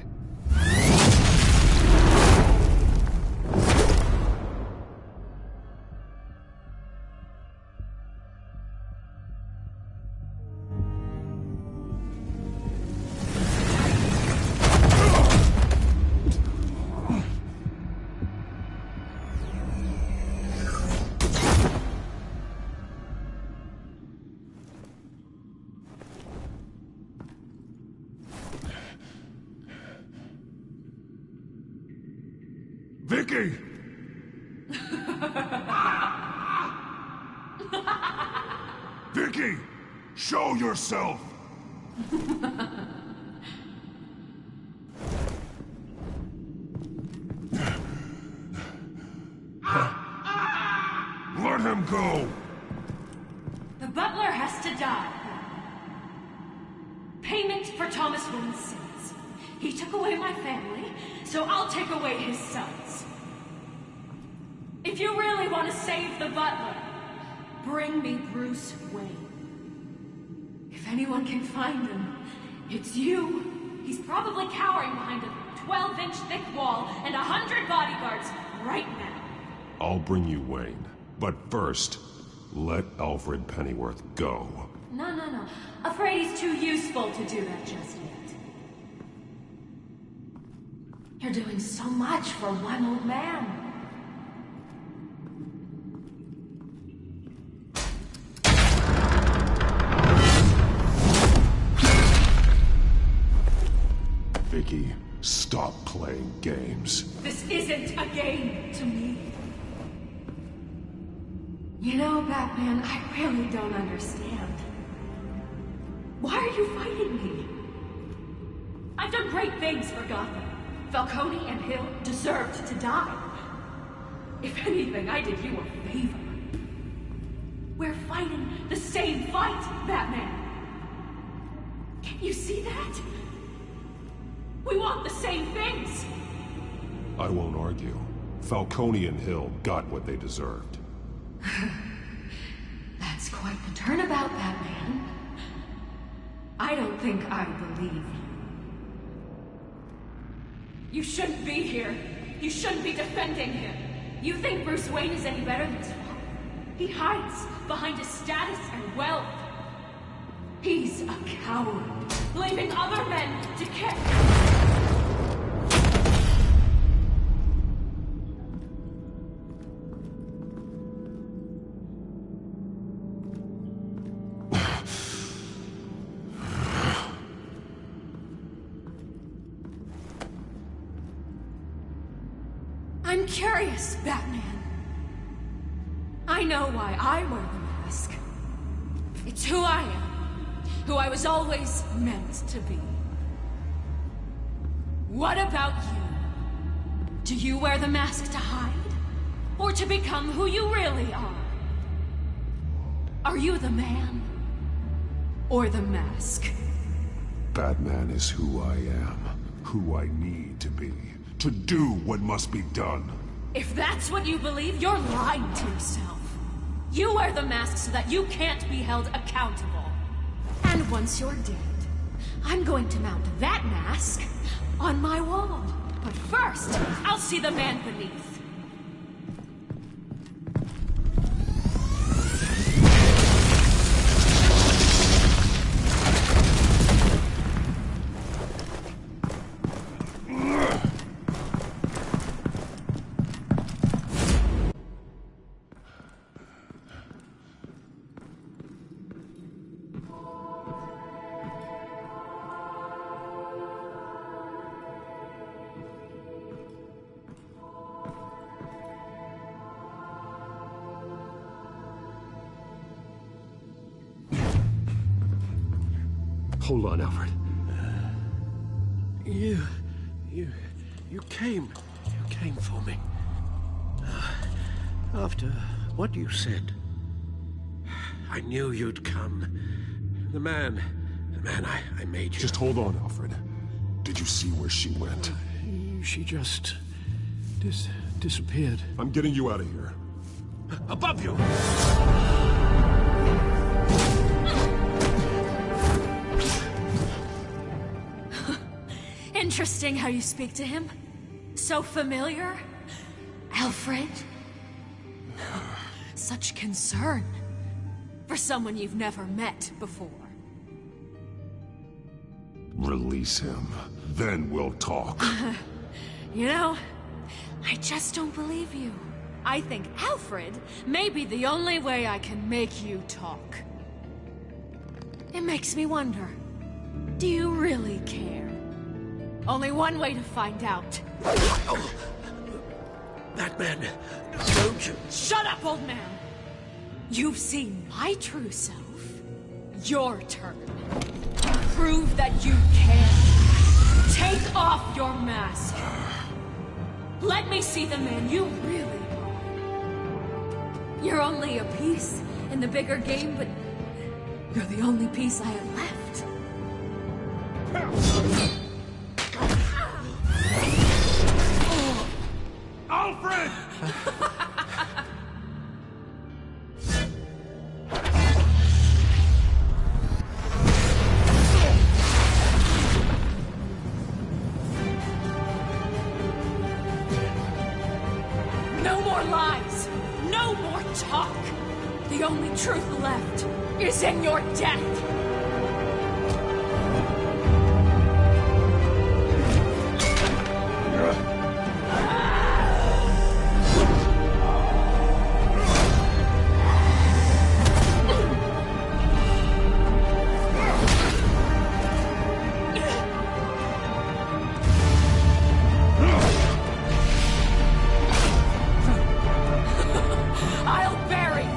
S24: Vicky! Vicky! Show yourself! Let him go!
S8: The butler has to die. Payment for Thomas Wayne's sins. He took away my family, so I'll take away his sons. If you really want to save the butler, bring me Bruce Wayne. If anyone can find him, it's you. He's probably cowering behind a 12-inch thick wall and 100 bodyguards right now.
S19: I'll bring you Wayne. But first, let Alfred Pennyworth go.
S8: No. Afraid he's too useful to do that just yet. You're doing so much for one old man.
S19: Vicky, stop playing games.
S8: This isn't a game to me. You know, Batman, I really don't understand. Why are you fighting me? I've done great things for Gotham. Falcone and Hill deserved to die. If anything, I did you a favor. We're fighting the same fight, Batman. Can't you see that? We want the same things.
S19: I won't argue. Falcone and Hill got what they deserved.
S8: That's quite the turnabout, Batman. I don't think I believe you. You shouldn't be here. You shouldn't be defending him. You think Bruce Wayne is any better than his father? He hides behind his status and wealth. He's a coward, leaving other men to care. I'm curious, Batman. I know why I wear the mask. It's who I am. Who I was always meant to be. What about you? Do you wear the mask to hide? Or to become who you really are? Are you the man? Or the mask?
S19: Batman is who I am. Who I need to be. To do what must be done.
S8: If that's what you believe, you're lying to yourself. You wear the mask so that you can't be held accountable. And once you're dead, I'm going to mount that mask on my wall. But first, I'll see the man beneath.
S19: Hold on, Alfred.
S14: You came for me. After what you said, I knew you'd come. The man I made you.
S19: Just hold on, Alfred. Did you see where she went?
S13: She just... disappeared.
S19: I'm getting you out of here.
S14: Above you!
S8: Interesting how you speak to him. So familiar. Alfred. Such concern. For someone you've never met before.
S19: Release him. Then we'll talk.
S8: You know, I just don't believe you. I think Alfred may be the only way I can make you talk. It makes me wonder, do you really care? Only one way to find out.
S14: That man, don't you...
S8: Shut up, old man! You've seen my true self. Your turn. Prove that you can. Take off your mask. Let me see the man you really are. You're only a piece in the bigger game, but you're the only piece I have left.
S21: Alfred!
S8: No more lies! No more talk! The only truth left is in your death! I'll bury you!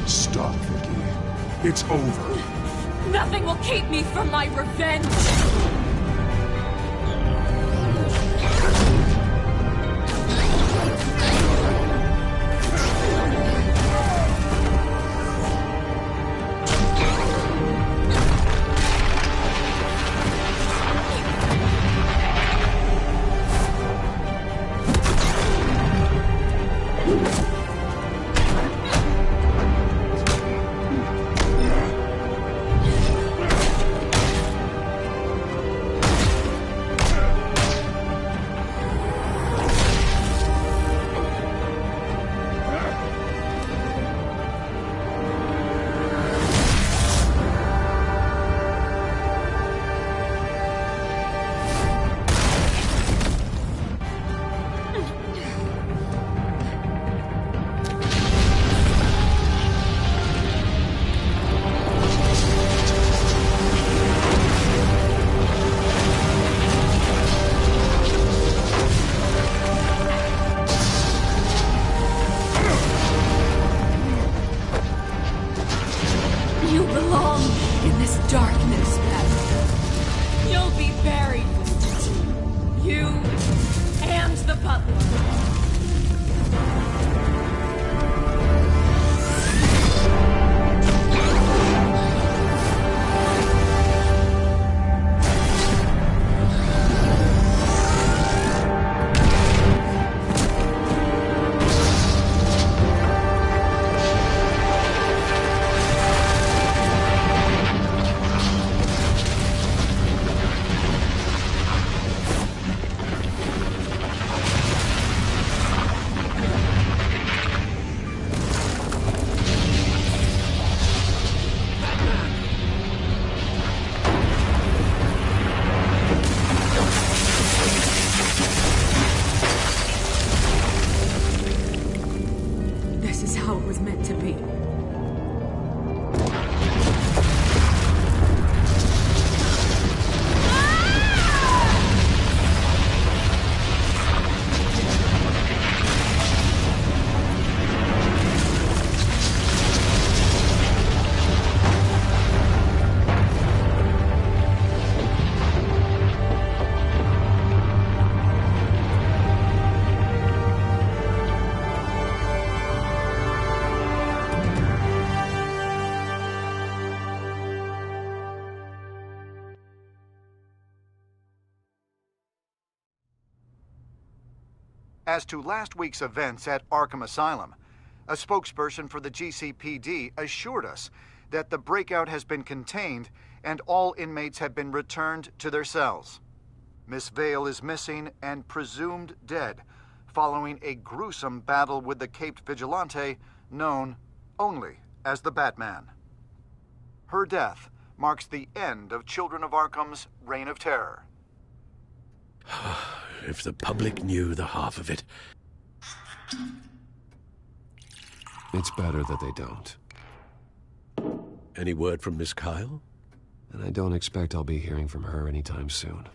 S19: Stop, Vicky. It's over.
S8: Nothing will keep me from my revenge! You belong in this darkness, Beth. You'll be buried with it. You and the butler. This is how it was meant to be.
S5: As to last week's events at Arkham Asylum,
S12: A spokesperson for the GCPD assured us that the breakout has been contained and all inmates have been returned to their cells. Miss Vale is missing and presumed dead, following a gruesome battle with the caped vigilante known only as the Batman. Her death marks the end of Children of Arkham's reign of terror.
S14: If the public knew the half of it.
S4: It's better that they don't.
S14: Any word from Miss Kyle?
S4: And I don't expect I'll be hearing from her anytime soon.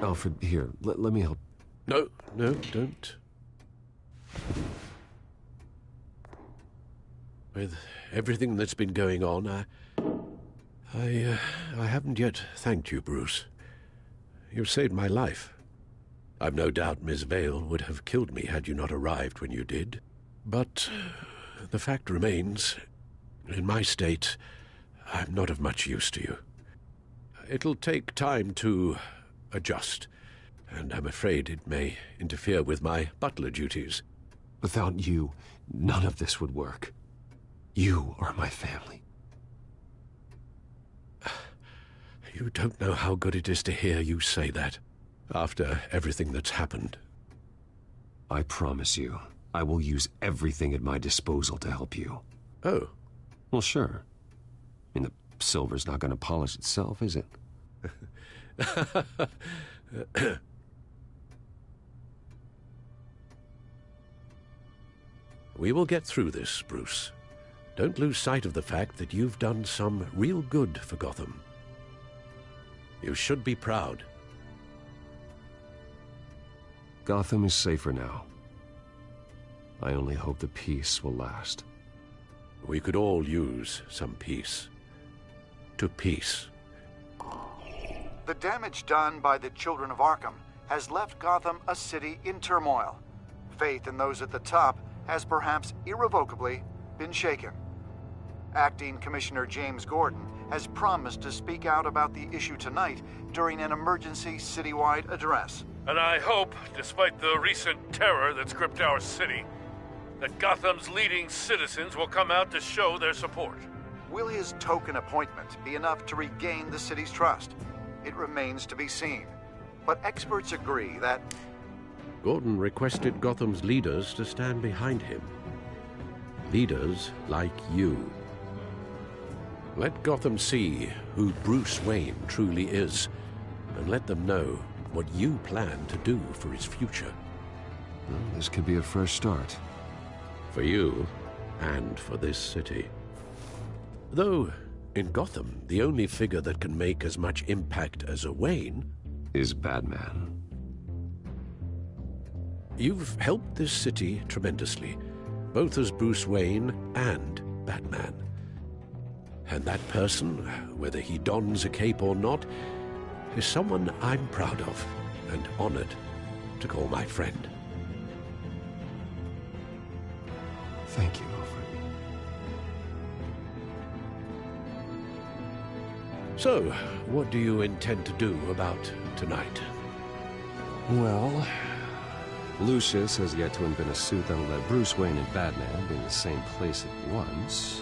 S4: Alfred, here, let me help.
S14: No, don't. With everything that's been going on, I haven't yet thanked you, Bruce. You've saved my life. I've no doubt Miss Vale would have killed me had you not arrived when you did. But the fact remains, in my state, I'm not of much use to you. It'll take time to adjust, and I'm afraid it may interfere with my butler duties.
S4: Without you, none of this would work. You are my family.
S14: You don't know how good it is to hear you say that, after everything that's happened.
S4: I promise you, I will use everything at my disposal to help you.
S14: Oh.
S4: Well, sure. I mean, the silver's not going to polish itself, is it?
S14: We will get through this, Bruce. Don't lose sight of the fact that you've done some real good for Gotham. You should be proud.
S4: Gotham is safer now. I only hope the peace will last.
S14: We could all use some peace. To peace.
S12: The damage done by the Children of Arkham has left Gotham a city in turmoil. Faith in those at the top has perhaps irrevocably been shaken. Acting Commissioner James Gordon has promised to speak out about the issue tonight during an emergency citywide address.
S20: And I hope, despite the recent terror that's gripped our city, that Gotham's leading citizens will come out to show their support.
S12: Will his token appointment be enough to regain the city's trust? It remains to be seen. But experts agree that...
S14: Gordon requested Gotham's leaders to stand behind him. Leaders like you. Let Gotham see who Bruce Wayne truly is, and let them know what you plan to do for its future.
S4: Well, this could be a fresh start.
S14: For you, and for this city. Though, in Gotham, the only figure that can make as much impact as a Wayne...
S4: is Batman.
S14: You've helped this city tremendously, both as Bruce Wayne and Batman. And that person, whether he dons a cape or not, is someone I'm proud of and honored to call my friend.
S4: Thank you, Alfred.
S14: So, what do you intend to do about tonight?
S4: Well, Lucius has yet to invent a suit that'll let Bruce Wayne and Batman be in the same place at once.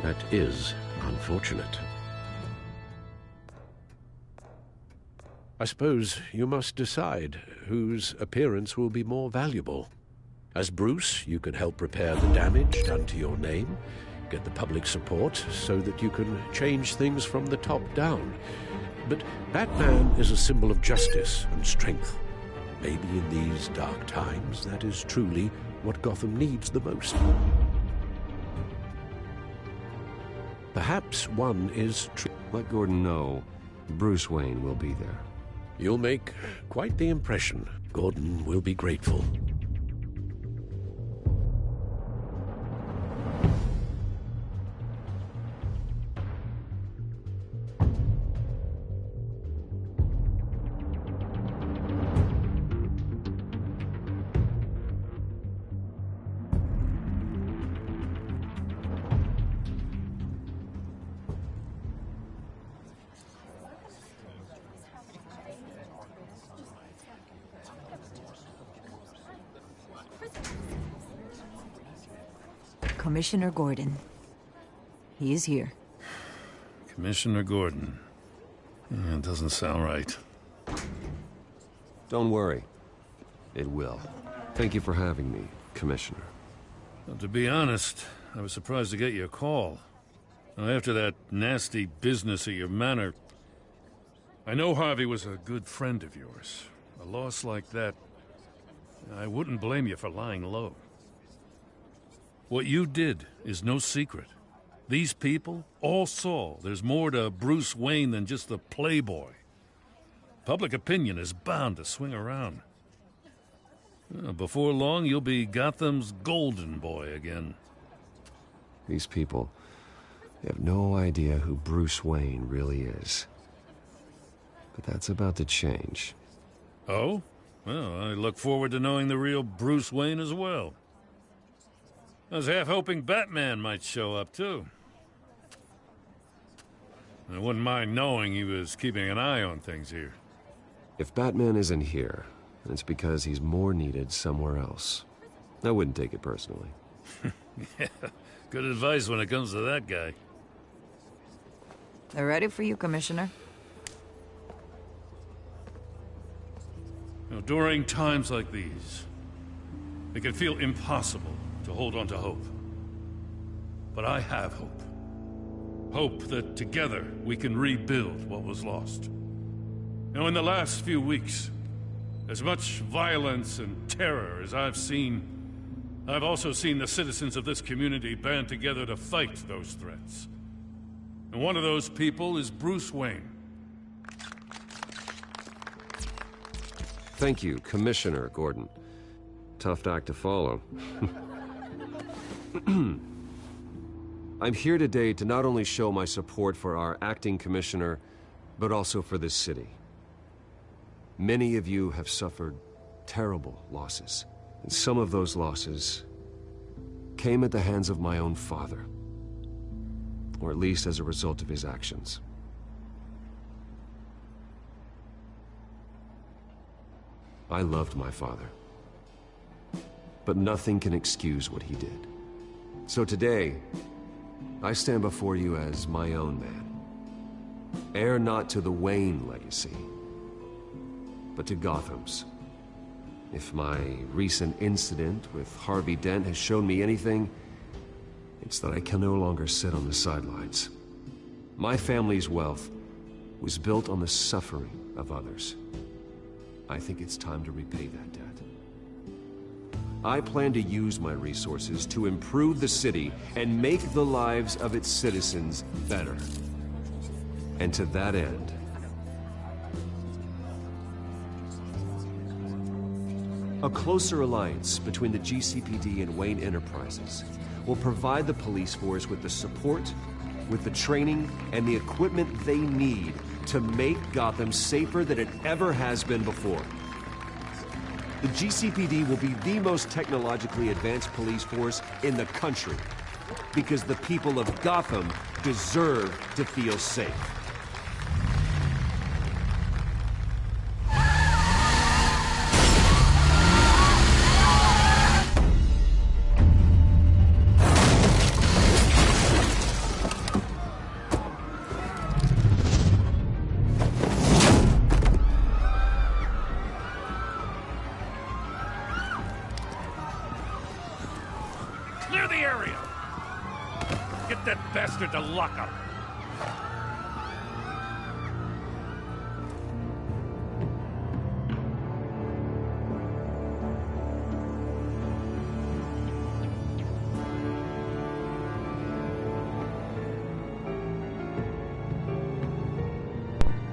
S14: That is unfortunate. I suppose you must decide whose appearance will be more valuable. As Bruce, you can help repair the damage done to your name, get the public support so that you can change things from the top down. But Batman is a symbol of justice and strength. Maybe in these dark times, that is truly what Gotham needs the most. Perhaps one is true.
S4: Let Gordon know Bruce Wayne will be there.
S14: You'll make quite the impression. Gordon will be grateful.
S15: Commissioner Gordon. He is here.
S20: Commissioner Gordon. Yeah, it doesn't sound right.
S4: Don't worry. It will. Thank you for having me, Commissioner.
S20: Well, to be honest, I was surprised to get your call. Now, after that nasty business at your manor, I know Harvey was a good friend of yours. A loss like that, I wouldn't blame you for lying low. What you did is no secret. These people all saw there's more to Bruce Wayne than just the playboy. Public opinion is bound to swing around. Before long, you'll be Gotham's golden boy again.
S4: These people, they have no idea who Bruce Wayne really is. But that's about to change.
S20: Oh? Well, I look forward to knowing the real Bruce Wayne as well. I was half hoping Batman might show up, too. I wouldn't mind knowing he was keeping an eye on things here.
S4: If Batman isn't here, then it's because he's more needed somewhere else. I wouldn't take it personally.
S20: Yeah, good advice when it comes to that guy.
S15: They're ready for you, Commissioner.
S20: You know, during times like these, it can feel impossible to hold on to hope. But I have hope. Hope that together we can rebuild what was lost. You know, in the last few weeks, as much violence and terror as I've seen, I've also seen the citizens of this community band together to fight those threats. And one of those people is Bruce Wayne.
S4: Thank you, Commissioner Gordon. Tough act to follow. I'm here today to not only show my support for our acting commissioner, but also for this city. Many of you have suffered terrible losses, and some of those losses came at the hands of my own father, or at least as a result of his actions. I loved my father, but nothing can excuse what he did. So today, I stand before you as my own man, heir not to the Wayne legacy, but to Gotham's. If my recent incident with Harvey Dent has shown me anything, it's that I can no longer sit on the sidelines. My family's wealth was built on the suffering of others. I think it's time to repay that debt. I plan to use my resources to improve the city and make the lives of its citizens better. And to that end, a closer alliance between the GCPD and Wayne Enterprises will provide the police force with the support, with the training, and the equipment they need to make Gotham safer than it ever has been before. The GCPD will be the most technologically advanced police force in the country, because the people of Gotham deserve to feel safe.
S20: Clear the area! Get that bastard to lock up!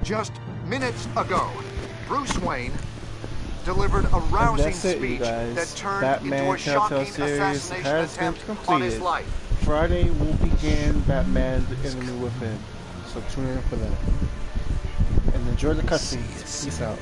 S12: Just minutes ago, Bruce Wayne delivered a rousing
S1: That's it, you
S12: speech
S1: guys.
S12: that turned
S1: Batman
S12: into a shocking
S1: Telltale series
S12: assassination
S1: has been
S12: attempt on his
S1: completed.
S12: life.
S1: Friday will begin Batman: The Enemy Within, so tune in for that. And enjoy the cutscenes. Peace out.